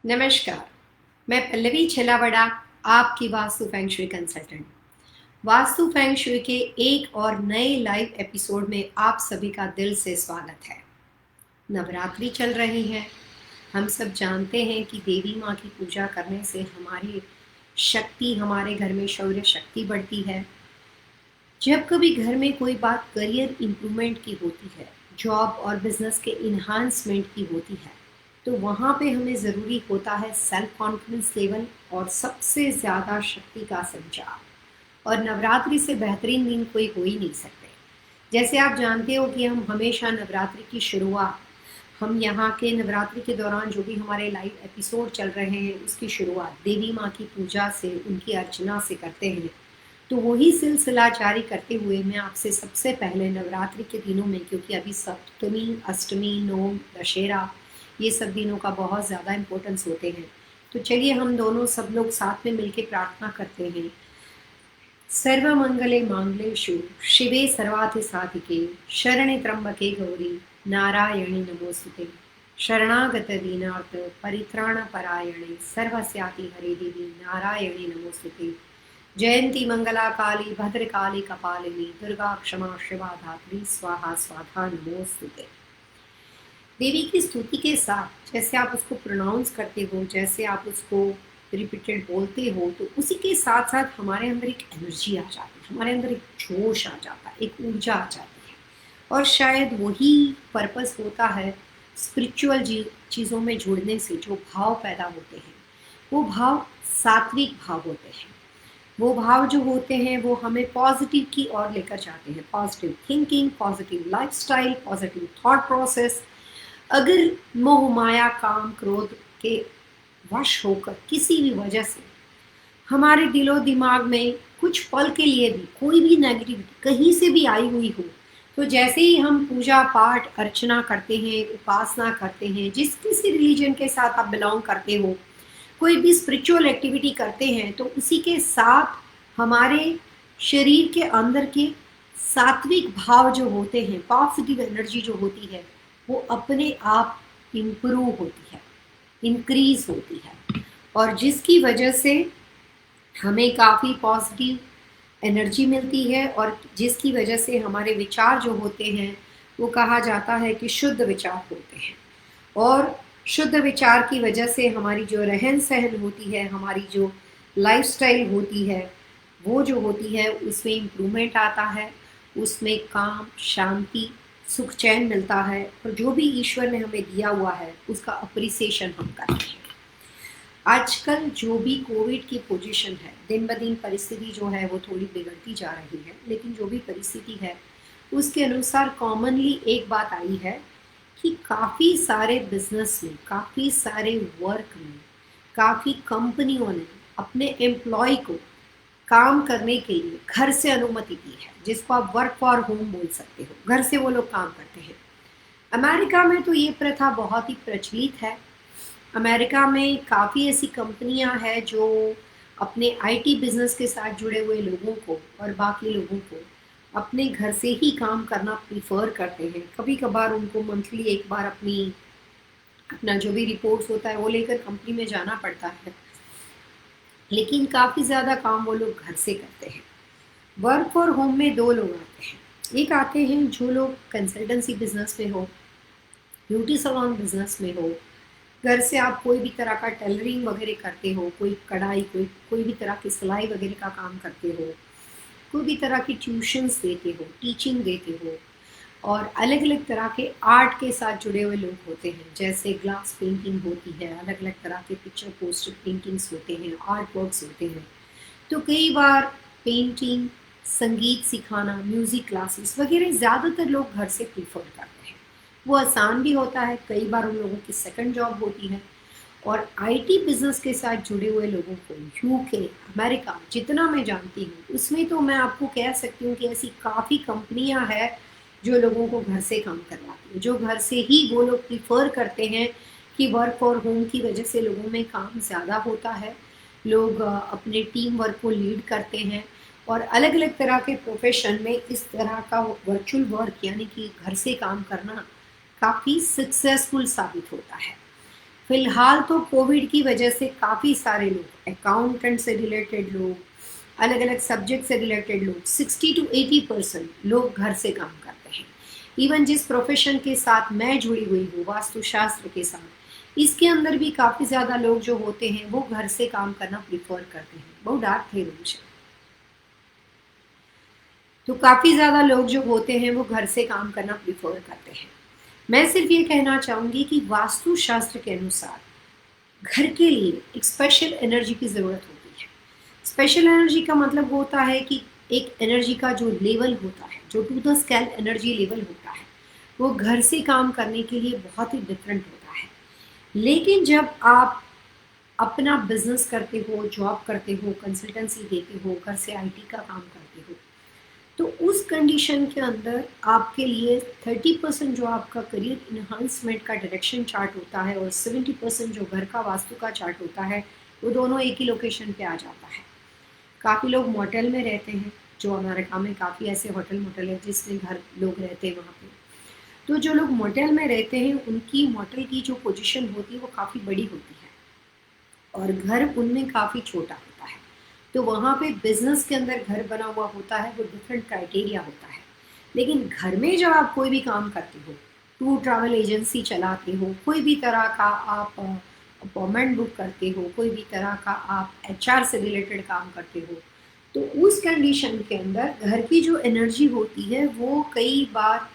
नमस्कार। मैं पल्लवी छलावड़ा, आपकी vastu feng shui consultant. Vastu feng shui के एक और नए लाइव एपिसोड में आप सभी का दिल से स्वागत है। नवरात्रि चल रही है। हम सब जानते हैं कि देवी माँ की पूजा करने से हमारी शक्ति, हमारे घर में शौर्य शक्ति बढ़ती है। जब कभी घर में कोई बात करियर इम्प्रूवमेंट की होती है, जॉब और बिजनेस के इन्हांसमेंट की होती है, तो वहाँ पे हमें ज़रूरी होता है सेल्फ कॉन्फिडेंस लेवल और सबसे ज़्यादा शक्ति का संचार। और नवरात्रि से बेहतरीन दिन कोई हो ही नहीं सकते। जैसे आप जानते हो कि हम हमेशा नवरात्रि की शुरुआत, हम यहाँ के नवरात्रि के दौरान जो भी हमारे लाइव एपिसोड चल रहे हैं उसकी शुरुआत देवी माँ की पूजा से, उनकी अर्चना से करते हैं। तो वही सिलसिला जारी करते हुए मैं आपसे सबसे पहले नवरात्रि के दिनों में, क्योंकि अभी सप्तमी, अष्टमी, नवम, दशहरा, ये सब दिनों का बहुत ज़्यादा इम्पोर्टेंस होते हैं। तो चलिए हम दोनों सब लोग साथ में मिलकर प्रार्थना करते हैं। सर्वमंगले मांगल्ये शिवे सर्वार्थ साधिके शरणे त्र्यंबके गौरी नारायणी नमोस्तुते। शरणागत दीनार्थ परित्राण परायणे सर्वस्याति हरे देवी नारायणी नमोस्तुते। जयंती मंगला काली भद्रकाली कपालिनी दुर्गा क्षमा शिवा धात्री स्वाहा स्वाधा नमोस्तुते। देवी की स्तुति के साथ जैसे आप उसको प्रोनाउंस करते हो, जैसे आप उसको रिपीटेड बोलते हो, तो उसी के साथ साथ हमारे अंदर एक एनर्जी आ जाती है, हमारे अंदर एक जोश आ जाता है, एक ऊर्जा आ जाती है। और शायद वही पर्पस होता है स्पिरिचुअल चीज़ों में जुड़ने से जो भाव पैदा होते हैं, वो भाव सात्विक भाव होते हैं। वो भाव जो होते हैं वो हमें पॉजिटिव की ओर लेकर जाते हैं। Positive thinking, positive lifestyle, positive thought process. अगर मोह माया काम क्रोध के वश होकर किसी भी वजह से हमारे दिलो दिमाग में कुछ पल के लिए भी कोई भी नेगेटिविटी कहीं से भी आई हुई हो, तो जैसे ही हम पूजा पाठ अर्चना करते हैं, उपासना करते हैं, जिस किसी रिलीजन के साथ आप बिलोंग करते हो, कोई भी स्पिरिचुअल एक्टिविटी करते हैं, तो उसी के साथ हमारे शरीर के अंदर के सात्विक भाव जो होते हैं, पॉजिटिव एनर्जी जो होती है, वो अपने आप इम्प्रूव होती है, इंक्रीज होती है। और जिसकी वजह से हमें काफ़ी पॉजिटिव एनर्जी मिलती है और जिसकी वजह से हमारे विचार जो होते हैं वो कहा जाता है कि शुद्ध विचार होते हैं। और शुद्ध विचार की वजह से हमारी जो रहन सहन होती है, हमारी जो लाइफस्टाइल होती है, वो जो होती है उसमें इम्प्रूवमेंट आता है, उसमें काम, शांति, सुख, चैन मिलता है। और जो भी ईश्वर ने हमें दिया हुआ है उसका अप्रिसिएशन हम करते हैं। आजकल जो भी कोविड की पोजीशन है, दिन ब दिन परिस्थिति जो है वो थोड़ी बिगड़ती जा रही है, लेकिन जो भी परिस्थिति है उसके अनुसार कॉमनली एक बात आई है कि काफ़ी सारे बिजनेस में, काफ़ी सारे वर्क में, काफ़ी कंपनियों ने अपने एम्प्लॉय को काम करने के लिए घर से अनुमति दी है, जिसको आप वर्क फॉर होम बोल सकते हो। घर से वो लोग काम करते हैं। अमेरिका में तो ये प्रथा बहुत ही प्रचलित है। अमेरिका में काफ़ी ऐसी कंपनियां हैं जो अपने आईटी बिजनेस के साथ जुड़े हुए लोगों को और बाकी लोगों को अपने घर से ही काम करना प्रीफर करते हैं। कभी कभार उनको मंथली एक बार अपना जो भी रिपोर्ट्स होता है वो लेकर कंपनी में जाना पड़ता है, लेकिन काफ़ी ज़्यादा काम वो लोग घर से करते हैं। वर्क फॉर होम में दो लोग आते हैं। एक आते हैं जो लोग कंसल्टेंसी बिजनेस में हो, ब्यूटी सलॉन बिजनेस में हो, घर से आप कोई भी तरह का टेलरिंग वगैरह करते हो, कोई कढ़ाई, कोई भी तरह की सिलाई वगैरह का काम करते हो, कोई भी तरह की ट्यूशन्स देते हो, टीचिंग देते हो, और अलग अलग तरह के आर्ट के साथ जुड़े हुए लोग होते हैं। जैसे ग्लास पेंटिंग होती है, अलग अलग तरह के पिक्चर पोस्टर पेंटिंग्स होते हैं, आर्ट वर्क्स होते हैं। तो कई बार पेंटिंग, संगीत सिखाना, म्यूज़िक क्लासेस वगैरह ज़्यादातर लोग घर से प्रीफर करते हैं। वो आसान भी होता है, कई बार उन लोगों की सेकंड जॉब होती है। और आईटी बिजनेस के साथ जुड़े हुए लोगों को यूके, अमेरिका, जितना मैं जानती हूँ उसमें तो मैं आपको कह सकती हूँ कि ऐसी काफ़ी कंपनियां हैं जो लोगों को घर से काम करवाती हैं, जो घर से ही वो लोग प्रीफर करते हैं कि वर्क फॉर होम की वजह से लोगों में काम ज़्यादा होता है। लोग अपने टीम वर्क को लीड करते हैं और अलग अलग तरह के प्रोफेशन में इस तरह का वर्चुअल वर्क यानी कि घर से काम करना काफ़ी सक्सेसफुल साबित होता है। फिलहाल तो कोविड की वजह से काफ़ी सारे लोग, अकाउंटेंट से रिलेटेड लोग, अलग अलग सब्जेक्ट से रिलेटेड लोग, 60 to 80% लोग घर से काम करते हैं। इवन जिस प्रोफेशन के साथ मैं जुड़ी हुई हूँ, वास्तुशास्त्र के साथ, इसके अंदर भी काफ़ी ज़्यादा लोग जो होते हैं वो घर से काम करना प्रिफर करते हैं। बहुत डार्क थे रूम। तो काफ़ी ज़्यादा लोग जो होते हैं वो घर से काम करना प्रिफर करते हैं। मैं सिर्फ ये कहना चाहूँगी कि वास्तुशास्त्र के अनुसार घर के लिए एक स्पेशल एनर्जी की ज़रूरत होती है। स्पेशल एनर्जी का मतलब होता है कि एक एनर्जी का जो लेवल होता है, जो to the scale energy level होता है, वो घर से काम करने के लिए बहुत ही डिफरेंट होता है। लेकिन जब आप अपना बिजनेस करते हो, जॉब करते हो, कंसल्टेंसी देते हो, घर से आईटी का काम करते हो, तो उस कंडीशन के अंदर आपके लिए 30% जो आपका करियर इन्हांसमेंट का डायरेक्शन चार्ट होता है और 70% जो घर का वास्तु का चार्ट होता है, वो दोनों एक ही लोकेशन पे आ जाता है। काफ़ी लोग मोटेल में रहते हैं, जो अमेरिका में काफ़ी ऐसे होटल मोटल है जिसमें घर लोग रहते हैं वहाँ पे। तो जो लोग मोटेल में रहते हैं उनकी मोटेल की जो पोजीशन होती है वो काफ़ी बड़ी होती है और घर उनमें काफ़ी छोटा होता है। तो वहाँ पे बिजनेस के अंदर घर बना हुआ होता है, वो डिफरेंट क्राइटेरिया होता है। लेकिन घर में जब आप कोई भी काम करते हो, टूर ट्रैवल एजेंसी चलाते हो, कोई भी तरह का आप अपॉइंटमेंट बुक करते हो, कोई भी तरह का आप एचआर से रिलेटेड काम करते हो, तो उस कंडीशन के अंदर घर की जो एनर्जी होती है वो कई बार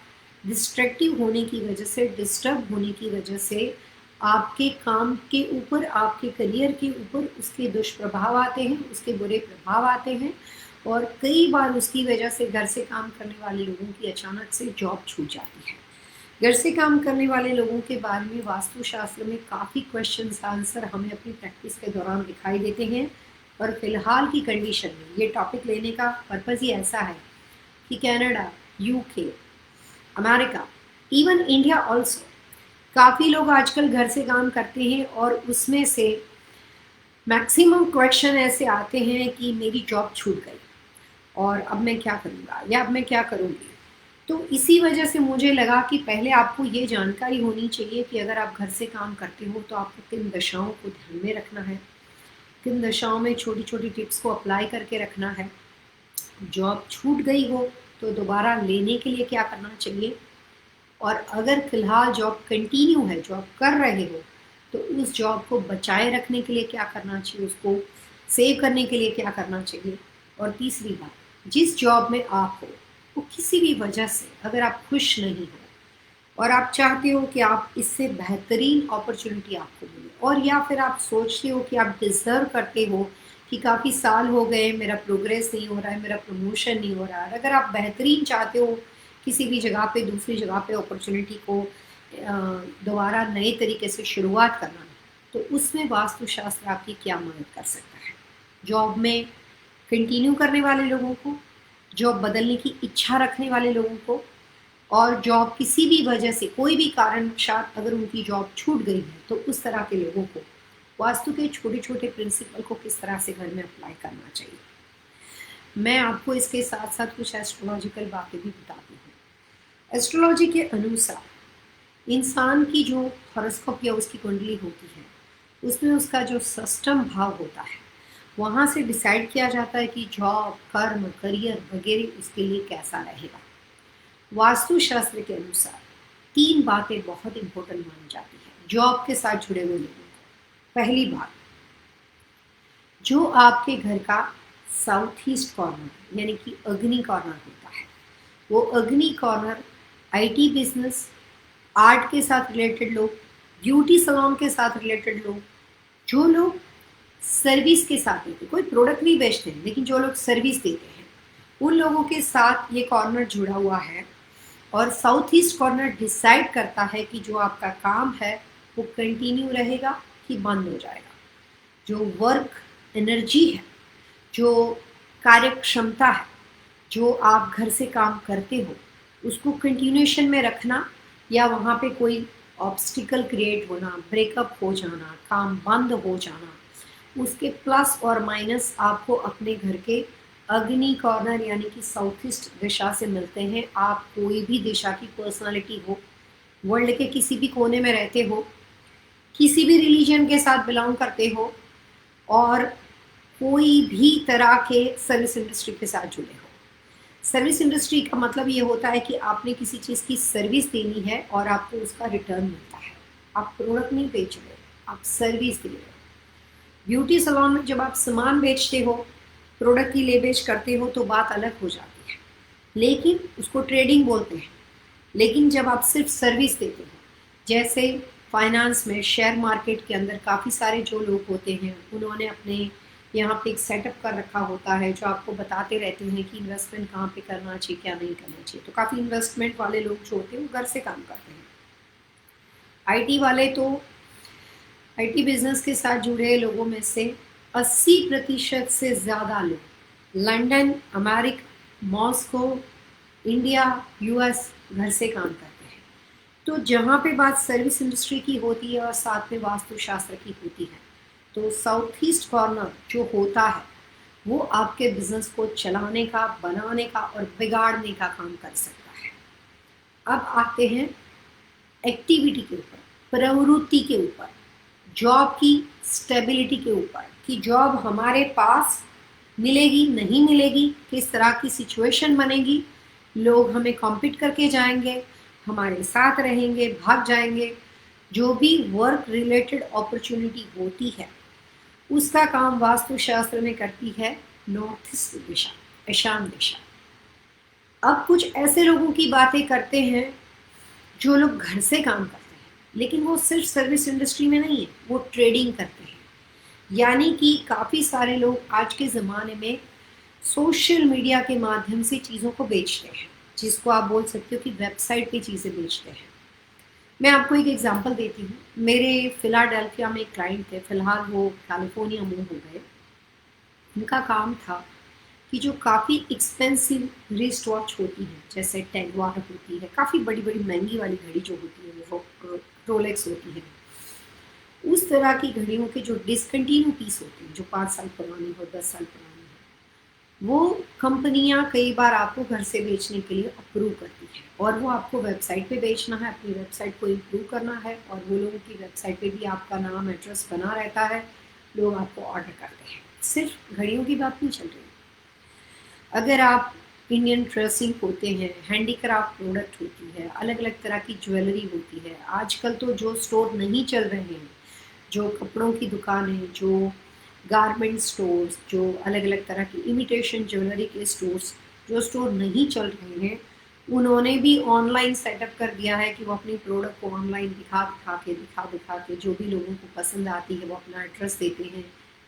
डिस्ट्रैक्टिव होने की वजह से, डिस्टर्ब होने की वजह से आपके काम के ऊपर, आपके करियर के ऊपर उसके दुष्प्रभाव आते हैं, उसके बुरे प्रभाव आते हैं और कई बार उसकी वजह से घर से काम करने वाले लोगों की अचानक से जॉब छूट जाती है। घर से काम करने वाले लोगों के बारे में वास्तुशास्त्र में काफ़ी क्वेश्चंस आंसर हमें अपनी प्रैक्टिस के दौरान दिखाई देते हैं। और फिलहाल की कंडीशन में ये टॉपिक लेने का पर्पज़ ही ऐसा है कि Canada, UK, America, even India also, काफ़ी लोग आजकल घर से काम करते हैं और उसमें से मैक्सिमम क्वेश्चन ऐसे आते हैं कि मेरी जॉब छूट गई और अब मैं क्या करूँगा या अब मैं क्या करूँगी। तो इसी वजह से मुझे लगा कि पहले आपको ये जानकारी होनी चाहिए कि अगर आप घर से काम करते हो तो आपको किन दशाओं को ध्यान में रखना है, किन दशाओं में छोटी छोटी टिप्स को अप्लाई करके रखना है। जॉब छूट गई हो तो दोबारा लेने के लिए क्या करना चाहिए, और अगर फ़िलहाल जॉब कंटिन्यू है, जॉब कर रहे हो, तो उस जॉब को बचाए रखने के लिए क्या करना चाहिए, उसको सेव करने के लिए क्या करना चाहिए। और तीसरी बात, जिस जॉब में आप हो वो किसी भी वजह से अगर आप खुश नहीं हो और आप चाहते हो कि आप इससे बेहतरीन अपॉर्चुनिटी आपको मिले, और या फिर आप सोचते हो कि आप डिज़र्व करते हो कि काफ़ी साल हो गए मेरा प्रोग्रेस नहीं हो रहा है, मेरा प्रमोशन नहीं हो रहा है, अगर आप बेहतरीन चाहते हो किसी भी जगह पे, दूसरी जगह पे अपॉर्चुनिटी को दोबारा नए तरीके से शुरुआत करना, तो उसमें वास्तुशास्त्र आपकी क्या मदद कर सकता है। जॉब में कंटिन्यू करने वाले लोगों को, जॉब बदलने की इच्छा रखने वाले लोगों को, और जॉब किसी भी वजह से, कोई भी कारणवशात अगर उनकी जॉब छूट गई है, तो उस तरह के लोगों को वास्तु के छोटे छोटे प्रिंसिपल को किस तरह से घर में अप्लाई करना चाहिए। मैं आपको इसके साथ साथ कुछ एस्ट्रोलॉजिकल बातें भी बताती हूँ। एस्ट्रोलॉजी के अनुसार इंसान की जो हॉरोस्कोप या उसकी कुंडली होती है, उसमें उसका जो सष्टम भाव होता है, वहाँ से डिसाइड किया जाता है कि जॉब, कर्म, करियर वगैरह उसके लिए कैसा रहेगा। वास्तुशास्त्र के अनुसार 3 बातें बहुत इंपॉर्टेंट मानी जाती है जॉब के साथ जुड़े हुए लोगों को। पहली बात, जो आपके घर का साउथ ईस्ट कॉर्नर यानी कि अग्नि कॉर्नर होता है, वो अग्नि कॉर्नर आईटी बिजनेस, आर्ट के साथ रिलेटेड लोग, ब्यूटी सलोन के साथ रिलेटेड लोग, जो लोग सर्विस के साथ देते, कोई प्रोडक्ट नहीं बेचते हैं लेकिन जो लोग सर्विस देते हैं, उन लोगों के साथ ये कॉर्नर जुड़ा हुआ है। और साउथ ईस्ट कॉर्नर डिसाइड करता है कि जो आपका काम है वो कंटिन्यू रहेगा कि बंद हो जाएगा। जो वर्क एनर्जी है, जो कार्य क्षमता है, जो आप घर से काम करते हो, उसको कंटिन्यूएशन में रखना या वहाँ पे कोई ऑब्स्टिकल क्रिएट होना, ब्रेकअप हो जाना, काम बंद हो जाना, उसके प्लस और माइनस आपको अपने घर के अग्नि कॉर्नर यानी कि साउथ ईस्ट दिशा से मिलते हैं। आप कोई भी दिशा की पर्सनालिटी हो, वर्ल्ड के किसी भी कोने में रहते हो, किसी भी रिलीजन के साथ बिलोंग करते हो और कोई भी तरह के सर्विस इंडस्ट्री के साथ जुड़े हो। सर्विस इंडस्ट्री का मतलब ये होता है कि आपने किसी चीज़ की सर्विस देनी है और आपको उसका रिटर्न मिलता है। आप प्रोडक्ट नहीं बेच रहे हो, आप सर्विस दे रहे हो। ब्यूटी सलॉन में जब आप सामान बेचते हो, प्रोडक्ट की ले बेच करते हो तो बात अलग हो जाती है, लेकिन उसको ट्रेडिंग बोलते हैं। लेकिन जब आप सिर्फ सर्विस देते हो, जैसे फाइनेंस में शेयर मार्केट के अंदर काफ़ी सारे जो लोग होते हैं उन्होंने अपने यहाँ पे एक सेटअप कर रखा होता है जो आपको बताते रहते हैं कि इन्वेस्टमेंट कहाँ पे करना चाहिए, क्या नहीं करना चाहिए। तो काफ़ी इन्वेस्टमेंट वाले लोग जो होते हैं वो घर से काम करते हैं। आईटी वाले तो आईटी बिजनेस के साथ जुड़े लोगों में से 80% से ज़्यादा लोग London, America, Moscow, India, US घर से काम करते हैं। तो जहाँ पे बात सर्विस इंडस्ट्री की होती है और साथ में वास्तुशास्त्र की होती है, तो साउथ ईस्ट कॉर्नर जो होता है वो आपके बिजनेस को चलाने का, बनाने का और बिगाड़ने का काम कर सकता है। अब आते हैं एक्टिविटी के ऊपर, प्रवृत्ति के ऊपर, जॉब की स्टेबिलिटी के ऊपर कि जॉब हमारे पास मिलेगी नहीं मिलेगी, किस तरह की सिचुएशन बनेगी, लोग हमें कॉम्पीट करके जाएंगे, हमारे साथ रहेंगे, भाग जाएंगे। जो भी वर्क रिलेटेड अपॉर्चुनिटी होती है उसका काम वास्तुशास्त्र में करती है नॉर्थ ईस्ट दिशा, ईशान दिशा। अब कुछ ऐसे लोगों की बातें करते हैं जो लोग घर से काम करते हैं, लेकिन वो सिर्फ सर्विस इंडस्ट्री में नहीं है, वो ट्रेडिंग करते हैं। यानी कि काफ़ी सारे लोग आज के ज़माने में सोशल मीडिया के माध्यम से चीज़ों को बेचते हैं, जिसको आप बोल सकते हो कि वेबसाइट पे चीज़ें बेचते हैं। मैं आपको एक एग्जांपल देती हूँ। मेरे फिलाडेल्फिया में एक क्लाइंट थे, फिलहाल वो कैलिफोर्निया मूव हो गए। उनका काम था कि जो काफ़ी एक्सपेंसिव रिस्ट वॉच होती है, जैसे टेगवार होती है, काफ़ी बड़ी बड़ी महंगी वाली घड़ी जो होती है, वो रोलेक्स होती है, उस तरह की घड़ियों के जो डिसकंटिन्यू पीस होते हैं, जो 5 साल पुरानी हो, 10 साल पुरानी हो, वो कंपनियां कई बार आपको घर से बेचने के लिए अप्रूव करती है और वो आपको वेबसाइट पे बेचना है, अपनी वेबसाइट को इम्प्रूव करना है और वो लोगों की वेबसाइट पे भी आपका नाम एड्रेस बना रहता है, लोग आपको ऑर्डर करते हैं। सिर्फ घड़ियों की बात नहीं चल रही। अगर आप इंडियन ड्रेसिंग होते हैं, हैंडीक्राफ्ट प्रोडक्ट होती है, अलग अलग तरह की ज्वेलरी होती है। आजकल तो जो स्टोर नहीं चल रहे हैं, जो कपड़ों की दुकानें, जो गारमेंट स्टोर्स, जो अलग अलग तरह की इमिटेशन ज्वेलरी के स्टोर्स, जो स्टोर नहीं चल रहे हैं, उन्होंने भी ऑनलाइन सेटअप कर दिया है कि वो अपनी प्रोडक्ट को ऑनलाइन दिखा के जो भी लोगों को पसंद आती है वो अपना एड्रेस देते हैं,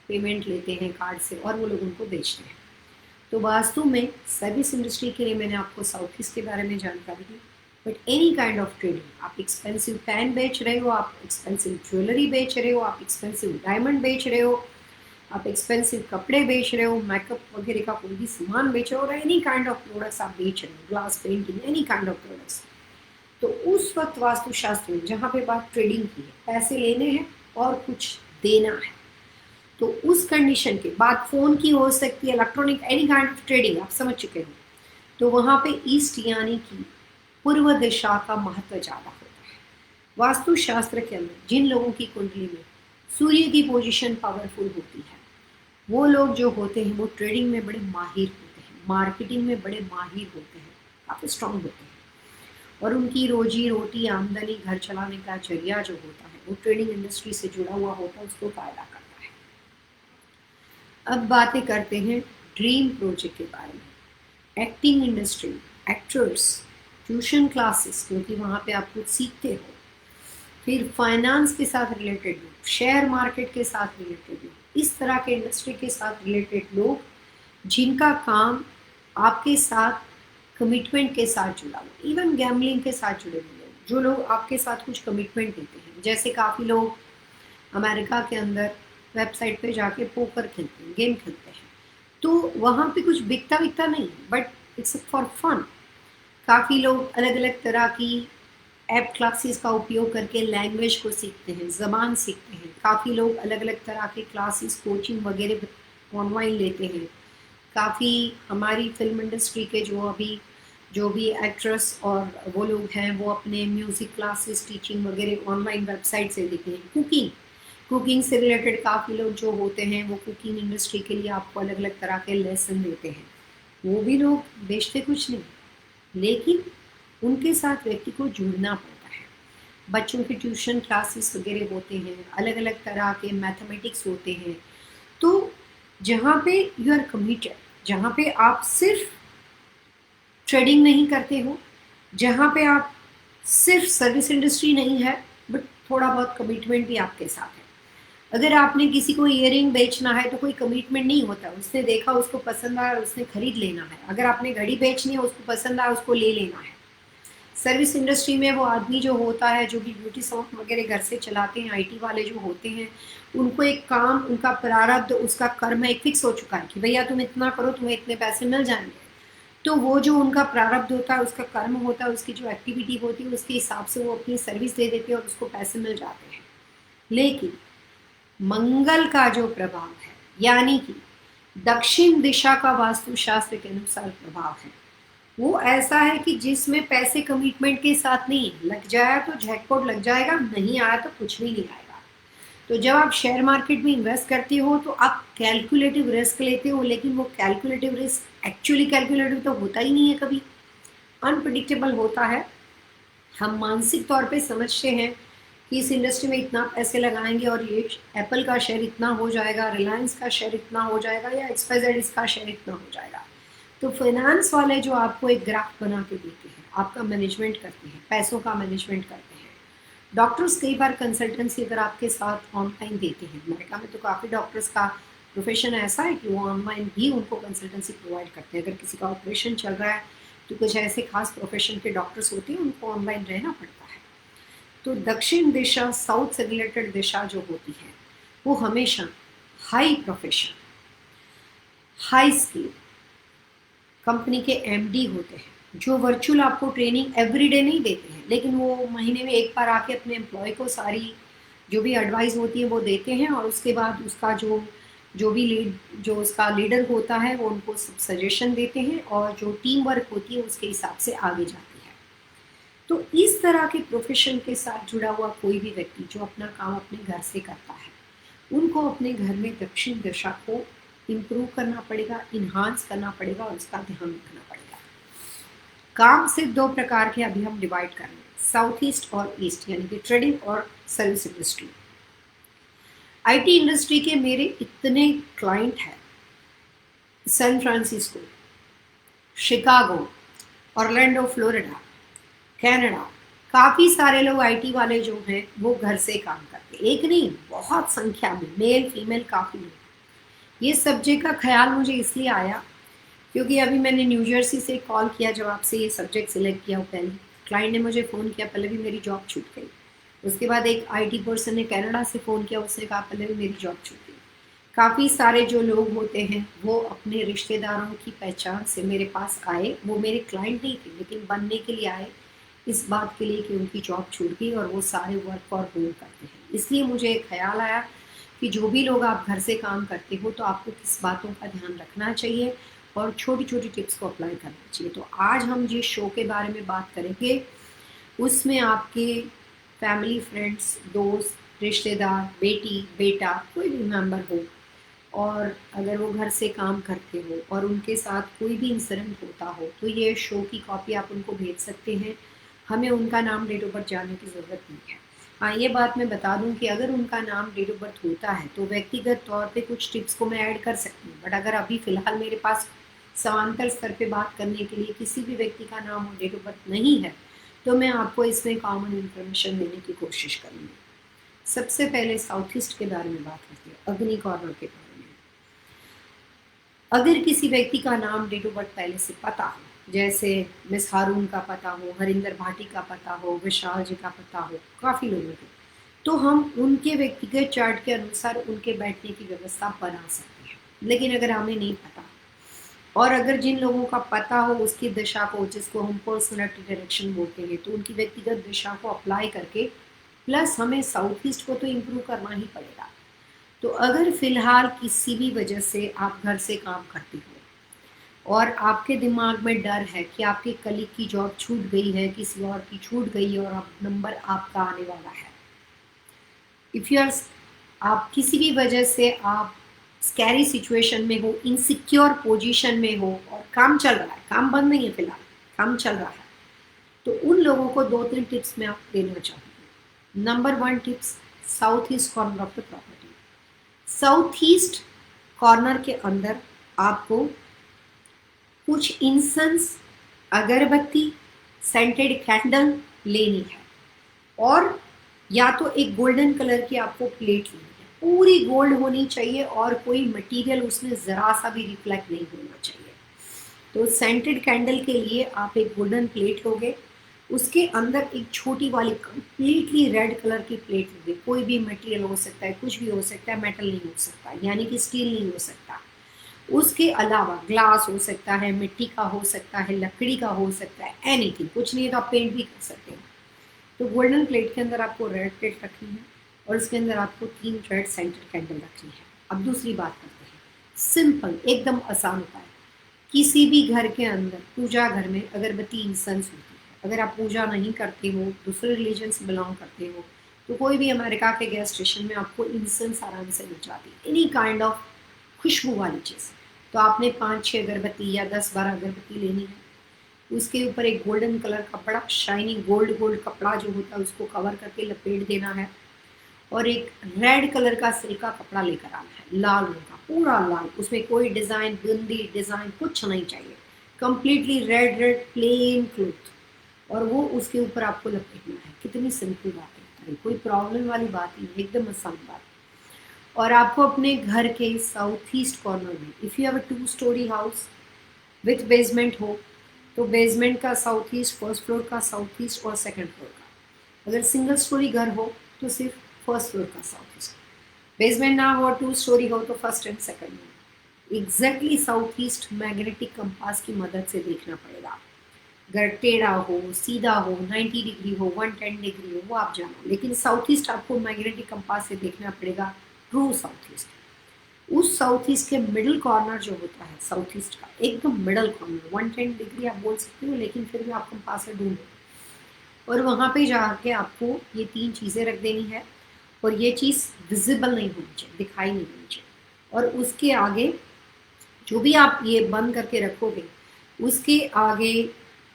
पेमेंट लेते हैं कार्ड से और वो लोग उनको बेचते हैं। तो वास्तव में सर्विस इंडस्ट्री के लिए मैंने आपको साउथ ईस्ट के बारे में जानकारी दी। But any kind of trading, आप एक्सपेंसिव पेन बेच रहे हो, आप एक्सपेंसिव ज्वेलरी बेच रहे हो, आप एक्सपेंसिव डायमंड बेच रहे हो, आप एक्सपेंसिव कपड़े बेच रहे हो, मेकअप वगैरह का कोई भी सामान बेच रहे हो, और एनी काइंड ऑफ प्रोडक्ट्स आप बेच रहे हो, glass painting, any kind of products, तो उस वक्त वास्तुशास्त्र में जहाँ पे बात ट्रेडिंग की है, पैसे लेने हैं और कुछ देना है, तो उस कंडीशन के बाद फ़ोन की हो सकती है, electronic, any kind of trading, आप समझ चुके हो। तो वहाँ पे ईस्ट यानी कि पूर्व दिशा का महत्व ज़्यादा होता है। वास्तुशास्त्र के अंदर जिन लोगों की कुंडली में सूर्य की पोजीशन पावरफुल होती है, वो लोग जो होते हैं वो ट्रेडिंग में बड़े माहिर होते हैं, मार्केटिंग में बड़े माहिर होते हैं, काफ़ी स्ट्रांग होते हैं और उनकी रोजी रोटी, आमदनी, घर चलाने का जरिया जो होता है वो ट्रेडिंग इंडस्ट्री से जुड़ा हुआ होता है, उसको फ़ायदा करता है। अब बातें करते हैं ड्रीम प्रोजेक्ट के बारे में। Acting industry, actors, tuition classes, क्योंकि वहाँ पे आप कुछ सीखते हो, फिर फाइनेंस के साथ रिलेटेड लोग, शेयर मार्केट के साथ रिलेटेड लोग, इस तरह के इंडस्ट्री के साथ रिलेटेड लोग जिनका काम आपके साथ कमिटमेंट के साथ जुड़ा हुआ, इवन गैम्बलिंग के साथ जुड़े हुए लोग, जो लोग आपके साथ कुछ कमिटमेंट देते हैं। जैसे काफ़ी लोग अमेरिका के अंदर वेबसाइट पे जाके पोकर खेलते हैं, गेम खेलते हैं, तो वहाँ पे कुछ बिकता विकता नहीं, बट इट्स फॉर फन। काफ़ी लोग अलग अलग तरह की ऐप क्लासेस का उपयोग करके लैंग्वेज को सीखते हैं, ज़बान सीखते हैं। काफ़ी लोग अलग अलग तरह के क्लासेस, कोचिंग वगैरह ऑनलाइन लेते हैं। काफ़ी हमारी फिल्म इंडस्ट्री के जो अभी जो भी एक्ट्रेस और वो लोग हैं वो अपने म्यूज़िक क्लासेस टीचिंग वगैरह ऑनलाइन वेबसाइट से देते हैं। कुकिंग से रिलेटेड काफ़ी लोग जो होते हैं वो कुकिंग इंडस्ट्री के लिए आपको अलग अलग तरह के लेसन देते हैं। वो भी लोग बेचते कुछ नहीं, लेकिन उनके साथ व्यक्ति को जुड़ना पड़ता है। बच्चों के ट्यूशन क्लासेस वगैरह होते हैं, अलग अलग तरह के मैथमेटिक्स होते हैं। तो जहाँ पे यू आर कमिटेड, जहाँ पे आप सिर्फ ट्रेडिंग नहीं करते हो, जहाँ पे आप सिर्फ सर्विस इंडस्ट्री नहीं है, बट थोड़ा बहुत कमिटमेंट भी आपके साथ है। अगर आपने किसी को इयरिंग बेचना है तो कोई कमिटमेंट नहीं होता, उसने देखा उसको पसंद आया उसने खरीद लेना है। अगर आपने घड़ी बेचनी है उसको पसंद आया उसको ले लेना है। सर्विस इंडस्ट्री में वो आदमी जो होता है, जो भी ब्यूटी सलून वगैरह घर से चलाते हैं, आईटी वाले जो होते हैं, उनको एक काम, उनका प्रारब्ध, उसका कर्म एक फिक्स हो चुका है कि भैया तुम इतना करो तुम्हें इतने पैसे मिल जाएंगे। तो वो जो उनका प्रारब्ध होता है, उसका कर्म होता है, उसकी जो एक्टिविटी होती है उसके हिसाब से वो अपनी सर्विस दे देते हैं और उसको पैसे मिल जाते हैं। लेकिन मंगल का जो प्रभाव है, यानी कि दक्षिण दिशा का वास्तुशास्त्र के अनुसार प्रभाव है, वो ऐसा है कि जिसमें पैसे कमिटमेंट के साथ नहीं, लग जाए तो जैकपॉट लग जाएगा, नहीं आया तो कुछ भी नहीं आएगा। तो जब आप शेयर मार्केट में इन्वेस्ट करते हो तो आप कैलकुलेटिव रिस्क लेते हो, लेकिन वो कैलकुलेटिव रिस्क एक्चुअली कैलकुलेटिव तो होता ही नहीं है, कभी अनप्रडिक्टेबल होता है। हम मानसिक तौर पे समझते हैं कि इस इंडस्ट्री में इतना पैसे लगाएंगे और ये एप्पल का शेयर इतना हो जाएगा, रिलायंस का शेयर इतना हो जाएगा, या XYZ इसका शेयर इतना हो जाएगा। तो फाइनेंस वाले जो आपको एक ग्राफ बना के देते हैं, आपका मैनेजमेंट करते हैं, पैसों का मैनेजमेंट करते हैं। डॉक्टर्स कई बार कंसल्टेंसी अगर आपके साथ ऑनलाइन देते हैं, अमेरिका में तो काफ़ी डॉक्टर्स का प्रोफेशन ऐसा है कि वो ऑनलाइन भी उनको कंसल्टेंसी प्रोवाइड करते हैं। अगर किसी का ऑपरेशन चल रहा है तो कुछ ऐसे खास प्रोफेशन के डॉक्टर्स होते हैं, उनको ऑनलाइन रहना पड़ता है। तो दक्षिण दिशा, साउथ से रिलेटेड दिशा जो होती है, वो हमेशा high profession, high skill company के MD होते हैं, जो वर्चुअल आपको ट्रेनिंग एवरीडे नहीं देते हैं, लेकिन वो महीने में एक बार आके अपने एम्प्लॉय को सारी जो भी एडवाइस होती है वो देते हैं, और उसके बाद उसका जो भी जो उसका लीडर होता है वो उनको सब सजेशन देते हैं, और जो टीम वर्क होती है उसके हिसाब से आगे जाती है। तो इस तरह के प्रोफेशन के साथ जुड़ा हुआ कोई भी व्यक्ति जो अपना काम अपने घर से करता है, उनको अपने घर में दक्षिण दिशा को इम्प्रूव करना पड़ेगा, इन्हांस करना पड़ेगा, और उसका ध्यान रखना पड़ेगा। काम सिर्फ दो प्रकार के अभी हम डिवाइड कर रहे हैं, साउथ ईस्ट और ईस्ट, यानी कि ट्रेडिंग और सर्विस इंडस्ट्री। आईटी इंडस्ट्री के मेरे इतने क्लाइंट हैं, San Francisco, Chicago, Orlando Florida, Canada, काफ़ी सारे लोग आईटी वाले जो हैं वो घर से काम करते हैं। एक नहीं, बहुत संख्या में, मेल फीमेल काफ़ी लोग। ये सब्जेक्ट का ख्याल मुझे इसलिए आया क्योंकि अभी मैंने न्यू जर्सी से कॉल किया जब आपसे ये सब्जेक्ट सिलेक्ट किया। पहले क्लाइंट ने मुझे फ़ोन किया, पहले भी मेरी जॉब छूट गई। उसके बाद एक आईटी पर्सन ने कनाडा से फ़ोन किया, उसने कहा पहले भी मेरी जॉब छूट गई। काफ़ी सारे जो लोग होते हैं वो अपने रिश्तेदारों की पहचान से मेरे पास आए। वो मेरे क्लाइंट नहीं थे, लेकिन बनने के लिए आए इस बात के लिए कि उनकी जॉब छूट गई और वो सारे वर्क फॉर होम करते हैं। इसलिए मुझे एक ख्याल आया कि जो भी लोग आप घर से काम करते हो तो आपको किस बातों का ध्यान रखना चाहिए और छोटी छोटी टिप्स को अप्लाई करना चाहिए। तो आज हम जिस शो के बारे में बात करेंगे उसमें आपके फैमिली, फ्रेंड्स, दोस्त, रिश्तेदार, बेटी, बेटा, कोई भी मेंबर हो, और अगर वो घर से काम करते हो और उनके साथ कोई भी इंसिडेंट होता हो तो ये शो की कॉपी आप उनको भेज सकते हैं। हमें उनका नाम, डेट ऑफ बर्थ जानने की ज़रूरत नहीं है। हाँ, ये बात मैं बता दूं कि अगर उनका नाम, डेट ऑफ बर्थ होता है तो व्यक्तिगत तौर पे कुछ टिप्स को मैं ऐड कर सकती हूँ, बट अगर अभी फ़िलहाल मेरे पास समांतर स्तर पे बात करने के लिए किसी भी व्यक्ति का नाम और डेट ऑफ बर्थ नहीं है तो मैं आपको इसमें कॉमन इन्फॉर्मेशन देने की कोशिश करूँगी। सबसे पहले साउथ ईस्ट के बारे में बात करते हैं, अग्नि कॉर्नर के बारे में। अगर किसी व्यक्ति का नाम, डेट ऑफ बर्थ पहले से पता हो, जैसे मिस हारून का पता हो, हरिंदर भाटी का पता हो, विशाल जी का पता हो, काफ़ी लोगों को, तो हम उनके व्यक्तिगत चार्ट के अनुसार उनके बैठने की व्यवस्था बना सकते हैं। लेकिन अगर हमें नहीं पता, और अगर जिन लोगों का पता हो उसकी दिशा को, जिसको हम पर्सनैलिटी डायरेक्शन बोलते हैं, तो उनकी व्यक्तिगत दिशा को अप्लाई करके, प्लस हमें साउथ ईस्ट को तो इम्प्रूव करना ही पड़ेगा। तो अगर फ़िलहाल किसी भी वजह से आप घर से काम करते हो और आपके दिमाग में डर है कि आपके कलीग की जॉब छूट गई है, किसी और की छूट गई है और अब नंबर आपका आने वाला है। इफ़ यू आर, आप किसी भी वजह से आप स्कैरी सिचुएशन में हो, इनसिक्योर पोजीशन में हो और काम चल रहा है, काम बंद नहीं है फिलहाल, काम चल रहा है, तो उन लोगों को 2-3 टिप्स मैं आपको देना चाहूँगी। Number 1 tips, south east corner of the property. South east corner के अंदर आपको कुछ इंसेंस, अगरबत्ती, सेंटेड कैंडल लेनी है और या तो एक गोल्डन कलर की आपको प्लेट लेनी है, पूरी गोल्ड होनी चाहिए और कोई मटेरियल उसमें ज़रा सा भी रिफ्लेक्ट नहीं होना चाहिए। तो सेंटेड कैंडल के लिए आप एक गोल्डन प्लेट लोगे, उसके अंदर एक छोटी वाली कंप्लीटली रेड कलर की प्लेट लोगे। कोई भी मटेरियल हो सकता है, कुछ भी हो सकता है, मेटल नहीं हो सकता, यानी कि स्टील नहीं हो सकता। उसके अलावा ग्लास हो सकता है, मिट्टी का हो सकता है, लकड़ी का हो सकता है, एनीथिंग। कुछ नहीं है तो आप पेंट भी कर सकते हैं। तो गोल्डन प्लेट के अंदर आपको रेड प्लेट रखनी है और इसके अंदर आपको 3 रेड सेंटेड कैंडल रखनी है। अब दूसरी बात करते हैं, सिंपल एकदम आसान उपाय। किसी भी घर के अंदर, पूजा घर में अगरबत्ती इंसेंस होती है। अगर आप पूजा नहीं करते हो, दूसरे रिलीजन से बिलोंग करते हो, तो कोई भी अमेरिका के गैस स्टेशन में आपको इंसेंस आराम से मिल जाती है, एनी काइंड ऑफ खुशबू वाली चीज़। तो आपने 5-6 अगरबत्ती या 10-12 अगरबत्ती लेनी है। उसके ऊपर एक गोल्डन कलर कपड़ा, शाइनिंग गोल्ड गोल्ड कपड़ा जो होता है उसको कवर करके लपेट देना है और एक रेड कलर का सिल्क का कपड़ा लेकर आना है, लाल रंग का, पूरा लाल, उसमें कोई डिज़ाइन, बुंदी डिज़ाइन कुछ नहीं चाहिए, completely red red plain cloth, और वो उसके ऊपर आपको लपेटना है। कितनी सिंपल बात है, कोई प्रॉब्लम वाली बात नहीं, एकदम आसान बात। और आपको अपने घर के साउथ ईस्ट कॉर्नर में, if you have a 2 story house with basement हो, तो बेसमेंट का साउथ ईस्ट, फर्स्ट फ्लोर का साउथ ईस्ट और सेकंड फ्लोर का। अगर सिंगल स्टोरी घर हो तो सिर्फ फर्स्ट फ्लोर का साउथ ईस्ट। बेसमेंट ना हो, 2 स्टोरी हो तो फर्स्ट एंड सेकंड में। Exactly south east magnetic compass की मदद से देखना पड़ेगा। अगर टेढ़ा हो, सीधा हो, 90 डिग्री हो, 110 डिग्री हो, वो आप जानो, लेकिन साउथ ईस्ट आपको मैग्नेटिक कंपास से देखना पड़ेगा, ट्रू साउथ ईस्ट। उस साउथ ईस्ट के मिडिल कॉर्नर जो होता है साउथ ईस्ट का, एकदम मिडिल कॉर्नर, 110 डिग्री आप बोल सकते हो, लेकिन फिर भी आप कंपास से ढूंढो और वहाँ पे जाके आपको ये 3 चीज़ें रख देनी है और ये चीज़ विजिबल नहीं होनी चाहिए, दिखाई नहीं होनी चाहिए। और उसके आगे जो भी आप ये बंद करके रखोगे, उसके आगे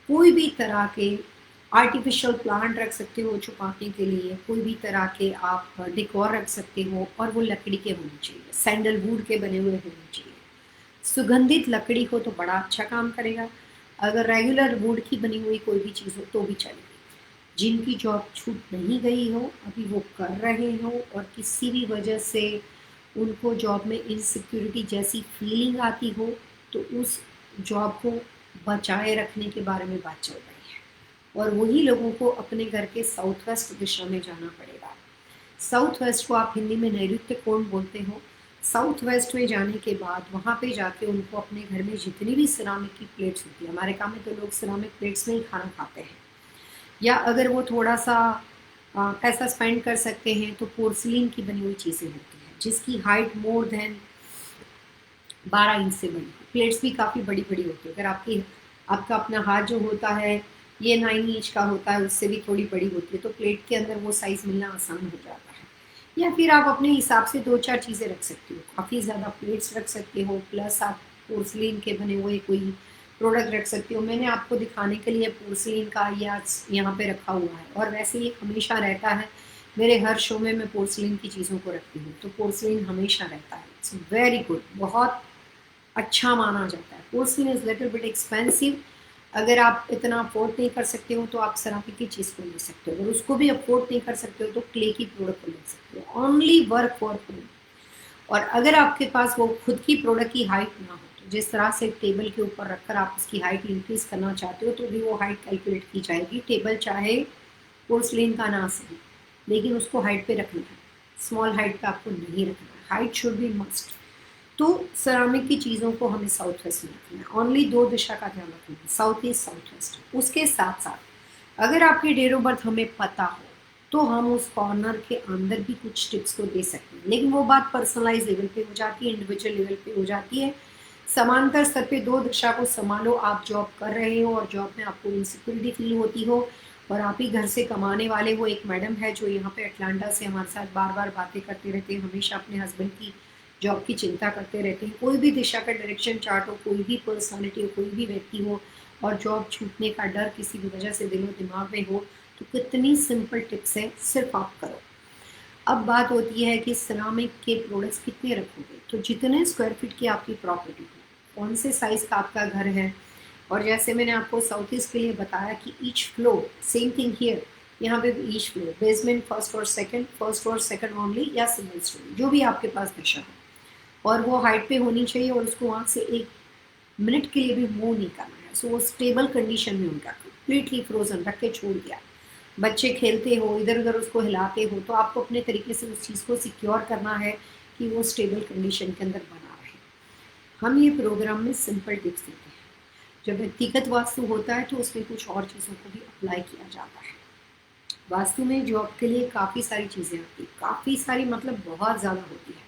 कोई भी तरह के आर्टिफिशियल प्लांट रख सकते हो छुपाने के लिए, कोई भी तरह के आप डेकोर रख सकते हो और वो लकड़ी के होने चाहिए, सैंडलवुड के बने हुए होने चाहिए। सुगंधित लकड़ी हो तो बड़ा अच्छा काम करेगा। अगर रेगुलर वुड की बनी हुई कोई भी चीज़ हो तो भी चलेगी। जिनकी जॉब छूट नहीं गई हो, अभी वो कर रहे हो और किसी भी वजह से उनको जॉब में इनसिक्योरिटी जैसी फीलिंग आती हो, तो उस जॉब को बचाए रखने के बारे में बात चल रही है और वही लोगों को अपने घर के साउथ वेस्ट दिशा में जाना पड़ेगा। साउथ वेस्ट को आप हिंदी में नैऋत्य कोण बोलते हो। साउथ वेस्ट में जाने के बाद वहाँ पे जाके उनको अपने घर में जितनी भी सिरामिक की प्लेट्स होती है, अमेरिका में तो लोग सिरामिक प्लेट्स में ही खाना खाते हैं, या अगर वो थोड़ा सा पैसा स्पेंड कर सकते हैं तो पोर्सिलिन की बनी हुई चीज़ें होती हैं जिसकी हाइट मोर देन 12 इंच से बड़ी। प्लेट्स भी काफ़ी बड़ी बड़ी होती है। अगर आपका अपना हाथ जो होता है ये 9 इंच का होता है, उससे भी थोड़ी बड़ी होती है, तो प्लेट के अंदर वो साइज़ मिलना आसान हो जाता है। या फिर आप अपने हिसाब से 2-4 चीज़ें रख सकते हो, काफ़ी ज़्यादा प्लेट्स रख सकते हो, प्लस आप पोर्सिलिन के बने हुए कोई प्रोडक्ट रख सकते हो। मैंने आपको दिखाने के लिए पोर्सिलिन का यहाँ पे रखा हुआ है और वैसे ये हमेशा रहता है। मेरे हर शो में मैं पोर्सिलिन की चीज़ों को रखती हूँ, तो पोर्सिलिन हमेशा रहता है। इट्स वेरी गुड, बहुत अच्छा माना जाता है। Porcelain is little bit expensive. अगर आप इतना अफोर्ड नहीं कर सकते हो तो आप सेरामिक की चीज़ को ले सकते हो। अगर उसको भी अफोर्ड नहीं कर सकते हो तो क्ले की प्रोडक्ट को ले सकते हो। Only work for home. और अगर आपके पास वो खुद की प्रोडक्ट की हाइट ना हो, तो जिस तरह से टेबल के ऊपर रखकर आप उसकी हाइट इंक्रीज करना चाहते हो तो भी वो हाइट कैलकुलेट की जाएगी। टेबल चाहे पोर्सलिन का ना सही, लेकिन उसको हाइट पे रखना है, स्मॉल हाइट पे आपको नहीं रखना है। Height should be must. तो सेरामिक की चीज़ों को हमें साउथ वेस्ट में रखना है। ओनली 2 दिशा का ध्यान रखना है, साउथ ईस्ट, साउथ वेस्ट। उसके साथ साथ अगर आपकी डेट ऑफ बर्थ हमें पता हो तो हम उस कॉर्नर के अंदर भी कुछ टिप्स को दे सकते हैं, लेकिन वो बात पर्सनलाइज लेवल पे हो जाती है, इंडिविजुअल लेवल पे हो जाती है। समांतर स्तर पे दो दिशा को संभालो। आप जॉब कर रहे हो और जॉब में आपको इनसिक्योरिटी फील होती हो और आप ही घर से कमाने वाले हो। एक मैडम है जो यहाँ पे अटलांटा से हमारे साथ बार बार बातें करते रहते हैं, हमेशा अपने हस्बैंड की जॉब की चिंता करते रहते हैं। कोई भी दिशा का डायरेक्शन चार्ट हो, कोई भी पर्सनालिटी हो, कोई भी व्यक्ति हो और जॉब छूटने का डर किसी भी वजह से दिलो दिमाग में हो, तो कितनी सिंपल टिप्स है, सिर्फ आप करो। अब बात होती है कि सिरामिक के प्रोडक्ट्स कितने रखोगे। तो जितने स्क्वायर फीट की आपकी प्रॉपर्टी हो, कौन से साइज का आपका घर है, और जैसे मैंने आपको साउथ ईस्ट के लिए बताया कि each floor, same thing here, यहाँ पे ईच फ्लोर, बेसमेंट फर्स्ट और सेकंड ओनली या सिंगल स्टोरी, जो भी आपके पास दिशा हो, और वो हाइट पे होनी चाहिए और उसको वहाँ से एक मिनट के लिए भी मूव नहीं करना है। सो वो स्टेबल कंडीशन में उनका कंप्लीटली फ्रोजन रख के छोड़ दिया। बच्चे खेलते हो, इधर उधर उसको हिलाते हो, तो आपको अपने तरीके से उस चीज़ को सिक्योर करना है कि वो स्टेबल कंडीशन के अंदर बना रहे। हम ये प्रोग्राम में सिंपल टिप्स देते हैं। जब व्यक्तिगत वास्तु होता है तो उसमें कुछ और चीज़ों को भी अप्लाई किया जाता है। वास्तु में जॉब के लिए काफ़ी सारी चीज़ें आती है, काफ़ी सारी मतलब बहुत ज़्यादा होती है,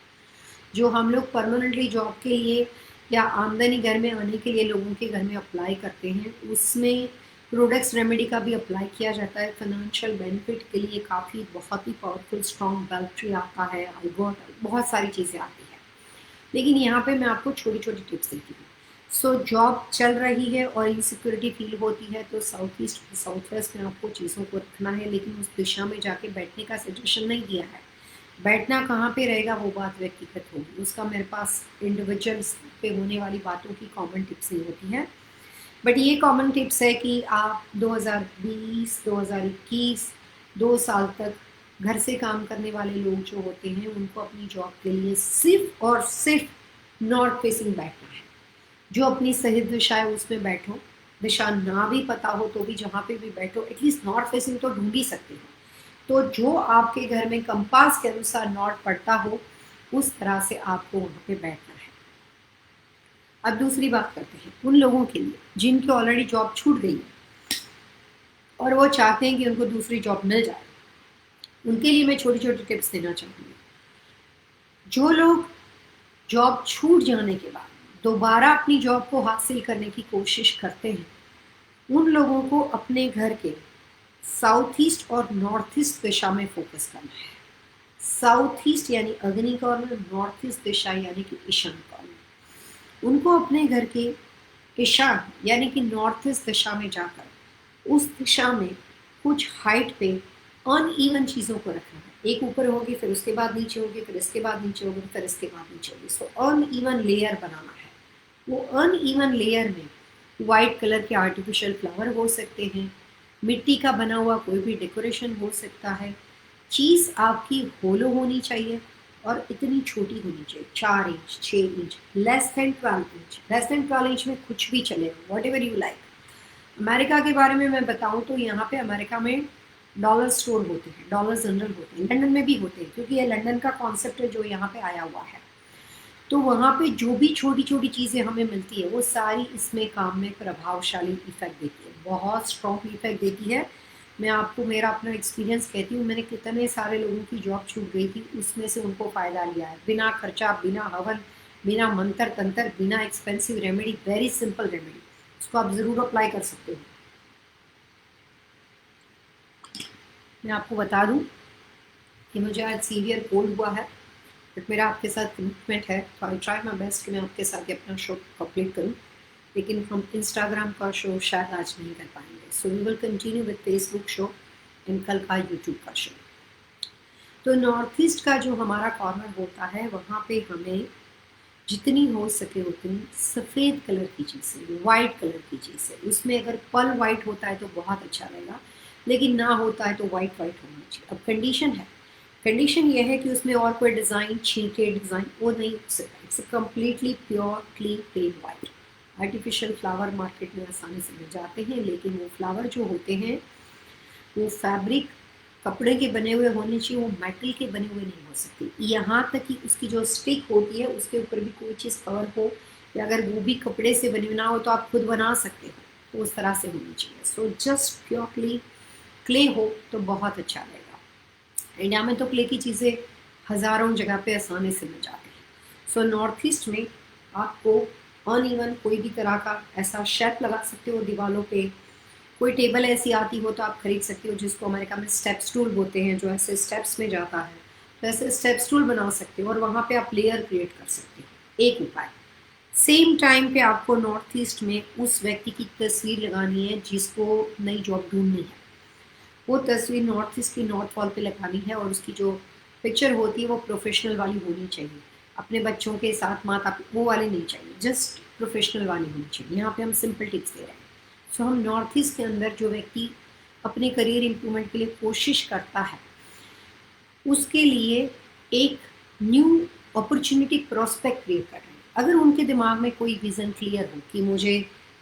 जो हम लोग परमानेंटली जॉब के लिए या आमदनी घर में आने के लिए लोगों के घर में अप्लाई करते हैं। उसमें प्रोडक्ट्स रेमेडी का भी अप्लाई किया जाता है। फाइनेंशियल बेनिफिट के लिए काफ़ी बहुत ही पावरफुल स्ट्रॉन्ग बैटरी आता है, आईगॉट, बहुत सारी चीज़ें आती हैं। लेकिन यहाँ पे मैं आपको छोटी छोटी टिप्स देती हूँ। सो जॉब चल रही है और इनसिक्योरिटी फील होती है तो साउथ ईस्ट साउथ वेस्ट में आपको चीज़ों को रखना है, लेकिन उस दिशा में जाके बैठने का सजेशन नहीं दिया है। बैठना कहाँ पे रहेगा वो बात व्यक्तिगत होगी, उसका मेरे पास इंडिविजुअल्स पे होने वाली बातों की कॉमन टिप्स नहीं होती हैं। बट ये कॉमन टिप्स है कि आप 2020 2021 2 साल तक घर से काम करने वाले लोग जो होते हैं उनको अपनी जॉब के लिए सिर्फ और सिर्फ नॉर्थ फेसिंग बैठना है। जो अपनी सही दिशा है उसमें बैठो, दिशा ना भी पता हो तो भी जहाँ पे भी बैठो एटलीस्ट नॉर्थ फेसिंग तो ढूंढ ही सकते हो। तो जो आपके घर में कंपास के अनुसार नॉर्थ पड़ता हो उस तरह से आपको वहाँ पे बैठना है। अब दूसरी बात करते हैं उन लोगों के लिए जिनकी ऑलरेडी जॉब छूट गई है और वो चाहते हैं कि उनको दूसरी जॉब मिल जाए। उनके लिए मैं छोटी छोटी टिप्स देना चाहूँगी। जो लोग जॉब छूट जाने के बाद दोबारा अपनी जॉब को हासिल करने की कोशिश करते हैं, उन लोगों को अपने घर के साउथ ईस्ट और नॉर्थ ईस्ट दिशा में फोकस करना है। साउथ ईस्ट यानी अग्नि कॉर्नर, नॉर्थ ईस्ट दिशा यानी कि ईशान कॉर्नर। उनको अपने घर के ईशान यानी कि नॉर्थ ईस्ट दिशा में जाकर उस दिशा में कुछ हाइट पे अनइवन चीज़ों को रखना है। एक ऊपर होगी, फिर उसके बाद नीचे होगी, फिर इसके बाद नीचे होगी, फिर इसके बाद नीचे होगी। सो अनइवन लेयर बनाना है। वो अनइवन लेयर में वाइट कलर के आर्टिफिशियल फ्लावर हो सकते हैं, मिट्टी का बना हुआ कोई भी डेकोरेशन हो सकता है। चीज़ आपकी होलो होनी चाहिए और इतनी छोटी होनी चाहिए, 4 inch 6 inch, less than 12 inch. Less than 12 inch में कुछ भी चलेगा, what ever you like. America के बारे में मैं बताऊं तो यहाँ पे अमेरिका में डॉलर स्टोर होते हैं, डॉलर जनरल होते हैं, लंदन में भी होते हैं क्योंकि ये लंदन का कॉन्सेप्ट है जो यहाँ पे आया हुआ है। तो वहाँ पे जो भी छोटी छोटी चीज़ें हमें मिलती है वो सारी इसमें काम में प्रभावशाली इफेक्ट देती है, बहुत स्ट्रॉन्ग इफेक्ट देती है। मैं आपको मेरा अपना एक्सपीरियंस कहती हूँ, मैंने कितने सारे लोगों की जॉब छूट गई थी, उसमें से उनको फ़ायदा लिया है बिना खर्चा, बिना हवन, बिना मंत्र तंत्र, बिना expensive remedy, very simple remedy. उसको आप ज़रूर अप्लाई कर सकते हो। मैं आपको बता दूँ कि मुझे आज सीवियर कोल्ड हुआ है, बट मेरा आपके साथ कमिटमेंट है तो आई ट्राई माई बेस्ट कि मैं आपके साथ अपना शो कंप्लीट करूँ। लेकिन हम इंस्टाग्राम का शो शायद आज नहीं कर पाएंगे, so we will continue with Facebook show and कल का यूट्यूब का शो। तो नॉर्थ ईस्ट का जो हमारा कॉर्नर होता है वहाँ पे हमें जितनी हो सके उतनी सफ़ेद कलर की चीज़ें, वाइट कलर की चीज़ें, उसमें अगर पल वाइट होता है तो बहुत अच्छा रहेगा, लेकिन ना होता है तो वाइट वाइट होना चाहिए। अब कंडीशन ये है कि उसमें और कोई डिज़ाइन, छींके डिज़ाइन वो नहीं हो सकता। It's completely pure clean plain white. Artificial flower market में आसानी से मिल जाते हैं, लेकिन वो फ्लावर जो होते हैं वो फैब्रिक कपड़े के बने हुए होने चाहिए, वो मेटल के बने हुए नहीं हो सकते। यहाँ तक कि उसकी जो स्टिक होती है उसके ऊपर भी कोई चीज़ कवर हो, या अगर वो भी कपड़े से बनी ना हो तो आप खुद बना सकते हो, तो उस तरह से होनी चाहिए। सो जस्ट प्योरली क्ले हो तो बहुत अच्छा रहेगा। इंडिया में तो क्ले की चीज़ें हज़ारों जगह पे आसानी से मिल जाती हैं। सो नॉर्थ ईस्ट में आपको अनइवन कोई भी तरह का ऐसा शेप लगा सकते हो दीवारों पे। कोई टेबल ऐसी आती हो तो आप खरीद सकते हो, जिसको अमेरिका में स्टेप स्टूल बोलते हैं, जो ऐसे स्टेप्स में जाता है, तो ऐसे स्टेप स्टूल बना सकते हो और वहाँ पे आप लेयर क्रिएट कर सकते हो। एक उपाय। सेम टाइम पे आपको नॉर्थ ईस्ट में उस व्यक्ति की तस्वीर लगानी है जिसको नई जॉब ढूंढनी है। वो तस्वीर नॉर्थ ईस्ट की नॉर्थ वॉल पे लगानी है और उसकी जो पिक्चर होती है वो प्रोफेशनल वाली होनी चाहिए। अपने बच्चों के साथ माता वो वाली नहीं चाहिए, जस्ट प्रोफेशनल वाली होनी चाहिए। यहाँ पे हम सिंपल टिप्स दे रहे हैं। सो हम नॉर्थ ईस्ट के अंदर जो व्यक्ति अपने करियर इम्प्रूवमेंट के लिए कोशिश करता है, उसके लिए एक न्यू अपॉर्चुनिटी प्रोस्पेक्ट क्रिएट कर रहे हैं। अगर उनके दिमाग में कोई विज़न क्लियर हो कि मुझे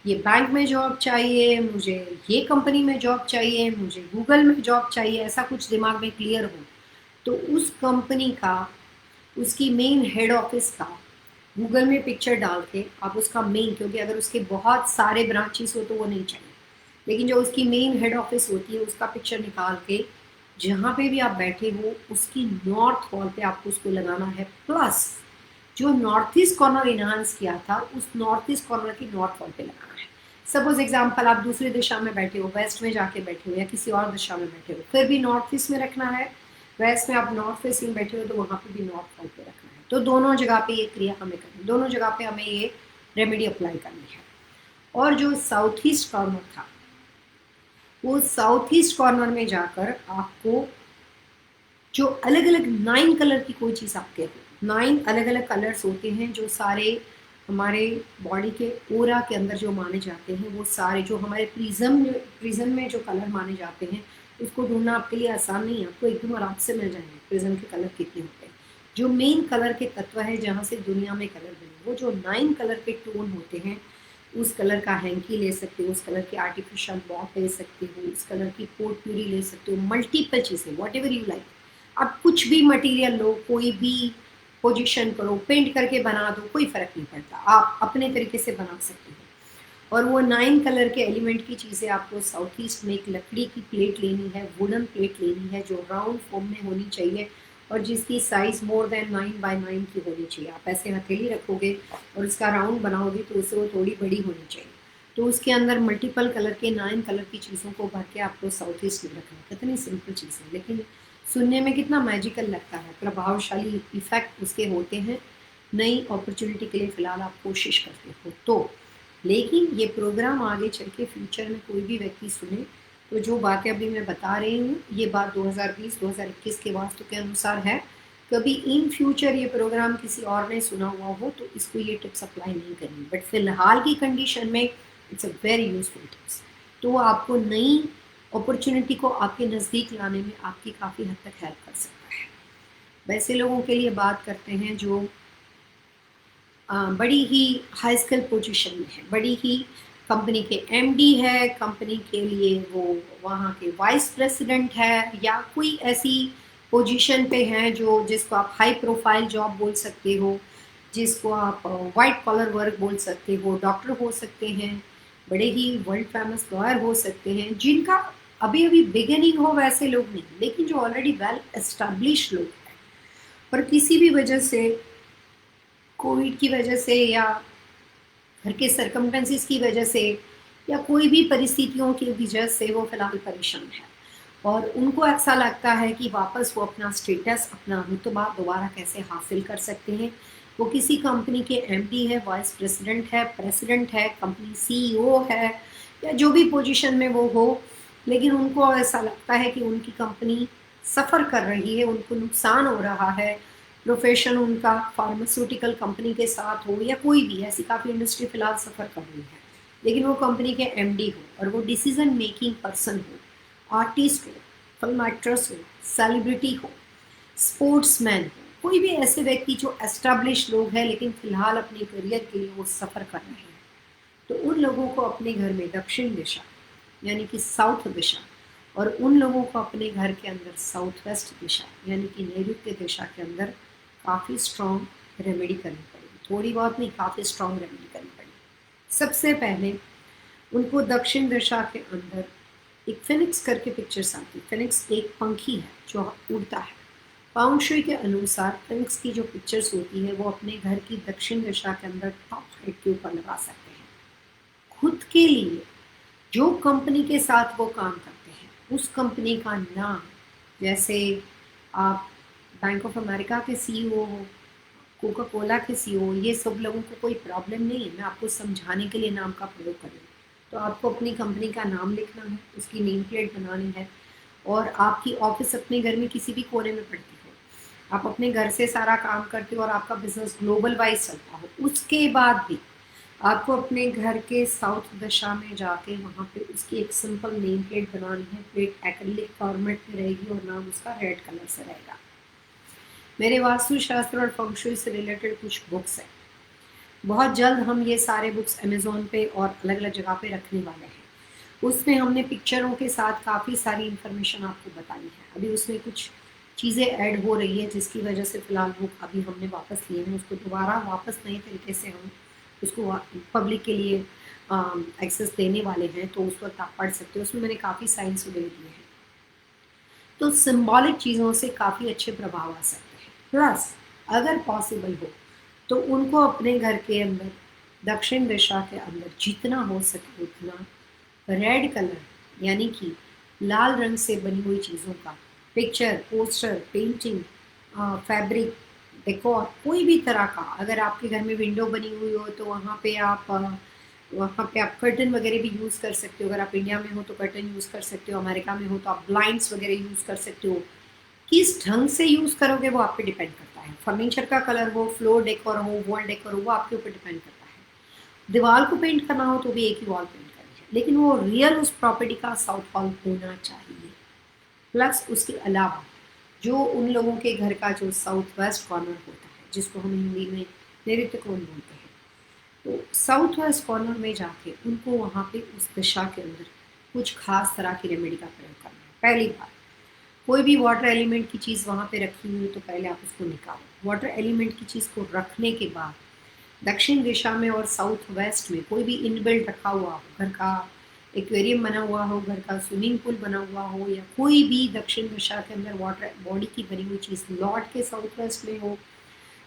ये बैंक में जॉब चाहिए, मुझे ये कंपनी में जॉब चाहिए, मुझे गूगल में जॉब चाहिए, ऐसा कुछ दिमाग में क्लियर हो, तो उस कंपनी का, उसकी मेन हेड ऑफिस का गूगल में पिक्चर डाल के आप उसका मेन, क्योंकि अगर उसके बहुत सारे ब्रांचेस हो तो वो नहीं चाहिए, लेकिन जो उसकी मेन हेड ऑफिस होती है उसका पिक्चर निकाल के जहाँ पे भी आप बैठे हो उसकी नॉर्थ वॉल पे आपको उसको लगाना है। प्लस जो नॉर्थ ईस्ट कॉर्नर इनहांस किया था उस नॉर्थ ईस्ट कॉर्नर की नॉर्थ वॉल पे लगाना है। सपोज एग्जांपल आप दूसरी दिशा में बैठे हो, वेस्ट में जाके बैठे हो या किसी और दिशा में बैठे हो, फिर भी नॉर्थ ईस्ट में रखना है। वेस्ट में आप नॉर्थ फेसिंग बैठे हो तो वहाँ पे भी नॉर्थ वॉल पे रखना है। तो दोनों जगह पे ये क्रिया हमें करनी है, दोनों जगह पे हमें ये रेमेडी अप्लाई करनी है। और जो साउथ ईस्ट कॉर्नर था, वो साउथ ईस्ट कॉर्नर में जाकर आपको जो अलग अलग 9 कलर की कोई चीज़ आपके हो, 9 अलग अलग कलर्स होते हैं जो सारे हमारे बॉडी के ओरा के अंदर जो माने जाते हैं, वो सारे जो हमारे प्रिज्म में जो कलर माने जाते हैं, उसको ढूंढना आपके लिए आसान नहीं है। आपको एकदम आराम से मिल जाएंगे प्रिज्म के कलर कितने होते हैं। जो मेन कलर के तत्व है जहाँ से दुनिया में कलर बने, वो जो 9 कलर के टोन होते हैं, उस कलर का हैंकी ले सकते हो, उस कलर की आर्टिफिशियल बॉट ले सकते हो, उस कलर की पोर्ट प्यूरी ले सकते हो, मल्टीपल चीज़ें, वॉट एवर यू लाइक। आप कुछ भी मटेरियल लो, कोई भी पोजीशन करो, पेंट करके बना दो, कोई फर्क नहीं पड़ता, आप अपने तरीके से बना सकते हो। और वो 9 कलर के एलिमेंट की चीज़ें आपको साउथ ईस्ट में एक लकड़ी की प्लेट लेनी है, वुडन प्लेट लेनी है जो राउंड फॉर्म में होनी चाहिए और जिसकी साइज़ मोर देन 9 by 9 की होनी चाहिए। आप ऐसे हथेली रखोगे और इसका राउंड बनाओगे तो उससे वो थोड़ी बड़ी होनी चाहिए। तो उसके अंदर मल्टीपल कलर के 9 कलर की चीज़ों को भर के आपको साउथ ईस्ट में रखना है। कितनी सिंपल चीज़ है, लेकिन सुनने में कितना मैजिकल लगता है, प्रभावशाली इफेक्ट उसके होते हैं। नई अपॉर्चुनिटी के लिए फ़िलहाल आप कोशिश करते हो तो, लेकिन ये प्रोग्राम आगे चल के फ्यूचर में कोई भी व्यक्ति सुने तो जो बातें अभी मैं बता रही हूँ, ये बात 2020-2021 के वास्तु के अनुसार है। कभी इन फ्यूचर ये प्रोग्राम किसी और ने सुना हुआ हो तो इसको ये टिप्स अप्लाई नहीं करनी, बट फिलहाल की कंडीशन में it's a very useful tips. तो वो आपको नई अपॉर्चुनिटी को आपके नज़दीक लाने में आपकी काफ़ी हद तक हेल्प कर सकता है। वैसे लोगों के लिए बात करते हैं जो बड़ी ही हाई स्किल पोजीशन में है, बड़ी ही कंपनी के एमडी है, कंपनी के लिए वो वहाँ के वाइस प्रेसिडेंट है, या कोई ऐसी पोजीशन पे हैं जो जिसको आप हाई प्रोफाइल जॉब बोल सकते हो, जिसको आप वाइट कॉलर वर्क बोल सकते हो, डॉक्टर हो सकते हैं, बड़े ही वर्ल्ड फेमस लॉयर हो सकते हैं, जिनका अभी अभी बिगिनिंग हो, वैसे लोग नहीं, लेकिन जो ऑलरेडी वेल एस्टेब्लिश लोग हैं पर किसी भी वजह से, कोविड की वजह से या घर के सरकमटेंसेस की वजह से या कोई भी परिस्थितियों की वजह से वो फिलहाल परेशान है और उनको ऐसा लगता है कि वापस वो अपना स्टेटस, अपना रुतबा दोबारा कैसे हासिल कर सकते हैं। वो किसी कंपनी के एमडी है, वाइस प्रेसिडेंट है, कंपनी सीईओ है, या जो भी पोजीशन में वो हो, लेकिन उनको ऐसा लगता है कि उनकी कंपनी सफ़र कर रही है, उनको नुकसान हो रहा है, प्रोफेशन उनका फार्मास्यूटिकल कंपनी के साथ हो या कोई भी ऐसी काफ़ी इंडस्ट्री फ़िलहाल सफ़र कर रही है, लेकिन वो कंपनी के एमडी हो और वो डिसीजन मेकिंग पर्सन हो, आर्टिस्ट हो, फिल्म एक्ट्रेस हो, सेलिब्रिटी हो, स्पोर्ट्समैन हो, कोई भी ऐसे व्यक्ति जो एस्टैब्लिश लोग हैं लेकिन फ़िलहाल अपने करियर के लिए वो सफ़र कर रहे हैं, तो उन लोगों को अपने घर में दक्षिण दिशा यानी कि साउथ दिशा, और उन लोगों को अपने घर के अंदर साउथ वेस्ट दिशा यानी कि नैऋत्य दिशा के अंदर काफ़ी स्ट्रॉन्ग रेमेडी करनी पड़ेगी। थोड़ी बहुत नहीं, काफ़ी स्ट्रॉन्ग रेमेडी करनी पड़ेगी। सबसे पहले उनको दक्षिण दिशा के अंदर एक फिनिक्स करके पिक्चर्स आती है। फिनिक्स एक पंखी है जो उड़ता है फेंग शुई के अनुसार ट्रंक्स की जो पिक्चर्स होती है वो अपने घर की दक्षिण दिशा के अंदर टॉप हाइट के ऊपर लगा सकते हैं। खुद के लिए जो कंपनी के साथ वो काम करते हैं उस कंपनी का नाम, जैसे आप बैंक ऑफ अमेरिका के सीईओ हो, कोका कोला के सीईओ, ये सब लोगों को कोई प्रॉब्लम नहीं है, मैं आपको समझाने के लिए नाम का प्रयोग कर रही हूँ। तो आपको अपनी कंपनी का नाम लिखना है, उसकी नेम प्लेट बनानी है, और आपकी ऑफिस अपने घर में किसी भी कोने में पड़ती हो, आप अपने घर से सारा काम करते हो और आपका बिजनेस ग्लोबल वाइज चलता हो, उसके बाद भी आपको अपने घर के साउथ दिशा में जाके वहाँ पे उसकी एक सिंपल नेम प्लेट बनानी है। प्लेट एक्रिलिक फॉर्मेट में रहेगी और नाम उसका रेड कलर से रहेगा। मेरे वास्तुशास्त्र और फेंग शुई से रिलेटेड कुछ बुक्स हैं, बहुत जल्द हम ये सारे बुक्स अमेज़ोन पे और अलग अलग जगह पे रखने वाले हैं। उसमें हमने पिक्चरों के साथ काफ़ी सारी इन्फॉर्मेशन आपको बताई है। अभी उसमें कुछ चीज़ें ऐड हो रही है जिसकी वजह से फ़िलहाल बुक अभी हमने वापस लिए हैं, उसको दोबारा वापस नए तरीके से हम उसको पब्लिक के लिए एक्सेस देने वाले हैं, तो उस वक्त आप पढ़ सकते हो। उसमें मैंने काफ़ी साइंस वगैरह दिए हैं, तो सिंबॉलिक चीज़ों से काफ़ी अच्छे प्रभाव आ सकते हैं। प्लस अगर पॉसिबल हो तो उनको अपने घर के अंदर दक्षिण दिशा के अंदर जितना हो सके उतना रेड कलर यानी कि लाल रंग से बनी हुई चीज़ों का picture, poster, painting, fabric, decor, कोई भी तरह का, अगर आपके घर में विंडो बनी हुई हो तो वहाँ पे आप कर्टन वगैरह भी यूज़ कर सकते हो। अगर आप इंडिया में हो तो कर्टन यूज़ कर सकते हो, अमेरिका में हो तो आप ब्लाइंड्स वगैरह यूज़ कर सकते हो। किस ढंग से यूज़ करोगे वो आप पे डिपेंड करता है। फर्नीचर का कलर हो, फ्लोर डेकोर हो, वॉल डेकोर हो, वो आपके ऊपर डिपेंड करता है। दीवार को पेंट करना हो तो भी एक ही वॉल पेंट करनी है, लेकिन वो रियल उस प्रॉपर्टी का साउथ वॉल होना चाहिए। प्लस उसके अलावा जो उन लोगों के घर का जो साउथ वेस्ट कॉर्नर होता है, जिसको हम हिंदी में नैऋत्य कोण बोलते हैं, तो साउथ वेस्ट कॉर्नर में जाके उनको वहाँ पे उस दिशा के अंदर कुछ खास तरह की रेमेडी का प्रयोग करना है। पहली बात, कोई भी वाटर एलिमेंट की चीज़ वहाँ पे रखी हुई है तो पहले आप उसको निकालो। वाटर एलिमेंट की चीज़ को रखने के बाद दक्षिण दिशा में और साउथ वेस्ट में कोई भी इनबिल्ट रखा हुआ हो, घर का एक्वेरियम बना हुआ हो, घर का स्विमिंग पूल बना हुआ हो, या कोई भी दक्षिण दिशा के अंदर वाटर बॉडी की बनी हुई चीज़ लॉर्ड के साउथ वेस्ट में हो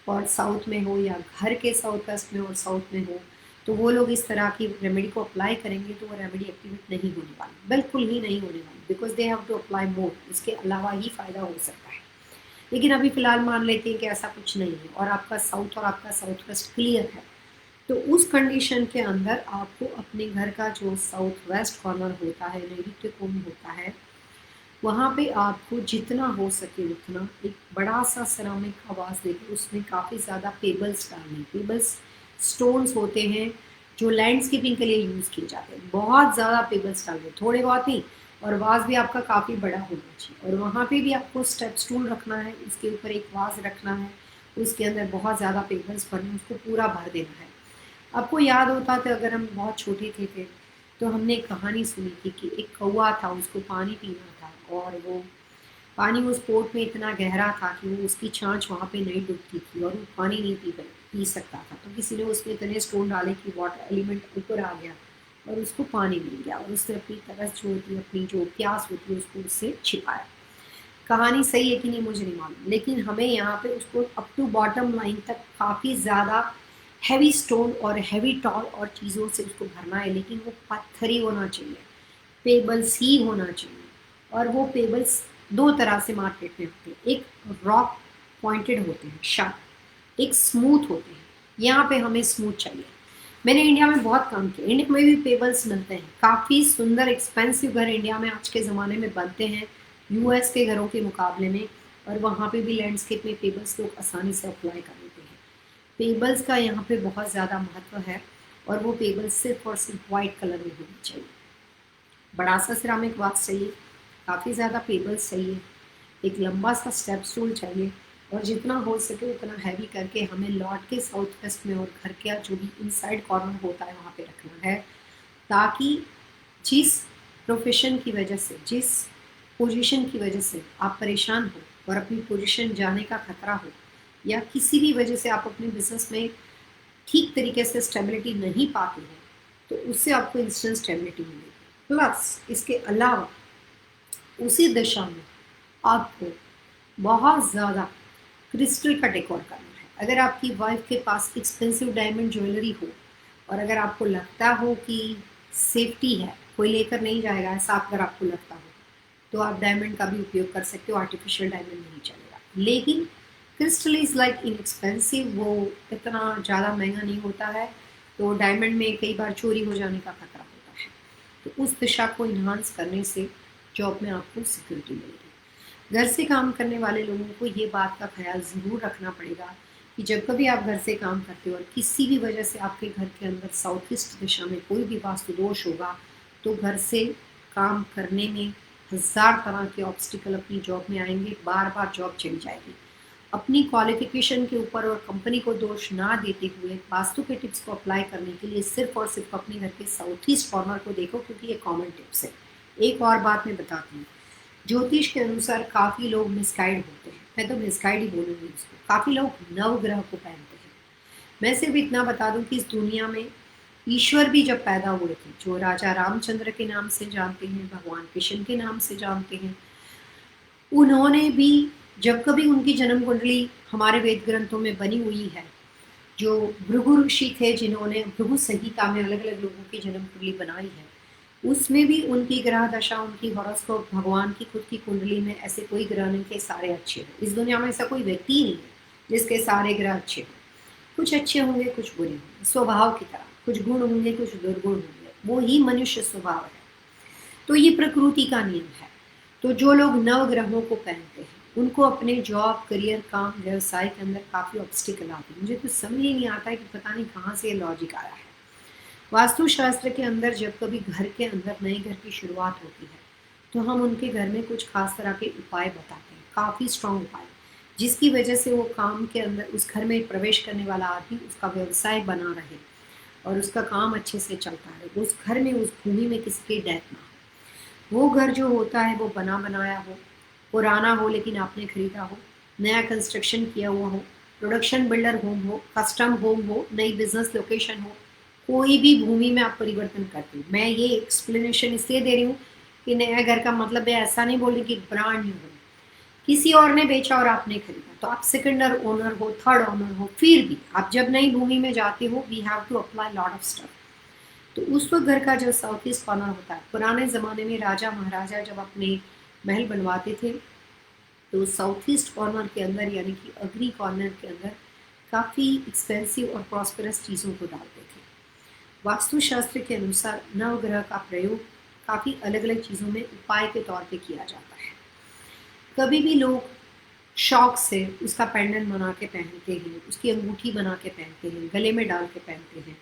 और साउथ में हो, या घर के साउथ वेस्ट में और साउथ में हो, तो वो लोग इस तरह की रेमेडी को अप्लाई करेंगे तो वो रेमेडी एक्टिवेट नहीं होने वाली, बिल्कुल ही नहीं होने वाली, because they have to apply more. इसके अलावा ही फ़ायदा हो सकता है। लेकिन अभी फ़िलहाल मान लेते हैं कि ऐसा कुछ नहीं है और आपका साउथ और आपका साउथ वेस्ट क्लियर है, तो उस कंडीशन के अंदर आपको अपने घर का जो साउथ वेस्ट कॉर्नर होता है, नैऋत्य कोण होता है, वहाँ पे आपको जितना हो सके उतना एक बड़ा सा सिरामिक का वास लेके उसमें काफ़ी ज़्यादा पेबल्स डालने। पेबल्स स्टोन्स होते हैं जो लैंडस्केपिंग के लिए यूज़ किए जाते हैं। बहुत ज़्यादा पेबल्स डालने, थोड़े बहुत ही, और वास भी आपका काफ़ी बड़ा होना चाहिए। और वहाँ पे भी आपको स्टेप स्टूल रखना है, उसके ऊपर एक वास रखना है, उसके अंदर बहुत ज़्यादा पेबल्स भरने, उसको पूरा भर देना है। आपको याद होता था अगर हम बहुत छोटे थे तो हमने एक कहानी सुनी थी कि एक कौवा था, उसको पानी पीना था और वो पानी उस पोट में इतना गहरा था कि वो उसकी छाछ वहाँ पे नहीं डूबती थी और वो पानी नहीं पी सकता था। तो किसी ने उसमें इतने स्टोन डाले कि वाटर एलिमेंट ऊपर आ गया और उसको पानी मिल गया और उसने अपनी तरस जो होती है, अपनी जो प्यास होती है, उसको उससे छिपाया। कहानी सही है कि नहीं मुझे नहीं मालूम, लेकिन हमें यहाँ पे उसको अप टू बॉटम लाइन तक काफ़ी ज़्यादा हैवी स्टोन और हैवी टॉल और चीज़ों से उसको भरना है, लेकिन वो पत्थर ही होना चाहिए, पेबल्स ही होना चाहिए। और वो पेबल्स दो तरह से मार्केट में होते हैं, एक रॉक पॉइंटेड होते हैं शार्प, एक स्मूथ होते हैं। यहाँ पे हमें स्मूथ चाहिए। मैंने इंडिया में बहुत काम किया, इंडिया में भी पेबल्स मिलते हैं, काफ़ी सुंदर एक्सपेंसिव घर इंडिया में आज के ज़माने में बनते हैं यूएस के घरों के मुकाबले में, और वहाँ पे भी लैंडस्केप में पेबल्स लोग आसानी से अप्लाई कर लेते हैं। पेबल्स का यहाँ पे बहुत ज़्यादा महत्व है और वो पेबल्स सिर्फ और सिर्फ वाइट कलर में होनी चाहिए। बड़ा सा सिरामिक वास चाहिए, काफ़ी ज़्यादा पेबल्स चाहिए, एक लंबा सा स्टेप स्टूल चाहिए, और जितना हो सके उतना हैवी करके हमें लॉट के साउथ वेस्ट में और घर के जो भी इनसाइड कॉर्नर होता है वहाँ पे रखना है, ताकि जिस प्रोफेशन की वजह से, जिस पोजीशन की वजह से आप परेशान हो और अपनी पोजीशन जाने का खतरा हो, या किसी भी वजह से आप अपने बिजनेस में ठीक तरीके से स्टेबिलिटी नहीं पाते हैं, तो उससे आपको इंस्टेंट स्टेबिलिटी मिलेगी। प्लस इसके अलावा उसी दिशा में आपको बहुत ज़्यादा क्रिस्टल का डेकोर करना है। अगर आपकी वाइफ के पास एक्सपेंसिव डायमंड ज्वेलरी हो और अगर आपको लगता हो कि सेफ्टी है, कोई लेकर नहीं जाएगा, ऐसा अगर आपको लगता हो, तो आप डायमंड का भी उपयोग कर सकते हो, आर्टिफिशियल डायमंड नहीं चलेगा। लेकिन क्रिस्टल इज़ लाइक इनएक्सपेंसिव, वो इतना ज़्यादा महंगा नहीं होता है, तो डायमंड में कई बार चोरी हो जाने का खतरा होता है। तो उस दिशा को इन्हांस करने से जॉब में आपको सिक्योरिटी मिलेगी। घर से काम करने वाले लोगों को ये बात का ख्याल ज़रूर रखना पड़ेगा कि जब कभी आप घर से काम करते हो और किसी भी वजह से आपके घर के अंदर साउथ ईस्ट दिशा में कोई भी वास्तु दोष होगा, तो घर से काम करने में हज़ार तरह के ऑब्स्टिकल अपनी जॉब में आएंगे, बार बार जॉब चली जाएगी। अपनी क्वालिफिकेशन के ऊपर और कंपनी को दोष ना देते हुए वास्तु के टिप्स को अप्लाई करने के लिए सिर्फ और सिर्फ अपने घर के साउथ ईस्ट कॉर्नर को देखो, क्योंकि ये कॉमन टिप्स है। एक और बात मैं बताती हूँ, ज्योतिष के अनुसार काफ़ी लोग मिसगाइड होते हैं, मैं तो मिसगाइड ही बोलूँगी उसको। काफ़ी लोग नवग्रह को पहनते हैं। मैं सिर्फ इतना बता दूं कि इस दुनिया में ईश्वर भी जब पैदा हुए थे, जो राजा रामचंद्र के नाम से जानते हैं, भगवान कृष्ण के नाम से जानते हैं, उन्होंने भी जब कभी उनकी जन्म कुंडली हमारे वेद ग्रंथों में बनी हुई है, जो भृगु ऋषि थे जिन्होंने भृगु संहिता में अलग अलग लोगों की जन्म कुंडली बनाई है, उसमें भी उनकी ग्रह दशा, उनकी हॉरोस्कोप, भगवान की खुद की कुंडली में ऐसे कोई ग्रह नहीं के सारे अच्छे हैं। इस दुनिया में ऐसा कोई व्यक्ति ही नहीं है जिसके सारे ग्रह अच्छे हों। कुछ अच्छे होंगे, कुछ बुरे होंगे, स्वभाव की तरह कुछ गुण होंगे, कुछ दुर्गुण होंगे, वो ही मनुष्य स्वभाव है। तो ये प्रकृति का नियम है। तो जो लोग नवग्रहों को पहनते हैं उनको अपने जॉब, करियर, काम, व्यवसाय के अंदर काफ़ी ऑब्स्टिकल आते हैं। मुझे कुछ समझ ही नहीं आता है कि पता नहीं कहाँ से ये लॉजिक आया है। वास्तुशास्त्र के अंदर जब कभी घर के अंदर नए घर की शुरुआत होती है, तो हम उनके घर में कुछ खास तरह के उपाय बताते हैं, काफ़ी स्ट्रॉन्ग उपाय, जिसकी वजह से वो काम के अंदर उस घर में प्रवेश करने वाला आदमी, उसका व्यवसाय बना रहे और उसका काम अच्छे से चलता रहे, उस घर में, उस भूमि में किसी की डेथ ना हो। वो घर जो होता है वो बना बनाया हो, पुराना हो लेकिन आपने खरीदा हो, नया कंस्ट्रक्शन किया हुआ हो, प्रोडक्शन बिल्डर होम हो, कस्टम होम हो, नई बिजनेस लोकेशन हो, कोई भी भूमि में आप परिवर्तन करते हो। मैं ये एक्सप्लेनेशन इसलिए दे रही हूँ कि नया घर का मतलब है ऐसा नहीं बोल रही कि ब्रांड न्यू हो, किसी और ने बेचा और आपने खरीदा, तो आप सेकंडर ओनर हो, थर्ड ओनर हो, फिर भी आप जब नई भूमि में जाते हो, we have to apply lot of stuff. तो उस वक्त घर का जो साउथ ईस्ट कॉर्नर होता है, पुराने ज़माने में राजा महाराजा जब अपने महल बनवाते थे, तो साउथ ईस्ट कॉर्नर के अंदर यानी कि अग्नि कॉर्नर के अंदर काफ़ी एक्सपेंसिव और प्रॉस्परस चीज़ों को डालते थे। वास्तुशास्त्र के अनुसार नवग्रह का प्रयोग काफ़ी अलग अलग चीज़ों में उपाय के तौर पे किया जाता है। कभी भी लोग शौक से उसका पेंडेंट बना के पहनते हैं, उसकी अंगूठी बना के पहनते हैं, गले में डाल के पहनते हैं।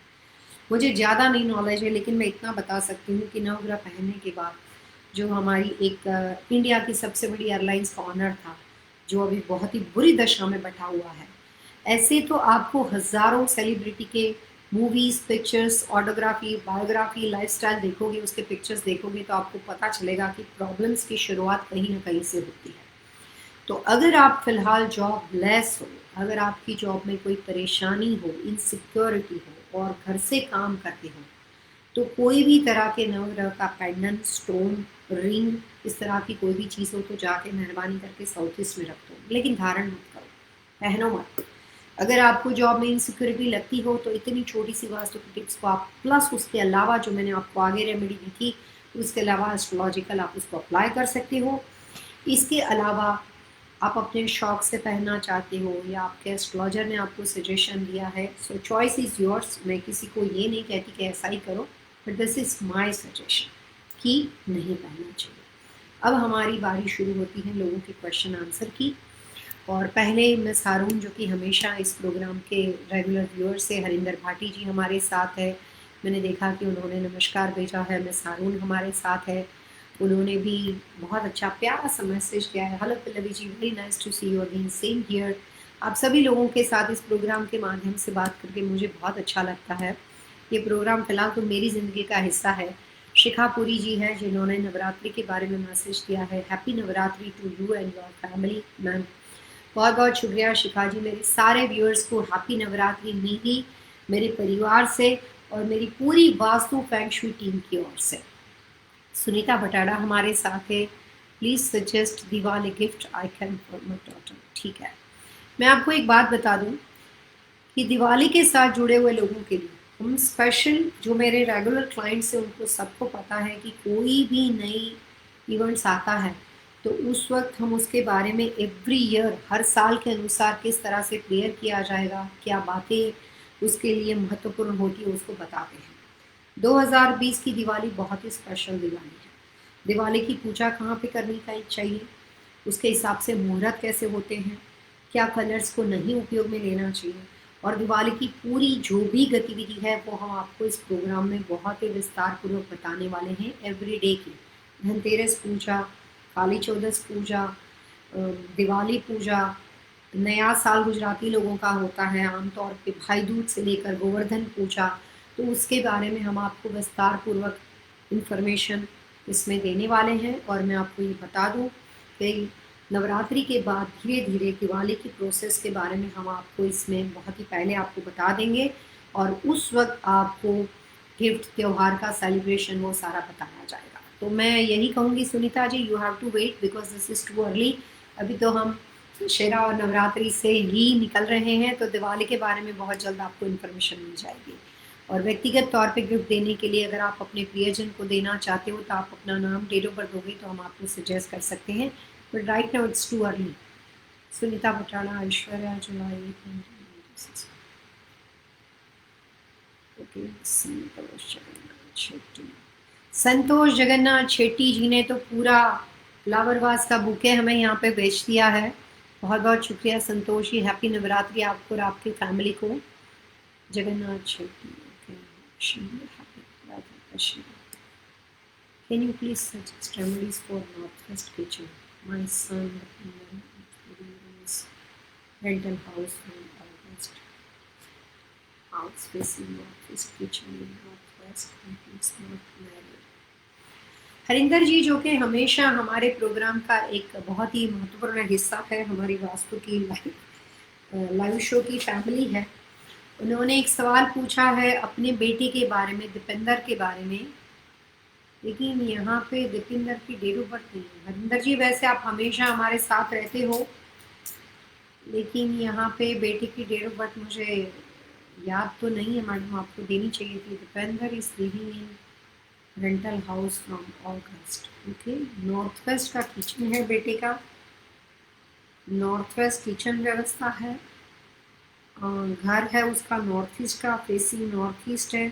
मुझे ज़्यादा नहीं नॉलेज है, लेकिन मैं इतना बता सकती हूँ कि नवग्रह पहनने के बाद जो हमारी एक इंडिया की सबसे बड़ी एयरलाइंस का ऑनर था, जो अभी बहुत ही बुरी दशा में बैठा हुआ है, ऐसे तो आपको हज़ारों सेलिब्रिटी के movies, pictures, autography, biography, lifestyle देखोगे, उसके पिक्चर्स देखोगे, तो आपको पता चलेगा कि प्रॉब्लम्स की शुरुआत कहीं ना कहीं से होती है। तो अगर आप फिलहाल जॉब लेस हो, अगर आपकी जॉब में कोई परेशानी हो, इनसिक्योरिटी हो और घर से काम करते हो, तो कोई भी तरह के नवग्रह का पेंडेंट, स्टोन, रिंग, इस तरह की कोई भी चीज़ हो तो जाके मेहरबानी करके साउथ ईस्ट में रख दो, लेकिन धारण मत करो, पहनो मत। अगर आपको जॉब में इनसिक्योरिटी लगती हो तो इतनी छोटी सी वास्तु की टिप्स को आप, प्लस उसके अलावा जो मैंने आपको आगे रेमेडी दी थी, उसके अलावा एस्ट्रोलॉजिकल आप उसको अप्लाई कर सकते हो। इसके अलावा आप अपने शौक से पहनना चाहते हो या आपके एस्ट्रोलॉजर ने आपको सजेशन दिया है, सो चॉइस इज़ योर्स। मैं किसी को ये नहीं कहती कि ऐसा ही करो, but this is my suggestion कि नहीं पहनना चाहिए। अब हमारी बारी शुरू होती है लोगों के क्वेश्चन आंसर की, और पहले मिस हारून, जो कि हमेशा इस प्रोग्राम के रेगुलर व्यूअर से, हरिंदर भाटी जी हमारे साथ है। मैंने देखा कि उन्होंने नमस्कार भेजा है। मिस हारून हमारे साथ है, उन्होंने भी बहुत अच्छा प्यारा सा मैसेज किया है। Hello Pallavi ji, very nice to see you again, same here. आप सभी लोगों के साथ इस प्रोग्राम के माध्यम से बात करके मुझे बहुत अच्छा लगता है। ये प्रोग्राम फिलहाल तो मेरी ज़िंदगी का हिस्सा है। शिखा पुरी जी हैं जिन्होंने नवरात्रि के बारे में मैसेज किया है। Happy Navratri to you and your family. Ma'am बहुत बहुत शुक्रिया शिखा जी। मेरे सारे व्यूअर्स को हैप्पी नवरात्रि, मेरी, मेरे परिवार से और मेरी पूरी वास्तु फैंग शुई टीम की ओर से। सुनीता भटाड़ा हमारे साथ है, please suggest Diwali gift I can for my daughter. ठीक है, मैं आपको एक बात बता दूं कि दिवाली के साथ जुड़े हुए लोगों के लिए हम स्पेशल, जो मेरे रेगुलर क्लाइंट्स हैं उनको सबको पता है कि कोई भी नई इवेंट्स आता है तो उस वक्त हम उसके बारे में एवरी ईयर, हर साल के अनुसार किस तरह से क्लियर किया जाएगा, क्या बातें उसके लिए महत्वपूर्ण होती है, उसको बताते हैं। 2020 की दिवाली बहुत ही स्पेशल दिवाली है। दिवाली की पूजा कहाँ पे करनी चाहिए, उसके हिसाब से मुहूर्त कैसे होते हैं, क्या कलर्स को नहीं उपयोग में लेना चाहिए, और दिवाली की पूरी जो भी गतिविधि है वो हम आपको इस प्रोग्राम में बहुत ही विस्तार पूर्वक बताने वाले हैं। एवरीडे की धनतेरस पूजा, काली चौदस पूजा, दिवाली पूजा, नया साल गुजराती लोगों का होता है आमतौर पे भाई दूज से लेकर गोवर्धन पूजा, तो उसके बारे में हम आपको विस्तार पूर्वक इंफॉर्मेशन इसमें देने वाले हैं। और मैं आपको ये बता दूं कि नवरात्रि के बाद धीरे धीरे दिवाली की प्रोसेस के बारे में हम आपको इसमें बहुत ही पहले आपको बता देंगे, और उस वक्त आपको गिफ्ट त्योहार का सेलिब्रेशन वो सारा बताया जाएगा। तो मैं यही कहूँगी Sunita ji, you have to wait because this is too early. अभी तो हम दशहरा और नवरात्रि से ही निकल रहे हैं, तो दिवाली के बारे में बहुत जल्द आपको इन्फॉर्मेशन मिल जाएगी। और व्यक्तिगत तौर पे गिफ्ट देने के लिए अगर आप अपने प्रियजन को देना चाहते हो तो आप अपना नाम, डेट ऑफ बर्थ दोगे तो हम आपको सजेस्ट कर सकते हैं, but right now it's too early. Sunita पटाना, ऐश्वर्या जुलाई, संतोष जगन्नाथ शेट्टी जी ने तो पूरा फ्लावरवास का बुके हमें यहाँ पे बेच दिया है। बहुत बहुत शुक्रिया संतोष जी, हैप्पी नवरात्रि आपको और आपकी फैमिली को। Jagannath Shetty, can you please suggest remedies for north west kitchen, my son rental house from August, house facing northwest, kitchen in northwest, and it's not married। Harinder ji, जो कि हमेशा हमारे प्रोग्राम का एक बहुत ही महत्वपूर्ण हिस्सा है, हमारी वास्तु की लाइव शो की फैमिली है, उन्होंने एक सवाल पूछा है अपने बेटे के बारे में, दीपिंदर के बारे में। लेकिन यहाँ पे दीपिंदर की डेट ऑफ बर्थ नहीं है। हरिंदर जी, वैसे आप हमेशा हमारे साथ रहते हो, लेकिन यहाँ पे बेटे की डेट ऑफ बर्थ मुझे याद तो नहीं है मैडम, आपको देनी चाहिए थी। Dipendra is living in rental house from August. Okay, north west का किचन है बेटे का, नॉर्थ वेस्ट किचन व्यवस्था है, घर है उसका नॉर्थ ईस्ट का, फेसिंग नॉर्थ ईस्ट है,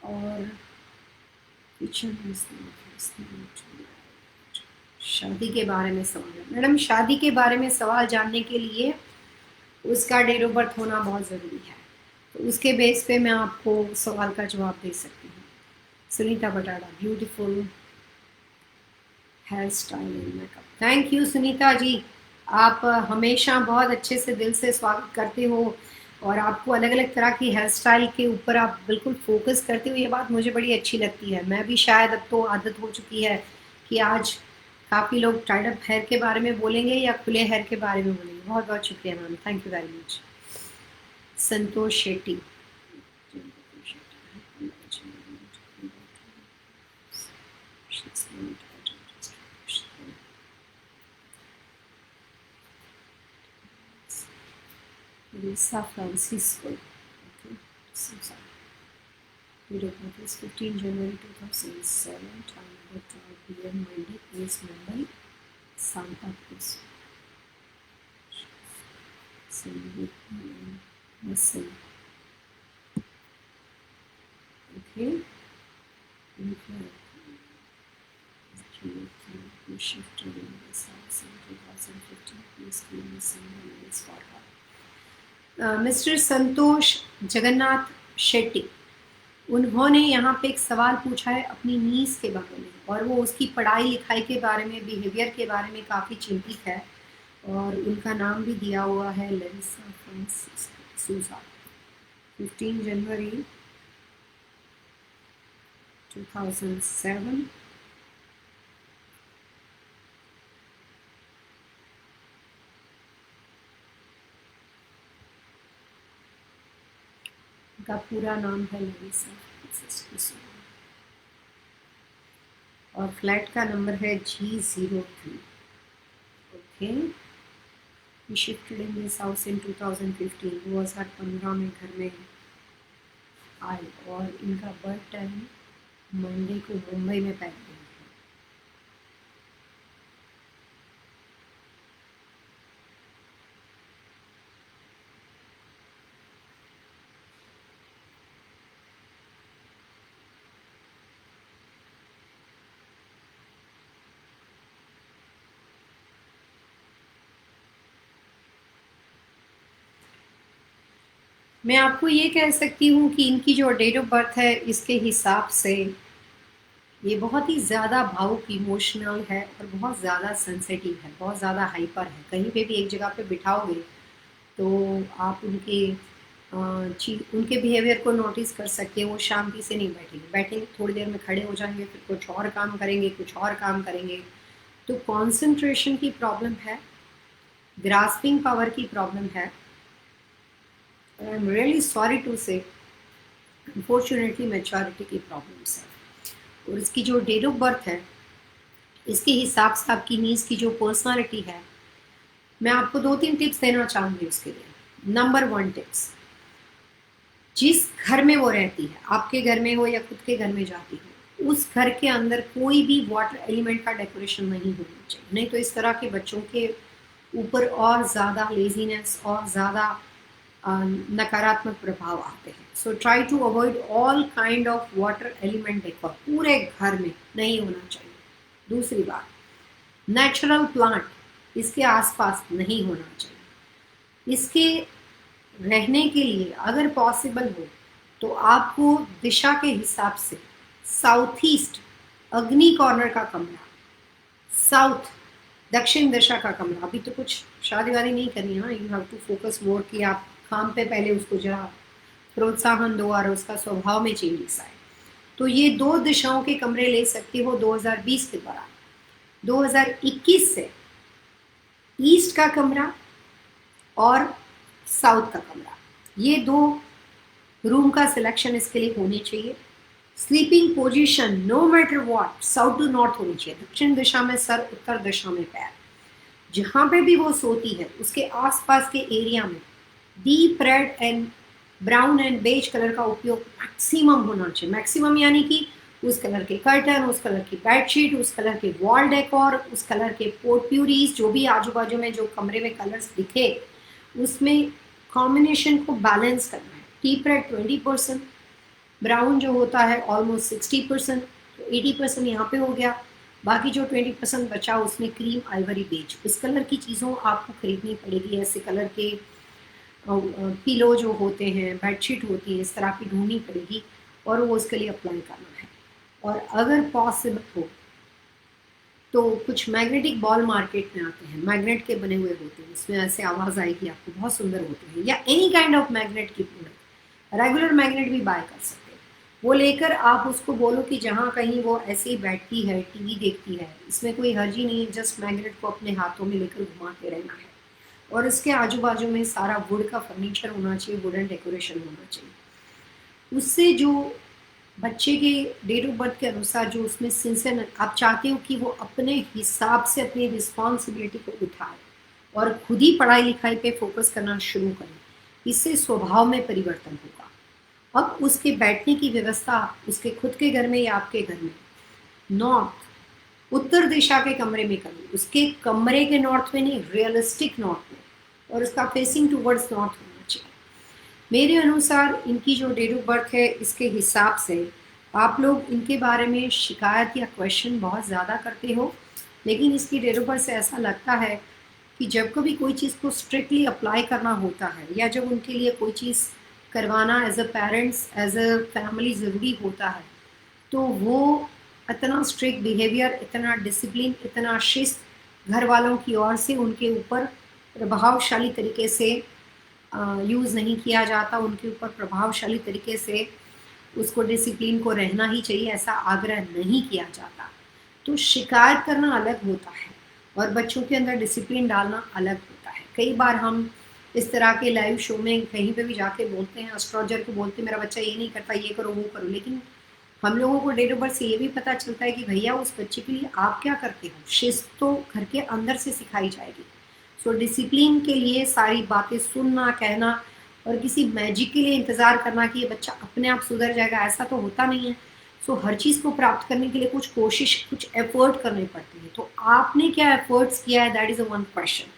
और किचन शादी के बारे में सवाल है मैडम। शादी के बारे में सवाल जानने के लिए उसका डेट ऑफ बर्थ होना बहुत ज़रूरी है, तो उसके बेस पे मैं आपको सवाल का जवाब दे सकती हूँ। Sunita Batada, beautiful hair style and makeup. Thank you Sunita ji, आप हमेशा बहुत अच्छे से दिल से स्वागत करते हो, और आपको अलग अलग तरह की हेयर स्टाइल के ऊपर आप बिल्कुल फोकस करते हो, ये बात मुझे बड़ी अच्छी लगती है। मैं भी शायद अब तो आदत हो चुकी है कि आज काफ़ी लोग टाइड अप हेयर के बारे में बोलेंगे या खुले हेयर के बारे में बोलेंगे। बहुत बहुत शुक्रिया ma'am, thank you very much. Santosh Shetty, Lisa Francisco, okay, date of birth is 15 January 2007, time number 12 p.m. Monday, place Mumbai, Santa Cruz, Muscle, okay, shifted in this house in 2015, please give me some memories for her। Mister Santosh Jagannath Shetty, उन्होंने यहाँ पे एक सवाल पूछा है अपनी नीस के बारे में, और वो उसकी पढ़ाई लिखाई के बारे में, बिहेवियर के बारे में काफ़ी चिंतित है, और उनका नाम भी दिया हुआ है लरिसा फ्रांसिस सूजा। 15 जनवरी 2007, का पूरा नाम है लरिसा फ्रांसिस सूजा। और फ्लैट का नंबर है G03। Okay, we shifted in this house in 2015। 2015 में घर में आए और इनका बर्थ टाइम मंडे को मुंबई में पैदा हुआ। मैं आपको ये कह सकती हूँ कि इनकी जो डेट ऑफ बर्थ है इसके हिसाब से ये बहुत ही ज़्यादा भावुक, इमोशनल है और बहुत ज़्यादा सेंसिटिव है, बहुत ज़्यादा हाइपर है। कहीं पे भी एक जगह पे बिठाओगे तो आप उनके बिहेवियर को नोटिस कर सकते हैं। वो शांति से नहीं बैठेंगे, बैठेंगे थोड़ी देर में खड़े हो जाएंगे, फिर कुछ और काम करेंगे, कुछ और काम करेंगे। तो कॉन्सेंट्रेशन की प्रॉब्लम है, ग्रास्पिंग पावर की प्रॉब्लम है। I am really sorry to say, unfortunately maturity की प्रॉब्लम्स है। और इसकी जो डेट ऑफ बर्थ है इसके हिसाब से आपकी नीज की जो पर्सनालिटी है, मैं आपको 2-3 टिप्स देना चाहूँगी उसके लिए। नंबर 1 टिप्स, जिस घर में वो रहती है, आपके घर में हो या खुद के घर में जाती हो, उस घर के अंदर कोई भी वाटर एलिमेंट का डेकोरेशन नहीं होना चाहिए। नहीं तो इस तरह के बच्चों के ऊपर और ज़्यादा लेजीनेस और ज़्यादा नकारात्मक प्रभाव आते हैं। So try to avoid all kind of water element decor, पूरे घर में नहीं होना चाहिए। दूसरी बात, नेचुरल प्लांट इसके आसपास नहीं होना चाहिए। इसके रहने के लिए अगर पॉसिबल हो तो आपको दिशा के हिसाब से साउथ ईस्ट अग्नि कॉर्नर का कमरा, साउथ दक्षिण दिशा का कमरा। अभी तो कुछ शादी वादी नहीं करनी है, you have to focus more कि आप काम पे पहले उसको जरा प्रोत्साहन दो और उसका स्वभाव में चेंजेस आए। तो ये 2 दिशाओं के कमरे ले सकते हो 2020 के दौरान। 2021 से ईस्ट का कमरा और साउथ का कमरा, ये 2 रूम का सिलेक्शन इसके लिए होनी चाहिए। Sleeping position no matter what south to north होनी चाहिए, दक्षिण दिशा में सर, उत्तर दिशा में पैर। जहां पे भी वो सोती है उसके आसपास के एरिया में deep red and brown and beige colour का उपयोग मैक्सिमम होना चाहिए। मैक्सिमम यानी कि उस कलर के कर्टन, उस कलर की बेडशीट, उस कलर के वॉल डेकोर, उस कलर के पोर्ट्यूरीज, जो भी आजू बाजू में जो कमरे में कलर्स दिखे उसमें कॉम्बिनेशन को बैलेंस करना है। डीप रेड 20%, ब्राउन जो होता है ऑलमोस्ट 60%, तो 80% यहाँ पे हो गया। बाकी जो 20% बचा उसमें क्रीम, आइवरी, बेज, इस कलर की चीज़ों आपको खरीदनी पड़ेगी। ऐसे कलर के पिलो जो होते हैं, बेडशीट होती है, इस तरह की ढूंढनी पड़ेगी और वो उसके लिए अप्लाई करना है। और अगर पॉसिबल हो तो कुछ मैग्नेटिक बॉल मार्केट में आते हैं, मैग्नेट के बने हुए होते हैं, इसमें ऐसे आवाज़ आएगी आपको, बहुत सुंदर होते हैं। या एनी काइंड ऑफ मैग्नेट की प्रोडक्ट, रेगुलर मैग्नेट भी बाय कर सकते हैं। वो लेकर आप उसको बोलो कि जहाँ कहीं वो ऐसे ही बैठती है, टीवी देखती है, इसमें कोई हर्ज ही नहीं है, जस्ट मैग्नेट को अपने हाथों में लेकर घुमाते रहना है। और इसके आजू बाजू में सारा वुड का फर्नीचर होना चाहिए, वुडन डेकोरेशन होना चाहिए। उससे जो बच्चे के डेट ऑफ बर्थ के अनुसार जो उसमें सिंसियर, आप चाहते हो कि वो अपने हिसाब से अपनी रिस्पॉन्सिबिलिटी को उठाए और खुद ही पढ़ाई लिखाई पे फोकस करना शुरू करें, इससे स्वभाव में परिवर्तन होगा। अब उसके बैठने की व्यवस्था उसके खुद के घर में या आपके घर में नॉर्थ, उत्तर दिशा के कमरे में करें, उसके कमरे के नॉर्थ में नहीं, रियलिस्टिक नॉर्थ में, और उसका फेसिंग टूवर्ड्स नॉर्थ होना चाहिए। मेरे अनुसार इनकी जो डेट ऑफ बर्थ है इसके हिसाब से आप लोग इनके बारे में शिकायत या क्वेश्चन बहुत ज़्यादा करते हो, लेकिन इसकी डेट ऑफ बर्थ से ऐसा लगता है कि जब कभी कोई चीज़ को स्ट्रिक्टली अप्लाई करना होता है या जब उनके लिए कोई चीज़ करवाना as a parents, as a family ज़रूरी होता है, तो वो इतना स्ट्रिक्ट बिहेवियर, इतना डिसिप्लिन, इतना शिस्त घर वालों की ओर से उनके ऊपर प्रभावशाली तरीके से यूज़ नहीं किया जाता। उनके ऊपर प्रभावशाली तरीके से उसको डिसिप्लिन को रहना ही चाहिए ऐसा आग्रह नहीं किया जाता। तो शिकायत करना अलग होता है और बच्चों के अंदर डिसिप्लिन डालना अलग होता है। कई बार हम इस तरह के लाइव शो में कहीं पे भी जाके बोलते हैं, एस्ट्रोलॉजर को बोलते हैं मेरा बच्चा ये नहीं करता, ये करो वो करो, लेकिन हम लोगों को डेट ऑफ बर्थ से ये भी पता चलता है कि भैया उस बच्चे के लिए आप क्या करते हो, शिस्त तो घर के अंदर से सिखाई जाएगी। सो डिसिप्लिन के लिए सारी बातें सुनना, कहना, और किसी मैजिक के लिए इंतज़ार करना कि ये बच्चा अपने आप सुधर जाएगा, ऐसा तो होता नहीं है। सो हर चीज़ को प्राप्त करने के लिए कुछ कोशिश, कुछ एफर्ट करने पड़ते हैं। तो आपने क्या एफर्ट्स किया है, that is a one question.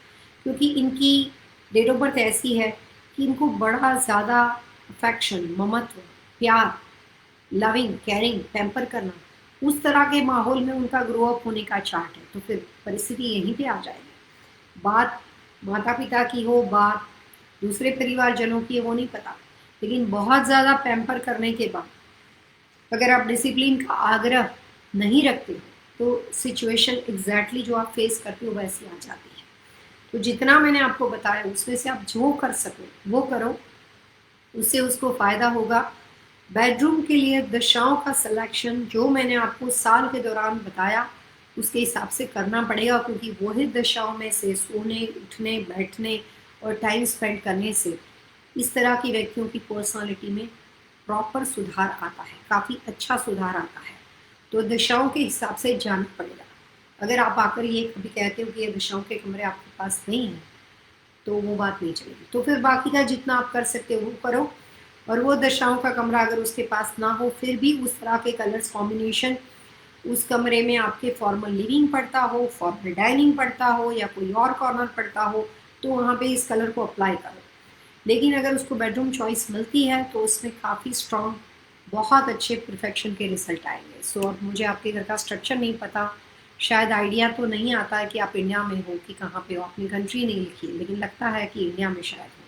क्योंकि इनकी डेट ऑफ बर्थ ऐसी है कि इनको बड़ा ज़्यादा अफेक्शन, ममत्व, प्यार, लविंग, केयरिंग, पैम्पर करना, उस तरह के माहौल में उनका ग्रो अप होने का चार्ट है। तो फिर परिस्थिति यहीं पे आ जाएगी। बात माता पिता की हो, बात दूसरे परिवारजनों की है, वो नहीं पता, लेकिन बहुत ज़्यादा पैम्पर करने के बाद अगर आप डिसिप्लिन का आग्रह नहीं रखते हो तो सिचुएशन एग्जैक्टली जो आप फेस करते हो वैसी आ जाती है। तो जितना मैंने आपको बताया उसमें से आप जो कर सको वो करो, उससे उसको फ़ायदा होगा। बेडरूम के लिए दिशाओं का सिलेक्शन जो मैंने आपको साल के दौरान बताया उसके हिसाब से करना पड़ेगा, क्योंकि वही दिशाओं में से सोने, उठने, बैठने और टाइम स्पेंड करने से इस तरह की व्यक्तियों की पर्सनालिटी में प्रॉपर सुधार आता है, काफ़ी अच्छा सुधार आता है। तो दिशाओं के हिसाब से जानना पड़ेगा। अगर आप आकर ये कभी कहते हो कि ये दिशाओं के कमरे आपके पास नहीं हैं तो वो बात नहीं चलेगी। तो फिर बाकी का जितना आप कर सकते हो वो करो। और वो दशाओं का कमरा अगर उसके पास ना हो फिर भी उस तरह के कलर्स कॉम्बिनेशन उस कमरे में आपके फॉर्मल लिविंग पड़ता हो, फॉर्मल डाइनिंग पड़ता हो या कोई और कॉर्नर पड़ता हो तो वहाँ पे इस कलर को अप्लाई करो। लेकिन अगर उसको बेडरूम चॉइस मिलती है तो उसमें काफ़ी स्ट्रॉन्ग, बहुत अच्छे परफेक्शन के रिजल्ट आएंगे। सो अब मुझे आपके घर का स्ट्रक्चर नहीं पता, शायद आइडिया तो नहीं आता है कि आप इंडिया में हो कि कहाँ पे हो, अपनी कंट्री नहीं लिखी है, लेकिन लगता है कि इंडिया में शायद हो।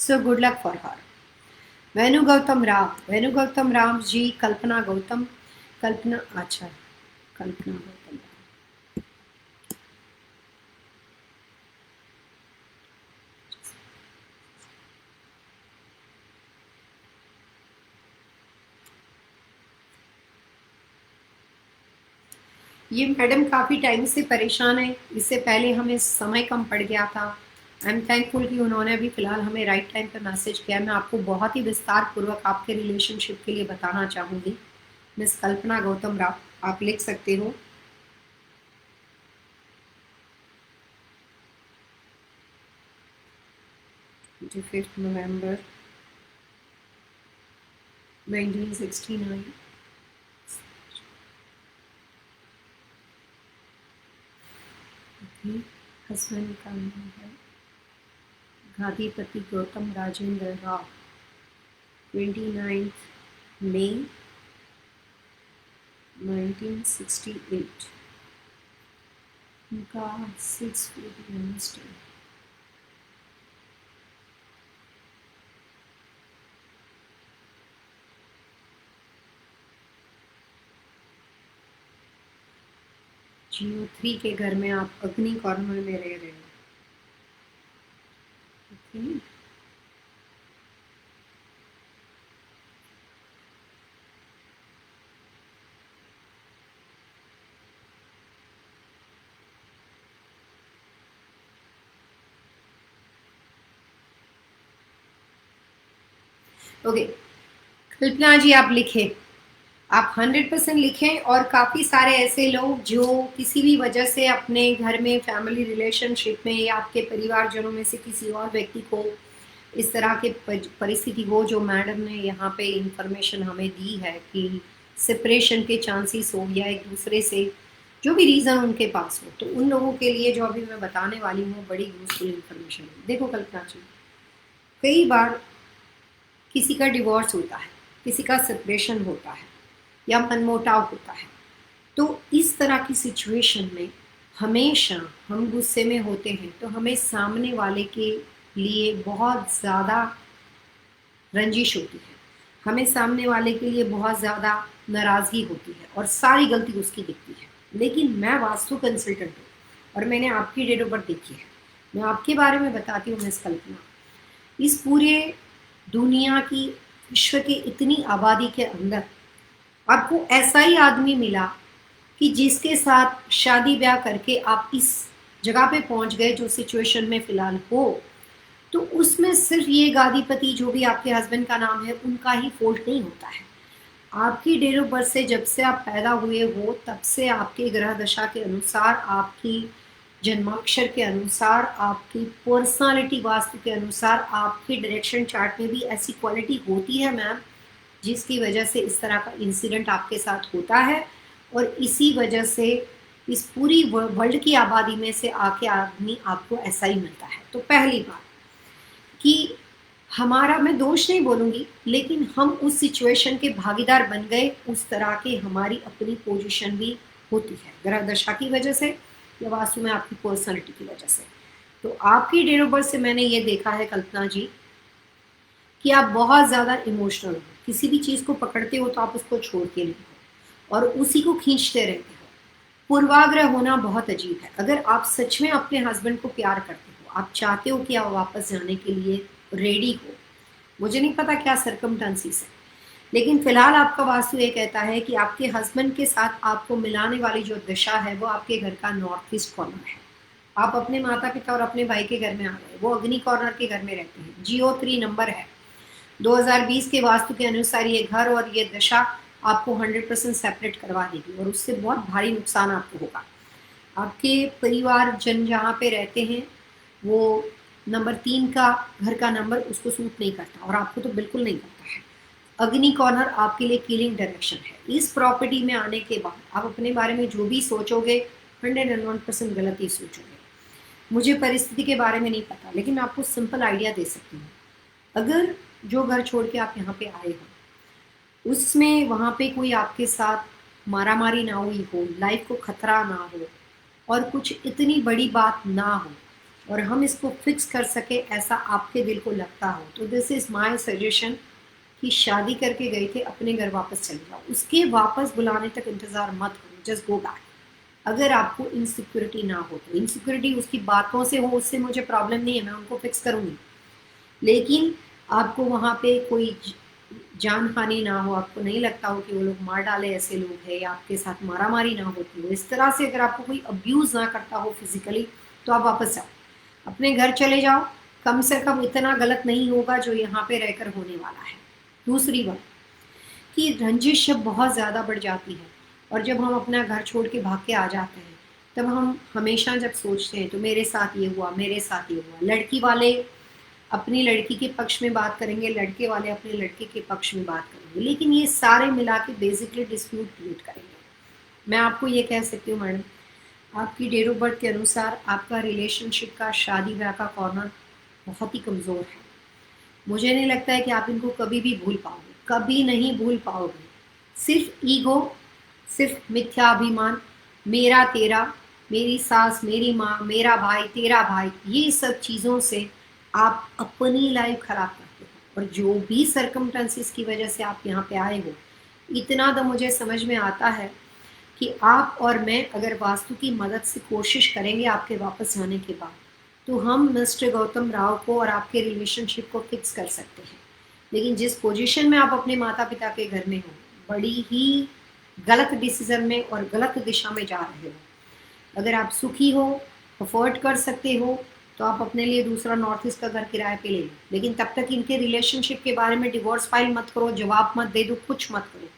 So good luck for her. Venu Gautam Ram ji, Kalpana Gautam, Kalpana, अच्छा, कल्पना गौतम राम। ये मैडम काफ़ी टाइम से परेशान है, इससे पहले हमें समय कम पड़ गया था। आई एम थैंकफुल कि उन्होंने अभी फ़िलहाल हमें राइट टाइम पे मैसेज किया। मैं आपको बहुत ही विस्तार पूर्वक आपके रिलेशनशिप के लिए बताना चाहूँगी। मिस कल्पना गौतम राव, आप लिख सकते हो। फिफ्थ नवंबर 1969। हस्बैंड का नाम है घातीपति गौतम राजेंद्र राव। 29 मई 1968। उनका 6 फीट वेडनेसडे। जियो 3 के घर में आप अग्नि कॉर्नर में रह रहे हो। ओके, ओके, कल्पना जी आप लिखें, आप 100% लिखें। और काफ़ी सारे ऐसे लोग जो किसी भी वजह से अपने घर में फैमिली रिलेशनशिप में या आपके परिवारजनों में से किसी और व्यक्ति को इस तरह के परिस्थिति हो जो मैडम ने यहाँ पे इंफॉर्मेशन हमें दी है कि सेपरेशन के चांसेस हो या एक दूसरे से जो भी रीज़न उनके पास हो, तो उन लोगों के लिए जो अभी मैं बताने वाली हूँ बड़ी यूजफुल इंफॉर्मेशन है। देखो कल्पना जी, कई बार किसी का डिवोर्स होता है, किसी का सेपरेशन होता है या मनमुटाव होता है, तो इस तरह की सिचुएशन में हमेशा हम गुस्से में होते हैं तो हमें सामने वाले के लिए बहुत ज़्यादा रंजिश होती है, हमें सामने वाले के लिए बहुत ज़्यादा नाराज़गी होती है और सारी गलती उसकी दिखती है। लेकिन मैं वास्तु कंसल्टेंट हूँ और मैंने आपकी डेट ऑफ बर्थ देखी है। मैं आपके बारे में बताती हूँ मिस कल्पना। इस पूरे दुनिया की, विश्व की इतनी आबादी के अंदर आपको ऐसा ही आदमी मिला कि जिसके साथ शादी ब्याह करके आप इस जगह पे पहुंच गए जो सिचुएशन में फ़िलहाल हो, तो उसमें सिर्फ ये गादीपति जो भी आपके हस्बैंड का नाम है उनका ही फॉल्ट नहीं होता है। आपकी डेट ऑफ बर्थ से जब से आप पैदा हुए हो तब से आपके ग्रह दशा के अनुसार, आपकी जन्माक्षर के अनुसार, आपकी पर्सनालिटी वास्तु के अनुसार, आपकी डायरेक्शन चार्ट में भी ऐसी क्वालिटी होती है मैम, जिसकी वजह से इस तरह का इंसिडेंट आपके साथ होता है। और इसी वजह से इस पूरी वर्ल्ड की आबादी में से आके आदमी आपको ऐसा ही मिलता है। तो पहली बात कि हमारा, मैं दोष नहीं बोलूँगी, लेकिन हम उस सिचुएशन के भागीदार बन गए, उस तरह की हमारी अपनी पोजीशन भी होती है ग्रह दशा की वजह से या वास्तु में आपकी पर्सनालिटी की वजह से। तो आपकी डेट ऑफ बर्थ से मैंने ये देखा है कल्पना जी कि आप बहुत ज़्यादा इमोशनल हो, किसी भी चीज़ को पकड़ते हो तो आप उसको छोड़ के नहीं हो और उसी को खींचते रहते हो। पूर्वाग्रह होना बहुत अजीब है। अगर आप सच में अपने हस्बैंड को प्यार करते हो, आप चाहते हो कि आप वापस जाने के लिए रेडी हो, मुझे नहीं पता क्या सरकमस्टेंसेस है, लेकिन फिलहाल आपका वास्तु ये कहता है कि आपके हस्बैंड के साथ आपको मिलाने वाली जो दिशा है वो आपके घर का नॉर्थ ईस्ट कॉर्नर है। आप अपने माता पिता और अपने भाई के घर में आ गए, वो अग्नि कॉर्नर के घर में रहते हैं, GO3 नंबर है। 2020 के वास्तु के अनुसार ये घर और ये दशा आपको 100% सेपरेट करवा देगी और उससे बहुत भारी नुकसान आपको होगा। आपके परिवार जन जहाँ पे रहते हैं वो नंबर 3 का घर का नंबर उसको सूट नहीं करता और आपको तो बिल्कुल नहीं करता है। अग्नि कॉर्नर आपके लिए किलिंग डायरेक्शन है। इस प्रॉपर्टी में आने के बाद आप अपने बारे में जो भी सोचोगे 101% गलत ही सोचोगे। मुझे परिस्थिति के बारे में नहीं पता, लेकिन मैं आपको सिंपल आइडिया दे सकती हूँ। अगर जो घर छोड़ के आप यहाँ पे आए हो उसमें वहाँ पे कोई आपके साथ मारामारी ना हुई हो, लाइफ को खतरा ना हो और कुछ इतनी बड़ी बात ना हो और हम इसको फिक्स कर सके ऐसा आपके दिल को लगता हो, तो दिस इज़ माय सजेशन कि शादी करके गए थे, अपने घर वापस चले जाओ। उसके वापस बुलाने तक इंतज़ार मत करो, जस्ट गो बैक। अगर आपको इनसिक्योरिटी ना हो तो, इनसिक्योरिटी उसकी बातों से हो, उससे मुझे प्रॉब्लम नहीं है, मैं उनको फिक्स करूँगी, लेकिन आपको वहाँ पे कोई जान हानि ना हो, आपको नहीं लगता हो कि वो लोग मार डाले ऐसे लोग हैं या आपके साथ मारामारी ना होती हो, इस तरह से अगर आपको कोई अब्यूज़ ना करता हो फिजिकली, तो आप वापस जाओ, अपने घर चले जाओ। कम से कम इतना गलत नहीं होगा जो यहाँ पे रहकर होने वाला है। दूसरी बात कि रंजिश जब बहुत ज़्यादा बढ़ जाती है और जब हम अपना घर छोड़ के भाग के आ जाते हैं, तब हम हमेशा जब सोचते हैं तो मेरे साथ ये हुआ, मेरे साथ ये हुआ। लड़की वाले अपनी लड़की के पक्ष में बात करेंगे, लड़के वाले अपने लड़के के पक्ष में बात करेंगे, लेकिन ये सारे मिला के बेसिकली डिस्प्यूट क्रिएट करेंगे। मैं आपको ये कह सकती हूँ मैडम, आपकी डेट ऑफ बर्थ के अनुसार आपका रिलेशनशिप का, शादी ब्याह का कॉर्नर बहुत ही कमज़ोर है। मुझे नहीं लगता है कि आप इनको कभी भी भूल पाओगे, कभी नहीं भूल पाओगे। सिर्फ ईगो, सिर्फ मिथ्याभिमान, मेरा तेरा, मेरी सास, मेरी माँ, मेरा भाई, तेरा भाई, ये सब चीज़ों से आप अपनी लाइफ खराब करते हो। और जो भी सरकमस्टेंसेस की वजह से आप यहाँ पे आए हो, इतना तो मुझे समझ में आता है कि आप और मैं अगर वास्तु की मदद से कोशिश करेंगे आपके वापस जाने के बाद, तो हम मिस्टर गौतम राव को और आपके रिलेशनशिप को फिक्स कर सकते हैं। लेकिन जिस पोजीशन में आप अपने माता पिता के घर में हो, बड़ी ही गलत डिसीजन में और गलत दिशा में जा रहे हो। अगर आप सुखी हो, अफोर्ड कर सकते हो, तो आप अपने लिए दूसरा नॉर्थ ईस्ट का घर किराए पे ले लो, लेकिन तब तक इनके रिलेशनशिप के बारे में डिवोर्स फाइल मत करो, जवाब मत दे दो, कुछ मत करो।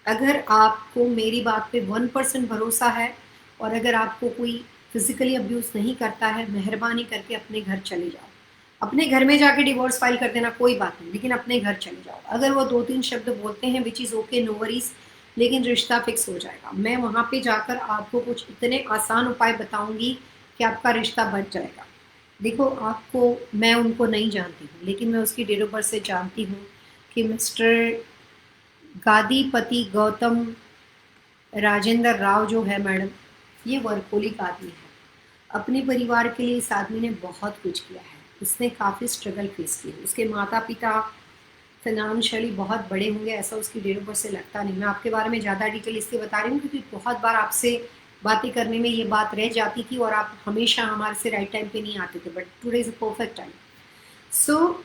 अगर आपको मेरी बात पे 1% भरोसा है और अगर आपको कोई फिजिकली अब्यूज़ नहीं करता है, मेहरबानी करके अपने घर चले जाओ। अपने घर में जाके डिवोर्स फाइल कर देना कोई बात नहीं, लेकिन अपने घर चले जाओ। अगर वो 2-3 शब्द बोलते हैं which is okay, no worries, लेकिन रिश्ता फिक्स हो जाएगा। मैं वहाँ पे जाकर आपको कुछ इतने आसान उपाय बताऊँगी कि आपका रिश्ता बच जाएगा। देखो, आपको, मैं उनको नहीं जानती हूँ, लेकिन मैं उसकी डेट ऑफ बर्थ से जानती हूँ कि मिस्टर गादीपति गौतम राजेंद्र राव जो है मैडम, ये वर्कोलिक आदमी है। अपने परिवार के लिए इस आदमी ने बहुत कुछ किया है, उसने काफ़ी स्ट्रगल फेस किए। उसके माता पिता फाइनेंशियली बहुत बड़े होंगे ऐसा उसकी डेट ऑफ बर्थ से लगता नहीं। मैं आपके बारे में ज़्यादा डिटेल इसलिए बता रही हूँ क्योंकि बहुत बार आपसे बातें करने में ये बात रह जाती थी और आप हमेशा हमारे से राइट टाइम पे नहीं आते थे, but today is a perfect time. So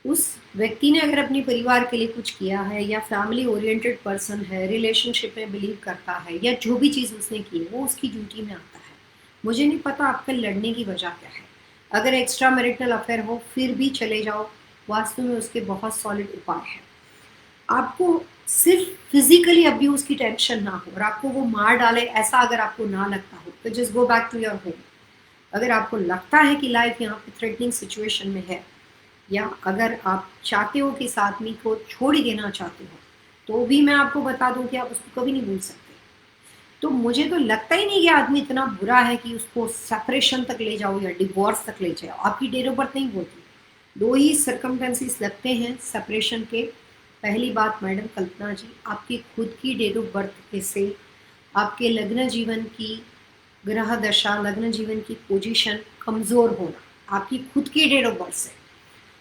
उस व्यक्ति ने अगर अपने परिवार के लिए कुछ किया है या फैमिली ओरिएंटेड पर्सन है, रिलेशनशिप में बिलीव करता है या जो भी चीज़ उसने की है वो उसकी ड्यूटी में आता है। मुझे नहीं पता आपका लड़ने की वजह क्या है। अगर एक्स्ट्रा मैरिटल अफेयर हो फिर भी चले जाओ, वास्तव में उसके बहुत सॉलिड उपाय है। आपको सिर्फ फिजिकली अब्यूज की टेंशन ना हो और आपको वो मार डाले ऐसा अगर आपको ना लगता हो तो just go back to your home. अगर आपको लगता है कि लाइफ यहाँ पे थ्रेटनिंग सिचुएशन में है या अगर आप चाहते हो कि इस आदमी को छोड़ ही देना चाहते हो तो भी मैं आपको बता दूं कि आप उसको कभी नहीं भूल सकते। तो मुझे तो लगता ही नहीं कि आदमी इतना बुरा है कि उसको सेपरेशन तक ले जाओ या डिवोर्स तक ले जाओ। आपकी डेट ऑफ बर्थ नहीं बोलती। दो ही सर्कमटेंसेस लगते हैं सेपरेशन के। पहली बात मैडम कल्पना जी, आपकी खुद की डेट ऑफ बर्थ से आपके लग्न जीवन की ग्रह दशा, लग्न जीवन की पोजीशन कमजोर होना आपकी खुद की डेट ऑफ बर्थ से।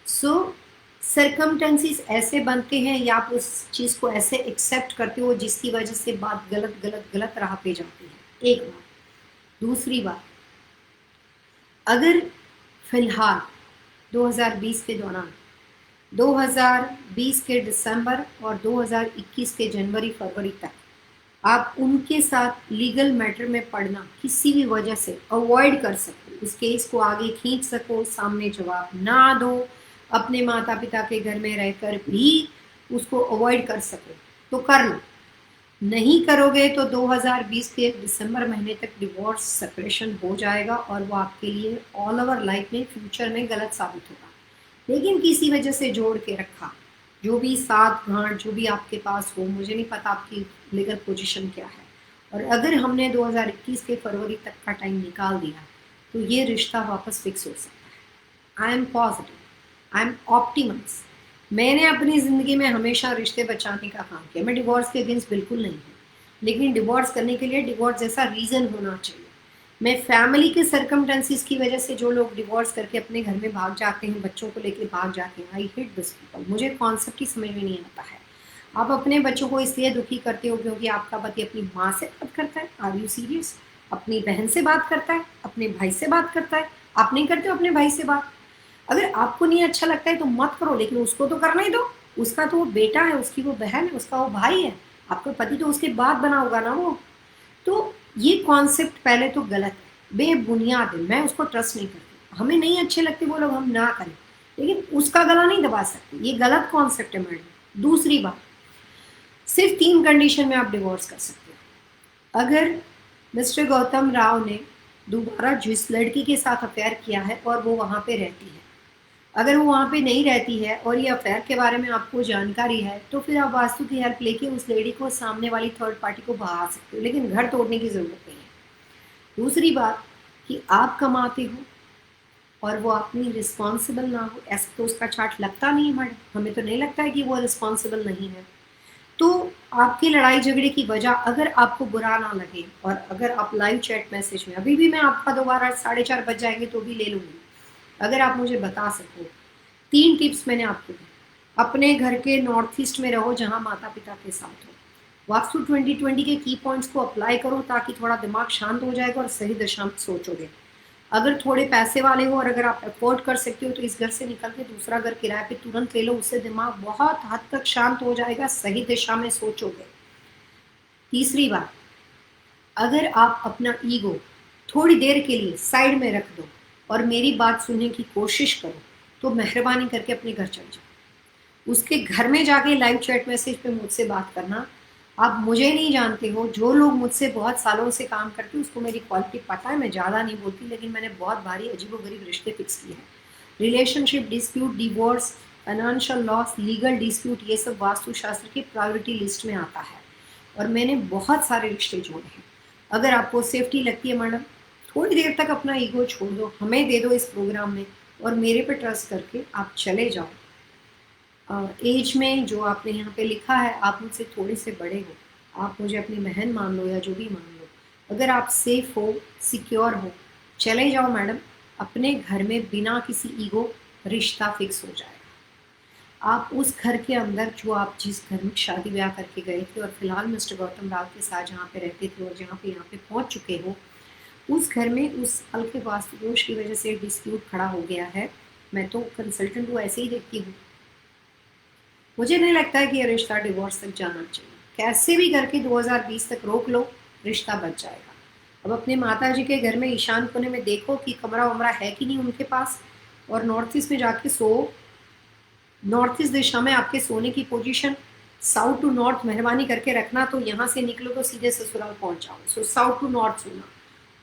सो सरकमटेंसेस ऐसे बनते हैं या आप उस चीज़ को ऐसे एक्सेप्ट करते हो जिसकी वजह से बात गलत गलत गलत राह पे जाती है। एक बात। दूसरी बात, अगर फिलहाल 2020 के दौरान 2020 के दिसंबर और 2021 के जनवरी फरवरी तक आप उनके साथ लीगल मैटर में पढ़ना किसी भी वजह से अवॉइड कर सको, उस केस को आगे खींच सको, सामने जवाब ना दो, अपने माता पिता के घर में रहकर भी उसको अवॉइड कर सको तो कर लो। नहीं करोगे तो 2020 के दिसंबर महीने तक डिवोर्स सेपरेशन हो जाएगा और वो आपके लिए ऑल ओवर लाइफ में फ्यूचर में गलत साबित होगा। लेकिन किसी वजह से जोड़ के रखा, जो भी सात घाट जो भी आपके पास हो, मुझे नहीं पता आपकी लीगल पोजीशन क्या है, और अगर हमने 2021 के फरवरी तक का टाइम निकाल दिया तो ये रिश्ता वापस फिक्स हो सकता है। I M positive, I am Optimus. मैंने अपनी ज़िंदगी में हमेशा रिश्ते बचाने का काम किया। मैं डिवोर्स के अगेंस्ट बिल्कुल नहीं हूँ, लेकिन डिवोर्स करने के लिए डिवोर्स जैसा रीज़न होना चाहिए। मैं फैमिली के सरकमटेंसेस की वजह से जो लोग डिवोर्स करके अपने घर में भाग जाते हैं, बच्चों को लेके भाग जाते हैं, आई हेट दिस पीपल। मुझे कॉन्सेप्ट ही समझ में नहीं आता है। आप अपने बच्चों को इसलिए दुखी करते हो क्योंकि आपका पति अपनी माँ से बात करता है। Are you serious? अपनी बहन से बात करता है, अपने भाई से बात करता है। आप नहीं करते हो अपने भाई से बात? अगर आपको नहीं अच्छा लगता है तो मत करो, लेकिन उसको तो करना ही दो। उसका तो वो बेटा है, उसकी वो बहन है, उसका वो भाई है। आपका पति तो उसके बाद बना होगा ना वो। तो ये कॉन्सेप्ट पहले तो गलत है, बेबुनियाद है। मैं उसको ट्रस्ट नहीं करती। हमें नहीं अच्छे लगते वो लोग, हम ना करें, लेकिन उसका गला नहीं दबा सकते। ये गलत कॉन्सेप्ट है मैडम। दूसरी बात, सिर्फ 3 कंडीशन में आप डिवोर्स कर सकते हो। अगर मिस्टर गौतम राव ने दोबारा जिस लड़की के साथ अफेयर किया है और वो वहाँ पे रहती है, अगर वो वहाँ पे नहीं रहती है और ये अफेयर के बारे में आपको जानकारी है, तो फिर आप वास्तु की हेल्प लेके उस लेडी को सामने वाली थर्ड पार्टी को भगा सकते हो, लेकिन घर तोड़ने की ज़रूरत नहीं है। दूसरी बात कि आप कमाते हो और वो अपनी रिस्पॉन्सिबल ना हो, ऐसा तो उसका चार्ट लगता नहीं है मैडम। हमें तो नहीं लगता है कि वो रिस्पॉन्सिबल नहीं है। तो आपकी लड़ाई झगड़े की वजह अगर आपको बुरा ना लगे और अगर आप लाइव चैट मैसेज में, अभी भी मैं आपका दोबारा 4:30 बज जाएंगे तो भी ले लूँगी, अगर आप मुझे बता सको। 3 टिप्स मैंने आपको दी। अपने घर के नॉर्थ ईस्ट में रहो जहाँ माता पिता के साथ हो। वास्तु 2020 के की पॉइंट्स को अप्लाई करो ताकि थोड़ा दिमाग शांत हो जाएगा और सही दिशा में सोचोगे। अगर थोड़े पैसे वाले हो और अगर आप अफोर्ड कर सकते हो तो इस घर से निकल के दूसरा घर किराए पे तुरंत ले लो, उससे दिमाग बहुत हद तक शांत हो जाएगा, सही दिशा में सोचोगे। तीसरी बात, अगर आप अपना ईगो थोड़ी देर के लिए साइड में रख दो और मेरी बात सुनने की कोशिश करो तो मेहरबानी करके अपने घर चले जाओ। उसके घर में जाके लाइव चैट मैसेज पे मुझसे बात करना। आप मुझे नहीं जानते हो, जो लोग मुझसे बहुत सालों से काम करते हैं उसको मेरी क्वालिटी पता है। मैं ज़्यादा नहीं बोलती, लेकिन मैंने बहुत भारी अजीबोगरीब रिश्ते फिक्स किए हैं। Relationship dispute, divorce, financial loss, legal dispute, ये सब वास्तुशास्त्र की प्रायोरिटी लिस्ट में आता है और मैंने बहुत सारे रिश्ते जोड़े हैं। अगर आपको सेफ्टी लगती है मैडम, थोड़ी देर तक अपना ईगो छोड़ दो, हमें दे दो इस प्रोग्राम में और मेरे पे ट्रस्ट करके आप चले जाओ। एज में जो आपने यहाँ पे लिखा है, आप मुझसे थोड़े से बड़े हो, आप मुझे अपनी बहन मान लो या जो भी मान लो। अगर आप सेफ हो, सिक्योर हो, चले जाओ मैडम। अपने घर में बिना किसी ईगो रिश्ता फिक्स हो जाएगा। आप उस घर के अंदर, जो आप जिस घर में शादी ब्याह करके गए थे और फिलहाल मिस्टर गौतम राव के साथ जहाँ पे रहते थे और जहाँ पे यहाँ पे पहुँच चुके हो, उस घर में उस हल्के वास्तु दोष की वजह से डिस्प्यूट खड़ा हो गया है। मैं तो कंसल्टेंट हूँ, ऐसे ही देखती हूँ। मुझे नहीं लगता है कि ये रिश्ता डिवोर्स तक जाना चाहिए। कैसे भी करके 2020 तक रोक लो, रिश्ता बच जाएगा। अब अपने माता जी के घर में ईशान कोने में देखो कि कमरा वमरा है कि नहीं उनके पास, और नॉर्थ ईस्ट में जाके सो। नॉर्थ ईस्ट दिशा में आपके सोने की पोजीशन साउथ टू नॉर्थ मेहरबानी करके रखना, तो यहाँ से निकलो तो सीधे ससुराल पहुंच जाओ। सो साउथ टू नॉर्थ सोना,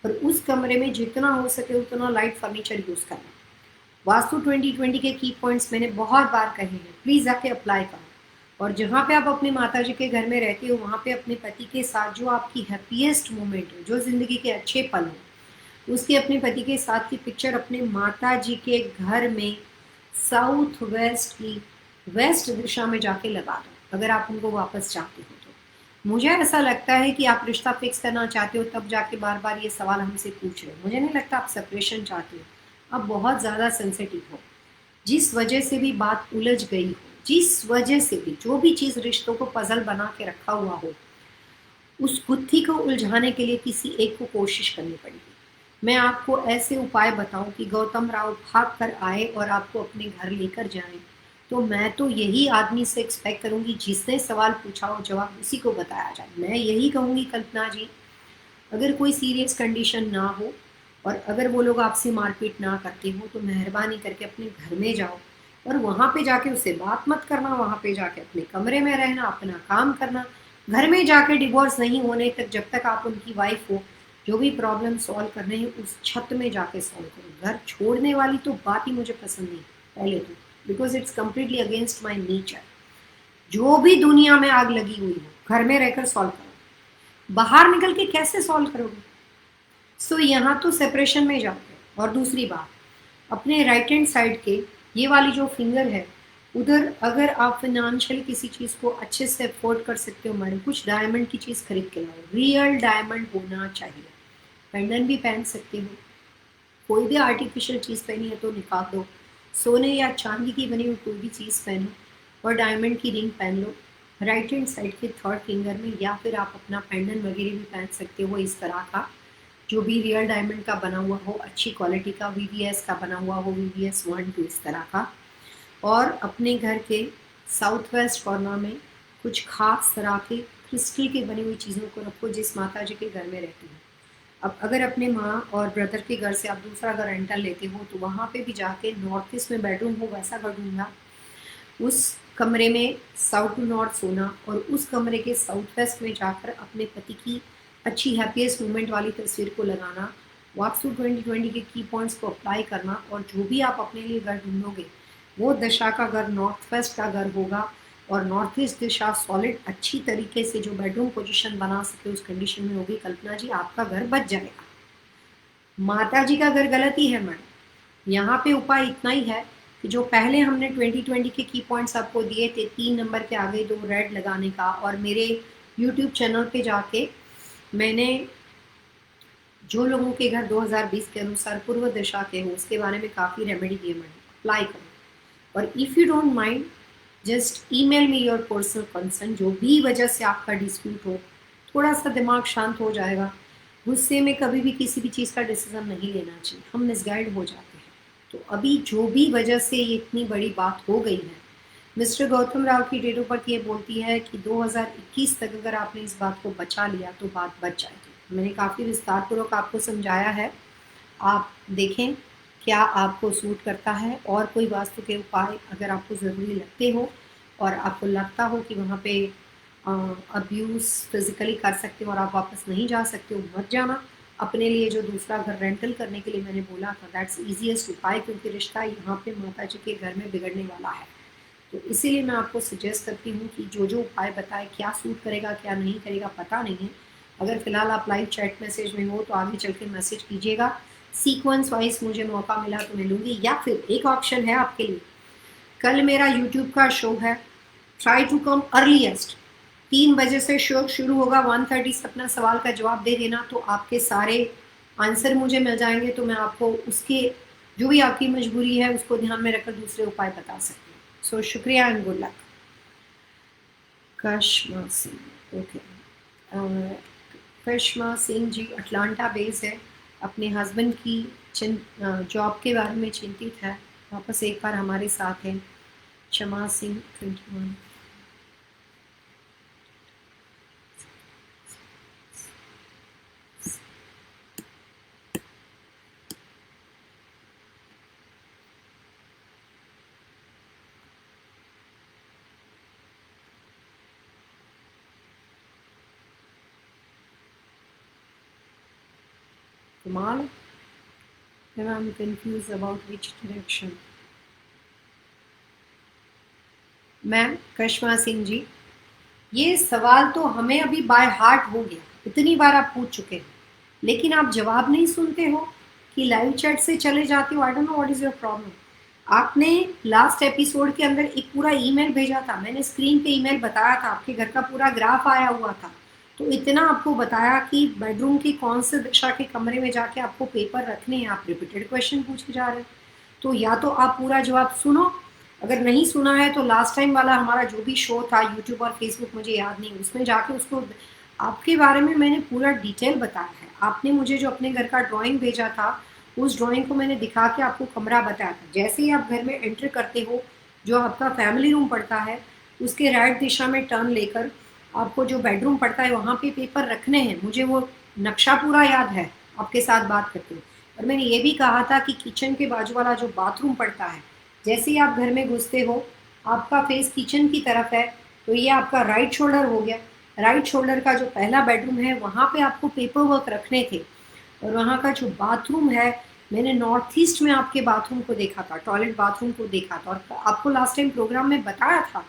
और उस कमरे में जितना हो सके उतना लाइट फर्नीचर यूज करना। वास्तु 2020 के की पॉइंट्स मैंने बहुत बार कहे हैं, प्लीज आके अप्लाई करो। और जहाँ पे आप अपने माता जी के घर में रहते हो वहाँ पे अपने पति के साथ जो आपकी हैप्पीएस्ट मोमेंट हो, जो जिंदगी के अच्छे पल हो, उसके अपने पति के साथ की पिक्चर अपने माता जी के घर में साउथ वेस्ट की वेस्ट दिशा में जाके लगा दो, अगर आप उनको वापस चाहते हो तो। मुझे ऐसा लगता है कि आप रिश्ता फिक्स करना चाहते हो तब जाके बार बार ये सवाल हमसे पूछ रहे हो। मुझे नहीं लगता आप सेपरेशन चाहते हो, आप बहुत ज़्यादा सेंसिटिव हो। जिस वजह से भी बात उलझ गई हो, जिस वजह से भी जो भी चीज़ रिश्तों को पजल बना के रखा हुआ हो, उस गुत्थी को उलझाने के लिए किसी एक को कोशिश करनी पड़ेगी। मैं आपको ऐसे उपाय बताऊं कि गौतम राव भाग कर आए और आपको अपने घर लेकर जाएं, तो मैं तो यही आदमी से एक्सपेक्ट करूंगी जिसने सवाल पूछा हो जवाब उसी को बताया जाए। मैं यही कहूंगी कल्पना जी, अगर कोई सीरियस कंडीशन ना हो और अगर वो लोग आपसे मारपीट ना करते हो तो मेहरबानी करके अपने घर में जाओ, और वहाँ पे जाके उससे बात मत करना, वहाँ पे जाके अपने कमरे में रहना, अपना काम करना। घर में जाके डिवोर्स नहीं होने तक, जब तक आप उनकी वाइफ हो, जो भी प्रॉब्लम सॉल्व करने हैं उस छत में जाके सॉल्व करो। घर छोड़ने वाली तो बात ही मुझे पसंद नहीं पहले तो, because it's completely against my nature. जो भी दुनिया में आग लगी हुई हो घर में रहकर सॉल्व करो, बाहर निकल के कैसे सॉल्व करोगे? सो यहाँ तो सेपरेशन में जाओगे। और दूसरी बात, अपने राइट हैंड साइड के ये वाली जो फिंगर है उधर अगर आप फाइनेंशियल किसी चीज़ को अच्छे से अफोर्ड कर सकते हो मैडम, कुछ डायमंड की चीज़ खरीद के लाओ, रियल डायमंड होना चाहिए। पेंडेंट भी पहन सकते हो, कोई भी आर्टिफिशियल चीज़ पहनी है तो निकाल दो, सोने या चांदी की बनी हुई कोई भी चीज़ पहनो और डायमंड की रिंग पहन लो राइट हैंड साइड के थर्ड फिंगर में, या फिर आप अपना पेंडेंट वगैरह भी पहन सकते हो इस तरह का, जो भी रियल डायमंड का बना हुआ हो, अच्छी क्वालिटी का, वीवीएस का बना हुआ हो, वीवीएस 1 2 इस तरह का। और अपने घर के साउथ वेस्ट कॉर्नर में कुछ खास तरह के क्रिस्टल की बनी हुई चीज़ों को रखो जिस माता जी के घर में रहती हो। अब अगर अपने माँ और ब्रदर के घर से आप दूसरा घर रेंटल लेते हो तो वहाँ पे भी जाके नॉर्थ ईस्ट में बेडरूम हो वैसा घर ढूंढना, उस कमरे में साउथ टू नॉर्थ सोना, और उस कमरे के साउथ वेस्ट में जाकर अपने पति की अच्छी हैप्पीएस्ट मोमेंट वाली तस्वीर को लगाना, वास्तु 2020 के की पॉइंट्स को अप्लाई करना, और जो भी आप अपने लिए घर ढूंढोगे वो दशा का घर नॉर्थ वेस्ट का घर होगा। और नॉर्थ ईस्ट दिशा सॉलिड अच्छी तरीके से जो बेडरूम पोजीशन बना सके उस कंडीशन में होगी, कल्पना जी आपका घर बच जाएगा। माता जी का घर गलत ही है मैडम। यहाँ पे उपाय इतना ही है कि जो पहले हमने 2020 के की पॉइंट्स आपको दिए थे, 3 नंबर के आगे 2 रेड लगाने का, और मेरे यूट्यूब चैनल पे जाके मैंने जो लोगों के घर 2020 के अनुसार पूर्व दिशा के हो उसके बारे में काफ़ी रेमेडी दिए मैंने, अप्लाई करो। और if you don't mind, just email me your personal concern, जो भी वजह से आपका डिस्प्यूट हो, थोड़ा सा दिमाग शांत हो जाएगा। गुस्से में कभी भी किसी भी चीज़ का डिसीजन नहीं लेना चाहिए, हम मिसगाइड हो जाते हैं। तो अभी जो भी वजह से ये इतनी बड़ी बात हो गई है, मिस्टर गौतम राव की डेट ऑफ बर्थ ये बोलती है कि 2021 तक अगर आपने इस बात को बचा लिया तो बात बच जाएगी। मैंने काफ़ी विस्तारपूर्वक आपको समझाया है, आप देखें क्या आपको सूट करता है। और कोई वास्तु के उपाय अगर आपको ज़रूरी लगते हो और आपको लगता हो कि वहाँ पे अब्यूज़ फिजिकली कर सकते हो और आप वापस नहीं जा सकते हो, मत जाना। अपने लिए जो दूसरा घर रेंटल करने के लिए मैंने बोला था, दैट्स ईजीएस्ट उपाय, क्योंकि रिश्ता यहाँ पे माता जी के घर में बिगड़ने वाला है। तो इसीलिए मैं आपको सजेस्ट करती हूँ कि जो जो उपाय बताए, क्या सूट करेगा क्या नहीं करेगा पता नहीं है। अगर फिलहाल आप लाइव चैट मैसेज में हो तो आगे चल के मैसेज कीजिएगा, सीक्वेंस वाइज मुझे मौका मिला तो मैं लूँगी। या फिर एक ऑप्शन है आपके लिए, कल मेरा यूट्यूब का शो है, ट्राई टू कम अर्लीस्ट, 3 बजे से शो शुरू होगा, 1:30 से अपना सवाल का जवाब दे देना, तो आपके सारे आंसर मुझे मिल जाएंगे। तो मैं आपको उसके जो भी आपकी मजबूरी है उसको ध्यान में रखकर दूसरे उपाय बता सकती हूँ। सो शुक्रिया and good luck. Kashma Singh, okay. Kashma Singh ji Atlanta base है, अपने हस्बैंड की जॉब के बारे में चिंतित है, वापस एक बार हमारे साथ हैं। क्षमा सिंह 21। कमाल। I am confused about which direction. Ma'am Karishma Singh ji, ये सवाल तो हमें अभी बाय हार्ट हो गया, इतनी बार आप पूछ चुके हैं, लेकिन आप जवाब नहीं सुनते हो कि लाइव चैट से चले जाते हो। I don't know what is your problem. आपने लास्ट एपिसोड के अंदर एक पूरा ईमेल भेजा था, मैंने स्क्रीन पे ईमेल बताया था, आपके घर का पूरा ग्राफ आया हुआ था, तो इतना आपको बताया कि बेडरूम की कौन से दिशा के कमरे में जाके आपको पेपर रखने हैं, आप रिपीटेड क्वेश्चन पूछे जा रहे हैं। तो या तो आप पूरा जवाब सुनो, अगर नहीं सुना है तो लास्ट टाइम वाला हमारा जो भी शो था यूट्यूब और फेसबुक, मुझे याद नहीं, उसमें जाके उसको आपके बारे में मैंने पूरा डिटेल बताया है। आपने मुझे जो अपने घर का ड्राइंग भेजा था, उस ड्राइंग को मैंने दिखा के आपको कमरा बताया था। जैसे ही आप घर में एंटर करते हो, जो आपका फैमिली रूम पड़ता है, उसके राइट दिशा में टर्न लेकर आपको जो बेडरूम पड़ता है वहाँ पे पेपर रखने हैं। मुझे वो नक्शा पूरा याद है आपके साथ बात करते हुए। और मैंने ये भी कहा था कि किचन के बाजू वाला जो बाथरूम पड़ता है, जैसे ही आप घर में घुसते हो, आपका फेस किचन की तरफ है, तो ये आपका राइट शोल्डर हो गया। राइट शोल्डर का जो पहला बेडरूम है वहाँ पे आपको पेपर वर्क रखने थे। और वहाँ का जो बाथरूम है, मैंने नॉर्थ ईस्ट में आपके बाथरूम को देखा था, टॉयलेट बाथरूम को देखा था, और आपको लास्ट टाइम प्रोग्राम में बताया था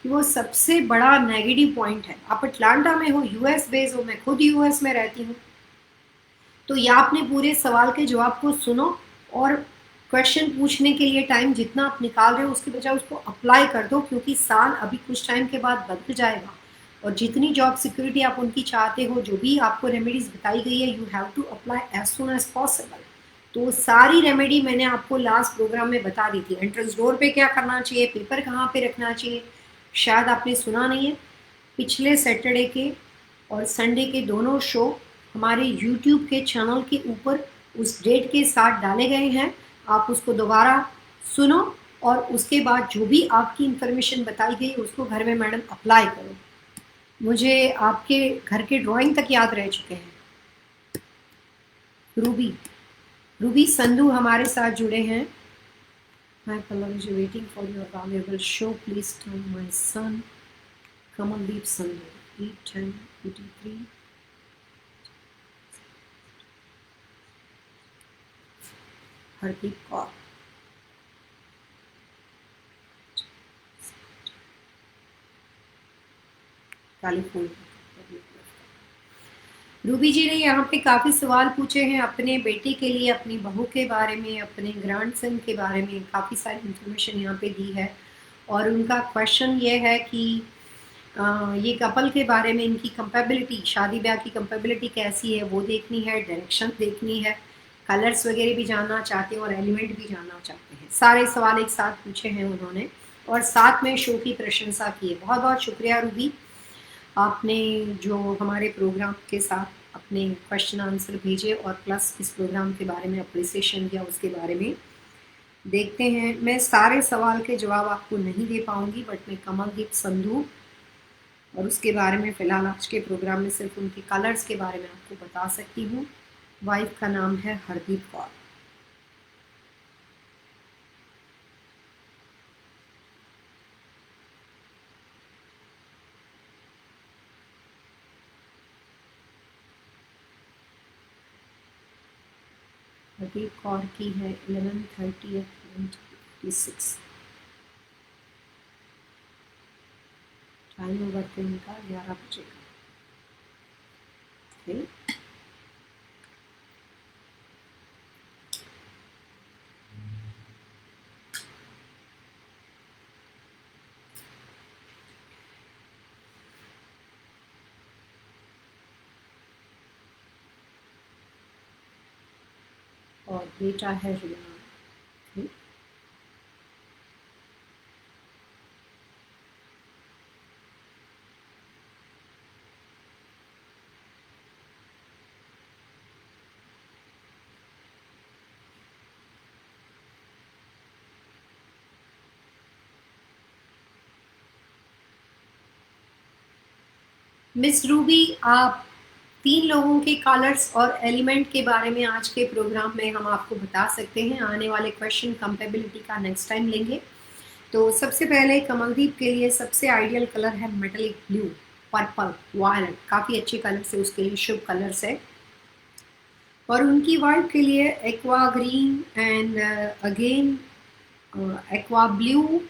कि वो सबसे बड़ा नेगेटिव पॉइंट है। आप अटलांटा में हो, यूएस बेस हो, मैं खुद यूएस में रहती हूँ। तो या आपने पूरे सवाल के जवाब को सुनो और क्वेश्चन पूछने के लिए टाइम जितना आप निकाल रहे हो उसके बजाय उसको अप्लाई कर दो, क्योंकि साल अभी कुछ टाइम के बाद बदल जाएगा। और जितनी जॉब सिक्योरिटी आप उनकी चाहते हो, जो भी आपको रेमेडीज बताई गई है, you have to apply as soon as possible. तो सारी रेमेडी मैंने आपको लास्ट प्रोग्राम में बता दी थी। एंट्रेंस डोर पे क्या करना चाहिए, पेपर कहाँ पे रखना चाहिए, शायद आपने सुना नहीं है। पिछले सैटरडे के और संडे के दोनों शो हमारे यूट्यूब के चैनल के ऊपर उस डेट के साथ डाले गए हैं। आप उसको दोबारा सुनो और उसके बाद जो भी आपकी इंफॉर्मेशन बताई गई उसको घर में मैडम अप्लाई करो। मुझे आपके घर के ड्राइंग तक याद रह चुके हैं। रूबी रूबी संधू हमारे साथ जुड़े हैं। Hi Pallavi, waiting for your valuable show. Please tell my son Kamaldeep Sandhu, 810 Hardeep Kaur. California. Ruby ji ने यहाँ पे काफ़ी सवाल पूछे हैं अपने बेटे के लिए, अपनी बहू के बारे में, अपने ग्रैंडसन के बारे में, काफ़ी सारी इंफॉर्मेशन यहाँ पे दी है। और उनका क्वेश्चन ये है कि ये कपल के बारे में, इनकी कंपेबिलिटी, शादी ब्याह की कंपेबिलिटी कैसी है वो देखनी है, डायरेक्शन देखनी है, कलर्स वगैरह भी जानना चाहते हैं और एलिमेंट भी जानना चाहते हैं। सारे सवाल एक साथ पूछे हैं उन्होंने और साथ में शो की प्रशंसा की है। बहुत बहुत शुक्रिया रूबी, आपने जो हमारे प्रोग्राम के साथ अपने क्वेश्चन आंसर भेजे और प्लस इस प्रोग्राम के बारे में अप्रिसिएशन किया, उसके बारे में। देखते हैं, मैं सारे सवाल के जवाब आपको नहीं दे पाऊंगी, बट मैं कमलदीप संधू और उसके बारे में फ़िलहाल आज के प्रोग्राम में सिर्फ उनके कलर्स के बारे में आपको बता सकती हूँ। वाइफ का नाम है हरदीप कौर। हरदीप कौर की है 11/30/26। टाइम ओवर पे उनका 11 बजे का। और बेटा है रियान। मिस रूबी, आप 3 लोगों के कलर्स और एलिमेंट के बारे में आज के प्रोग्राम में हम आपको बता सकते हैं। आने वाले क्वेश्चन कंपेबिलिटी का नेक्स्ट टाइम लेंगे। तो सबसे पहले कमलदीप के लिए सबसे आइडियल कलर है मेटलिक ब्लू, पर्पल, वायलेट, काफ़ी अच्छे कलर से उसके लिए शुभ कलर है। और उनकी वाइफ के लिए aqua green and again aqua blue,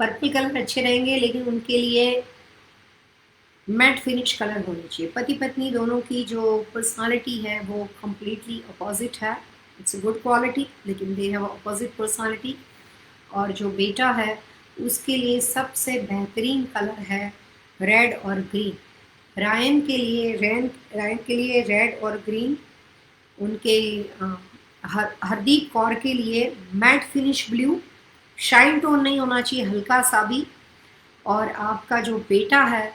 purple colour अच्छे रहेंगे, लेकिन उनके लिए मैट फिनिश कलर होने चाहिए। पति पत्नी दोनों की जो पर्सनालिटी है वो कम्प्लीटली अपोजिट है। इट्स अ गुड क्वालिटी, लेकिन दे हैव अपोजिट पर्सनालिटी। और जो बेटा है उसके लिए सबसे बेहतरीन कलर है रेड और ग्रीन। रायन के लिए रेड और ग्रीन। उनके हरदीप कौर के लिए matte finish blue, shine tone नहीं होना चाहिए, हल्का सा भी। और आपका जो बेटा है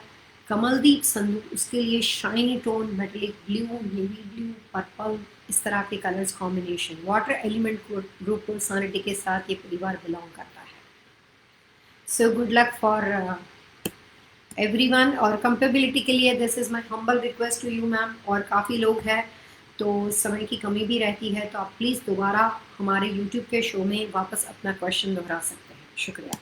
कमलदीप संधू, उसके लिए shiny tone metallic blue, navy blue, purple, इस तरह के colours combination. Water element group personality के साथ ये परिवार बिलोंग करता है। So good luck for everyone. और कंपेबिलिटी के लिए this is my humble request to you ma'am. और काफ़ी लोग हैं तो समय की कमी भी रहती है, तो आप प्लीज़ दोबारा हमारे यूट्यूब के शो में वापस अपना क्वेश्चन दोहरा सकते हैं। शुक्रिया।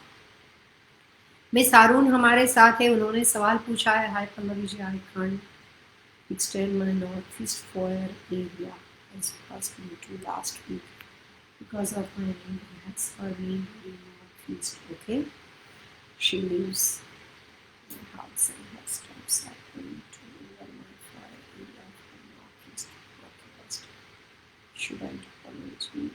मिस हारून हमारे साथ है, उन्होंने सवाल पूछा है। Hi Pallavi ji, I can't extend my north east foyer area as possible to last week because of my name has her name in northeast. Okay, she lives in the house and has steps like going to over my fire area from northeast to northwest. Should I apologize?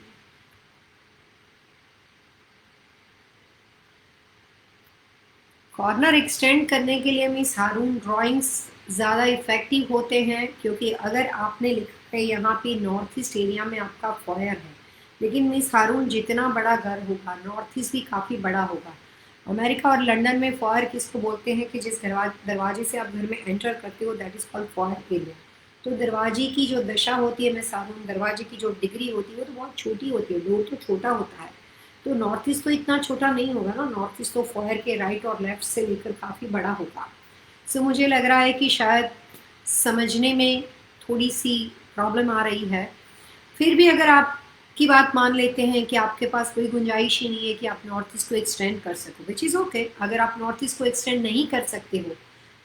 Corner extend करने के लिए miss हारून drawings ज़्यादा effective होते हैं, क्योंकि अगर आपने लिखा है यहाँ पे नॉर्थ ईस्ट एरिया में आपका फॉयर है, लेकिन मिस हारून जितना बड़ा घर होगा नॉर्थ ईस्ट भी काफ़ी बड़ा होगा। अमेरिका और लंदन में फॉयर किसको बोलते हैं कि जिस दरवाजे से आप घर में एंटर करते हो, that is called foyer area. तो दरवाजे की जो दशा होती है मिस हारून, दरवाजे की जो डिग्री होती है वो तो बहुत छोटी होती है, डोर तो छोटा होता है। तो नॉर्थ ईस्ट तो इतना छोटा नहीं होगा ना, नॉर्थ ईस्ट तो फॉयर के राइट और लेफ्ट से लेकर काफ़ी बड़ा होगा। सो मुझे लग रहा है कि शायद समझने में थोड़ी सी प्रॉब्लम आ रही है। फिर भी अगर आप की बात मान लेते हैं कि आपके पास कोई गुंजाइश ही नहीं है कि आप नॉर्थ ईस्ट को एक्सटेंड कर सको, विच इज़ ओके। अगर आप नॉर्थ ईस्ट को एक्सटेंड नहीं कर सकते हो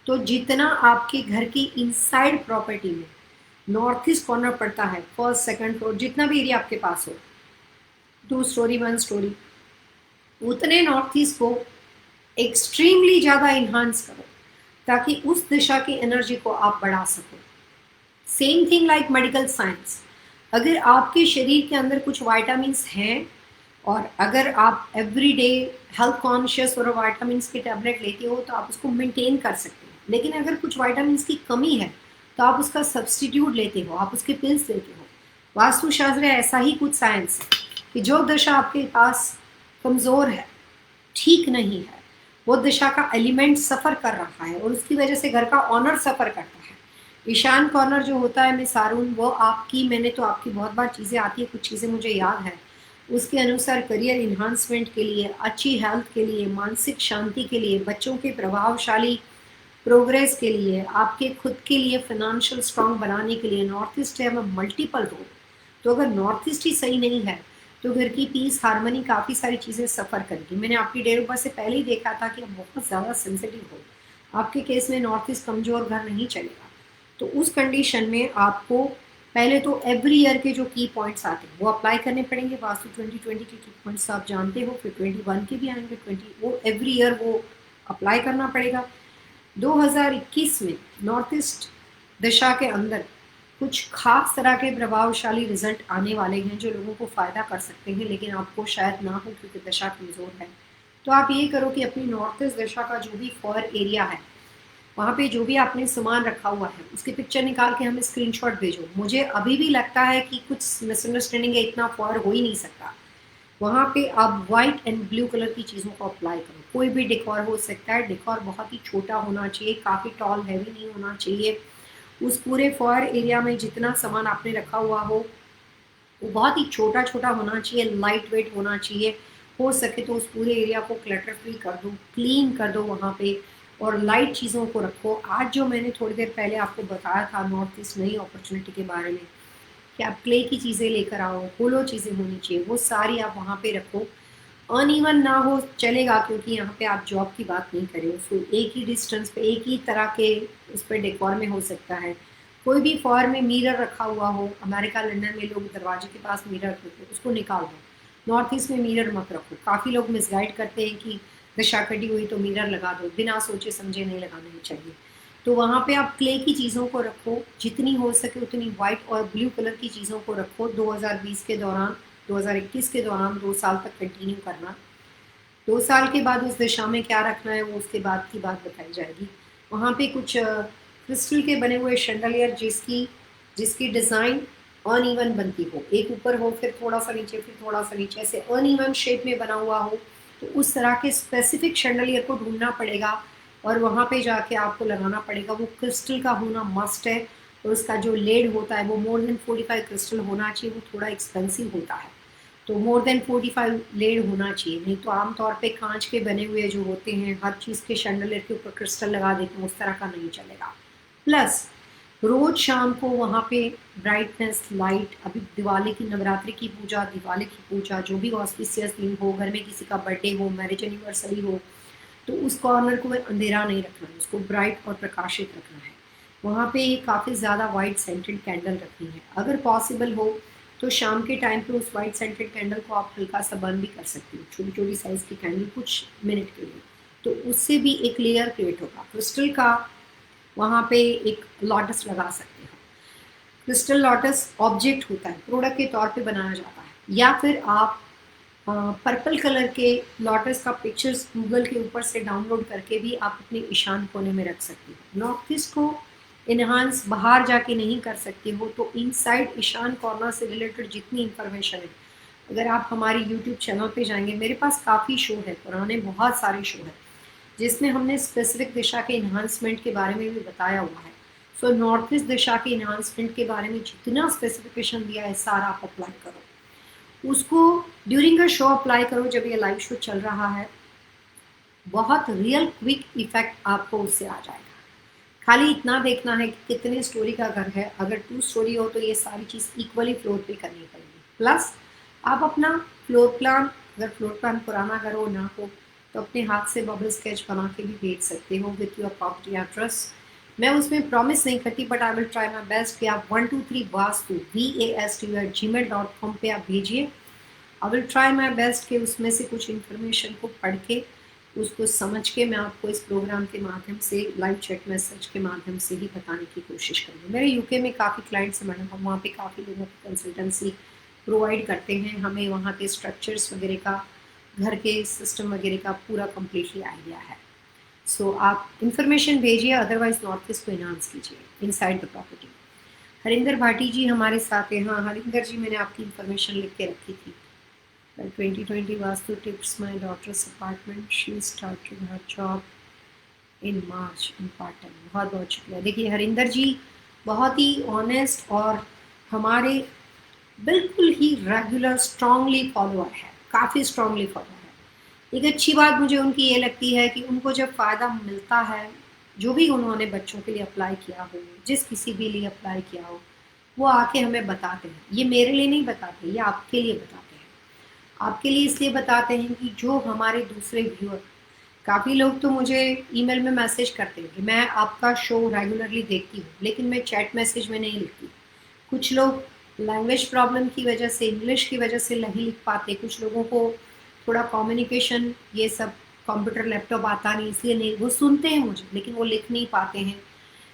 तो जितना आपके घर की इनसाइड प्रॉपर्टी में नॉर्थ ईस्ट कॉर्नर पड़ता है, फर्स्ट सेकंड फ्लोर, जितना भी एरिया आपके पास हो, 2 स्टोरी 1 स्टोरी, उतने नॉर्थ ईस्ट को एक्सट्रीमली ज़्यादा इन्हांस करो ताकि उस दिशा की एनर्जी को आप बढ़ा सको। Same thing like medical science. अगर आपके शरीर के अंदर कुछ वाइटामिन्स हैं और अगर आप एवरीडे हेल्थ कॉन्शियस और वाइटामिन्स के टैबलेट लेते हो तो आप उसको मेंटेन कर सकते हो। लेकिन अगर कुछ वाइटामिन्स की कमी है तो आप उसका सब्सटीट्यूट लेते हो, आप उसके पिल्स लेते हो। वास्तुशास्त्र ऐसा ही कुछ साइंस है कि जो दशा आपके पास कमज़ोर है, ठीक नहीं है, वो दिशा का एलिमेंट सफ़र कर रहा है और उसकी वजह से घर का ऑनर सफ़र करता है। ईशान कॉर्नर जो होता है मिस हारून, वो आपकी, मैंने तो आपकी बहुत बार चीज़ें आती है, कुछ चीज़ें मुझे याद है, उसके अनुसार करियर इन्हांसमेंट के लिए, अच्छी हेल्थ के लिए, मानसिक शांति के लिए, बच्चों के प्रभावशाली प्रोग्रेस के लिए, आपके खुद के लिए फाइनेंशियल स्ट्रॉन्ग बनाने के लिए नॉर्थ ईस्ट है मल्टीपल रोल। तो अगर नॉर्थ ईस्ट ही सही नहीं है तो घर की पीस, हारमोनी, काफ़ी सारी चीज़ें सफ़र करेगी। मैंने आपकी डेट ऑफ बर्थ से पहले ही देखा था कि आप बहुत ज़्यादा सेंसिटिव हो। आपके केस में नॉर्थ ईस्ट कमज़ोर घर नहीं चलेगा। तो उस कंडीशन में आपको पहले तो एवरी ईयर के जो की पॉइंट्स आते हैं वो अप्लाई करने पड़ेंगे। वास्तु 2020 के की पॉइंट्स आप जानते हो, फिर 21 के भी आएंगे, 20 वो एवरी ईयर वो अप्लाई करना पड़ेगा। 2021 में नॉर्थ ईस्ट दिशा के अंदर कुछ खास तरह के प्रभावशाली रिजल्ट आने वाले हैं जो लोगों को फ़ायदा कर सकते हैं, लेकिन आपको शायद ना हो क्योंकि दशा कमज़ोर है। तो आप ये करो कि अपनी नॉर्थ ईस्ट दिशा का जो भी फॉर एरिया है, वहाँ पे जो भी आपने सामान रखा हुआ है उसकी पिक्चर निकाल के हमें स्क्रीनशॉट भेजो। मुझे अभी भी लगता है कि कुछ मिसअंडरस्टैंडिंग है, इतना फॉर हो ही नहीं सकता। वहाँ पे आप वाइट एंड ब्लू कलर की चीज़ों को अप्लाई करो। कोई भी डेकोर हो सकता है, डेकोर बहुत ही छोटा होना चाहिए, काफ़ी टॉल हैवी नहीं होना चाहिए। उस पूरे फॉर एरिया में जितना सामान आपने रखा हुआ हो वो बहुत ही छोटा छोटा होना चाहिए, लाइट वेट होना चाहिए। हो सके तो उस पूरे एरिया को क्लटर फ्री कर दो, क्लीन कर दो वहाँ पे, और लाइट चीज़ों को रखो। आज जो मैंने थोड़ी देर पहले आपको बताया था नॉर्थ ईस्ट नई अपॉर्चुनिटी के बारे में कि आप क्ले की चीज़ें लेकर आओ, होलो चीज़ें होनी चाहिए, वो सारी आप वहाँ पे रखो। अनइवन ना हो चलेगा, क्योंकि यहाँ पे आप जॉब की बात नहीं कर रहे हो, सो एक ही डिस्टेंस पे एक ही तरह के उस पर डेकोर में हो सकता है। कोई भी फॉर्म में मिरर रखा हुआ हो, अमेरिका लंदन में लोग दरवाजे के पास मिरर रखते हैं, उसको निकाल दो। नॉर्थ ईस्ट में मिरर मत रखो। काफ़ी लोग मिसगाइड करते हैं कि दिशा कटी हुई तो मिरर लगा दो, बिना सोचे समझे नहीं लगाना चाहिए। तो वहाँ पे आप क्ले की चीज़ों को रखो, जितनी हो सके उतनी वाइट और ब्लू कलर की चीज़ों को रखो। 2020 के दौरान, 2021 के दौरान 2 साल तक कंटिन्यू करना। 2 साल के बाद उस दिशा में क्या रखना है वो उसके बाद की बात बताई जाएगी। वहाँ पे कुछ क्रिस्टल के बने हुए शैंडलियर जिसकी जिसकी डिज़ाइन अनइवन बनती हो, एक ऊपर हो फिर थोड़ा सा नीचे फिर थोड़ा सा नीचे, ऐसे अनइवन शेप में बना हुआ हो, तो उस तरह के स्पेसिफिक शैंडलियर को ढूंढना पड़ेगा और वहाँ पे जाके आपको लगाना पड़ेगा। वो क्रिस्टल का होना मस्ट है और उसका जो लेड होता है वो मोर देन 45 क्रिस्टल होना चाहिए। वो थोड़ा एक्सपेंसिव होता है, तो मोर देन 45 लेड होना चाहिए। नहीं तो आमतौर पे कांच के बने हुए जो होते हैं, हर चीज़ के शैंडलियर के ऊपर क्रिस्टल लगा देते हैं, उस तरह का नहीं चलेगा। प्लस रोज शाम को वहाँ पे ब्राइटनेस लाइट, अभी दिवाली की, नवरात्रि की पूजा, दिवाली की पूजा, जो भी ऑस्पिशियस दिन हो, घर में किसी का बर्थडे हो, मैरिज एनिवर्सरी हो, तो उस कॉर्नर को अंधेरा नहीं रखना है, उसको ब्राइट और प्रकाशित रखना है। वहाँ पे काफ़ी ज़्यादा वाइट सेंटेड कैंडल रखनी है। अगर पॉसिबल हो तो शाम के टाइम पे उस वाइट सेंटेड कैंडल को आप हल्का सा बर्न भी कर सकते हो, छोटी छोटी साइज़ की कैंडल कुछ मिनट के लिए, तो उससे भी एक लेयर क्रिएट होगा। क्रिस्टल का वहाँ पे एक लॉटस लगा सकते हो। क्रिस्टल लॉटस ऑब्जेक्ट होता है, प्रोडक्ट के तौर पे बनाया जाता है। या फिर आप पर्पल कलर के लॉटस का पिक्चर्स गूगल के ऊपर से डाउनलोड करके भी आप अपने ईशान कोने में रख सकते हो। नॉर्थ ईस्ट को इन्हांस बाहर जाके नहीं कर सकते हो, तो इनसाइड ईशान कॉर्नर से रिलेटेड जितनी इंफॉर्मेशन है, अगर आप हमारी यूट्यूब चैनल पे जाएंगे, मेरे पास काफ़ी शो है, पुराने बहुत सारे शो है जिसमें हमने स्पेसिफिक दिशा के इन्हांसमेंट के बारे में भी बताया हुआ है। सो नॉर्थ ईस्ट दिशा के इन्हांसमेंट के बारे में जितना स्पेसिफिकेशन दिया है सारा आप अप्लाई करो, उसको ड्यूरिंग अ शो अप्लाई करो। जब ये लाइव शो चल रहा है, बहुत रियल क्विक इफेक्ट आपको उससे आ जाएगा। खाली इतना देखना है कि कितने स्टोरी का घर है, अगर 2 स्टोरी हो तो ये सारी चीज़ इक्वली फ्लोर पे करनी पड़ेगी। प्लस आप अपना फ्लोर प्लान, अगर फ्लोर प्लान पुराना घर हो ना हो तो अपने हाथ से बबल स्केच बना के भी भेज सकते हो विथ योर प्रॉपर्टी एड्रेस। मैं उसमें प्रॉमिस नहीं करती, but I will try my best कि आप 123 वास्तु VASTU@gmail.com पे आप भेजिए। I will try my best कि उसमें से कुछ इन्फॉर्मेशन को पढ़ के, उसको समझ के मैं आपको इस प्रोग्राम के माध्यम से, लाइव चैट मैसेज के माध्यम से ही बताने की कोशिश करूँगी। मेरे यूके में काफ़ी क्लाइंट्स हैं मैडम, हम वहाँ पे काफ़ी लोगों की कंसल्टेंसी प्रोवाइड करते हैं। हमें वहाँ के स्ट्रक्चर्स वगैरह का, घर के सिस्टम वगैरह का पूरा कम्प्लीटली आइडिया है। सो आप इंफॉर्मेशन भेजिए, अदरवाइज नॉर्थ ईस्ट को इन्हांस कीजिए inside the property. Harinder Bhati ji हमारे साथ हैं। हाँ हरिंदर जी, मैंने आपकी इंफॉर्मेशन लिख के रखी थी। 2020 Vastu tips, my daughter's apartment, she started her job in March in part time. बहुत बहुत शुक्रिया। देखिए हरिंदर जी बहुत ही ऑनेस्ट और हमारे बिल्कुल ही रेगुलर स्ट्रांगली फॉलोअर है, काफ़ी स्ट्रांगली फॉलोअर है। एक अच्छी बात मुझे उनकी ये लगती है कि उनको जब फ़ायदा मिलता है, जो भी उन्होंने बच्चों के लिए अप्लाई किया हो, जिस किसी भी लिए अप्लाई किया हो, वो आके हमें बताते हैं। ये मेरे लिए नहीं बताते, ये आपके लिए बताते हैं। आपके लिए इसलिए बताते हैं कि जो हमारे दूसरे व्यूअर, काफ़ी लोग तो मुझे ईमेल में मैसेज करते हैं कि मैं आपका शो रेगुलरली देखती हूँ, लेकिन मैं चैट मैसेज में नहीं लिखती। कुछ लोग लैंग्वेज प्रॉब्लम की वजह से, इंग्लिश की वजह से नहीं लिख पाते, कुछ लोगों को थोड़ा कम्युनिकेशन, ये सब कंप्यूटर लैपटॉप आता नहीं, इसलिए नहीं, वो सुनते हैं मुझे लेकिन वो लिख नहीं पाते हैं।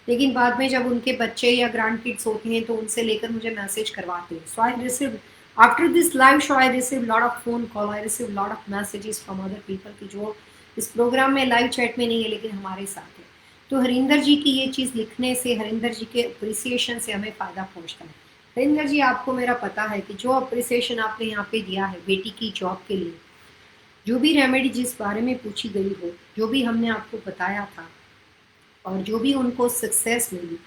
लेकिन बाद में जब उनके बच्चे या ग्रैंड किड्स होते हैं तो उनसे लेकर मुझे मैसेज करवाते हैं। So I receive, after this live show I receive lot of phone call, I receive lot of messages from other people की जो इस प्रोग्राम में लाइव चैट में नहीं है लेकिन हमारे साथ है। तो हरिंदर जी की ये चीज़ लिखने से, हरिंदर जी के अप्रिसिएशन से हमें फ़ायदा पहुँचता है। हरिंदर जी, आपको मेरा पता है कि जो अप्रिसिएशन आपने यहाँ पे दिया है बेटी की जॉब के लिए, जो भी रेमेडी जिस बारे में पूछी गई हो, जो भी हमने आपको बताया था और जो भी उनको सक्सेस मिली,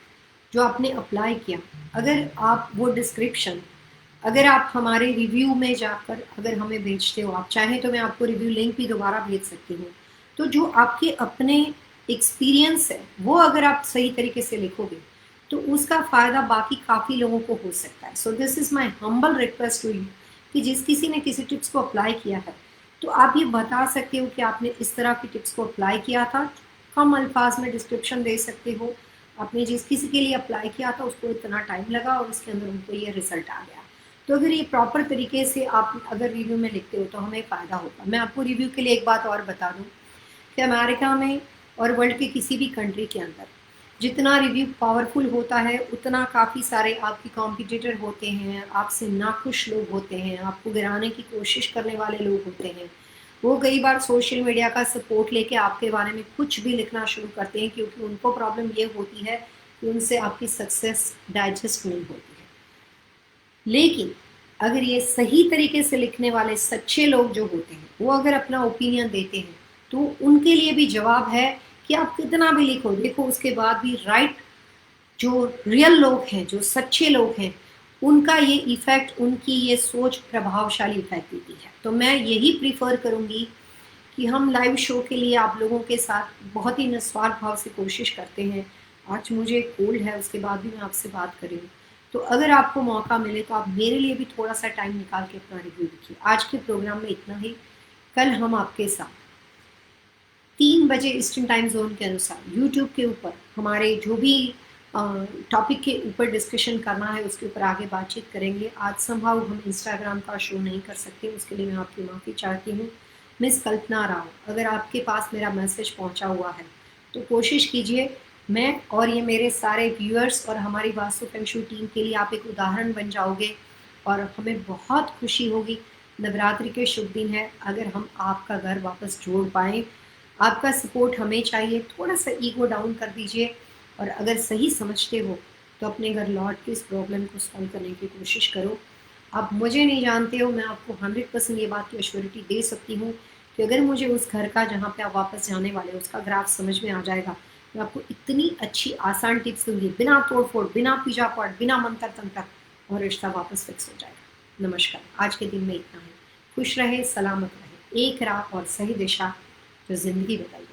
जो आपने अप्लाई किया, अगर आप वो डिस्क्रिप्शन, अगर आप हमारे रिव्यू में जाकर अगर हमें भेजते हो, आप चाहें तो मैं आपको रिव्यू लिंक भी दोबारा भेज सकती हूँ, तो जो आपके अपने एक्सपीरियंस है वो अगर आप सही तरीके से लिखोगे तो उसका फ़ायदा बाकी काफ़ी लोगों को हो सकता है। So this is my humble request to you कि जिस किसी ने किसी टिप्स को अप्लाई किया है तो आप ये बता सकते हो कि आपने इस तरह की टिप्स को अप्लाई किया था, कम अल्फाज में डिस्क्रिप्शन दे सकते हो, आपने जिस किसी के लिए अप्लाई किया था उसको इतना टाइम लगा और उसके अंदर उनको ये रिजल्ट आ गया। तो अगर ये प्रॉपर तरीके से आप अगर रिव्यू में लिखते हो तो हमें फ़ायदा होगा। मैं आपको रिव्यू के लिए एक बात और बता दूँ कि अमेरिका में और वर्ल्ड के किसी भी कंट्री के अंदर जितना रिव्यू पावरफुल होता है उतना काफ़ी सारे आपके कॉम्पिटिटर होते हैं, आपसे नाखुश लोग होते हैं, आपको गिराने की कोशिश करने वाले लोग होते हैं। वो कई बार सोशल मीडिया का सपोर्ट लेके आपके बारे में कुछ भी लिखना शुरू करते हैं क्योंकि उनको प्रॉब्लम ये होती है कि उनसे आपकी सक्सेस डाइजेस्ट नहीं होती है। लेकिन अगर ये सही तरीके से लिखने वाले सच्चे लोग जो होते हैं वो अगर अपना ओपिनियन देते हैं तो उनके लिए भी जवाब है कि आप कितना भी लिखो, देखो उसके बाद भी राइट जो रियल लोग हैं, जो सच्चे लोग हैं, उनका ये इफेक्ट, उनकी ये सोच प्रभावशाली इफेक्ट देती है। तो मैं यही प्रीफर करूंगी कि हम लाइव शो के लिए आप लोगों के साथ बहुत ही निस्वार्थ भाव से कोशिश करते हैं। आज मुझे कोल्ड है, उसके बाद भी मैं आपसे बात कर रही हूँ। तो अगर आपको मौका मिले तो आप मेरे लिए भी थोड़ा सा टाइम निकाल के अपना रिव्यू लिखिए। आज के प्रोग्राम में इतना ही। कल हम आपके साथ 3 बजे ईस्टर्न टाइम जोन के अनुसार यूट्यूब के ऊपर हमारे जो भी टॉपिक के ऊपर डिस्कशन करना है उसके ऊपर आगे बातचीत करेंगे। आज संभव हम इंस्टाग्राम का शो नहीं कर सकते, उसके लिए मैं आपकी माफ़ी चाहती हूँ। मिस कल्पना राव, अगर आपके पास मेरा मैसेज पहुँचा हुआ है तो कोशिश कीजिए, मैं और ये मेरे सारे व्यूअर्स और हमारी वास्तु फेंगशुई टीम के लिए आप एक उदाहरण बन जाओगे और हमें बहुत खुशी होगी। नवरात्रि के शुभ दिन है, अगर हम आपका घर वापस जोड़ पाएँ, आपका सपोर्ट हमें चाहिए। थोड़ा सा ईगो डाउन कर दीजिए और अगर सही समझते हो तो अपने घर लौट के इस प्रॉब्लम को सॉल्व करने की कोशिश करो। आप मुझे नहीं जानते हो, मैं आपको 100% ये बात की एश्योरिटी दे सकती हूँ कि अगर मुझे उस घर का जहाँ पे आप वापस जाने वाले हो उसका ग्राफ समझ में आ जाएगा, मैं आपको इतनी अच्छी आसान टिप्स दूंगी, बिना तोड़ फोड़, बिना पूजा पाठ, बिना मंत्र तंत्र, और रिश्ता वापस फिक्स हो जाएगा। नमस्कार, आज के दिन में इतना है। खुश रहे, सलामत रहे, एक राह और सही दिशा जो जिंदगी बताई।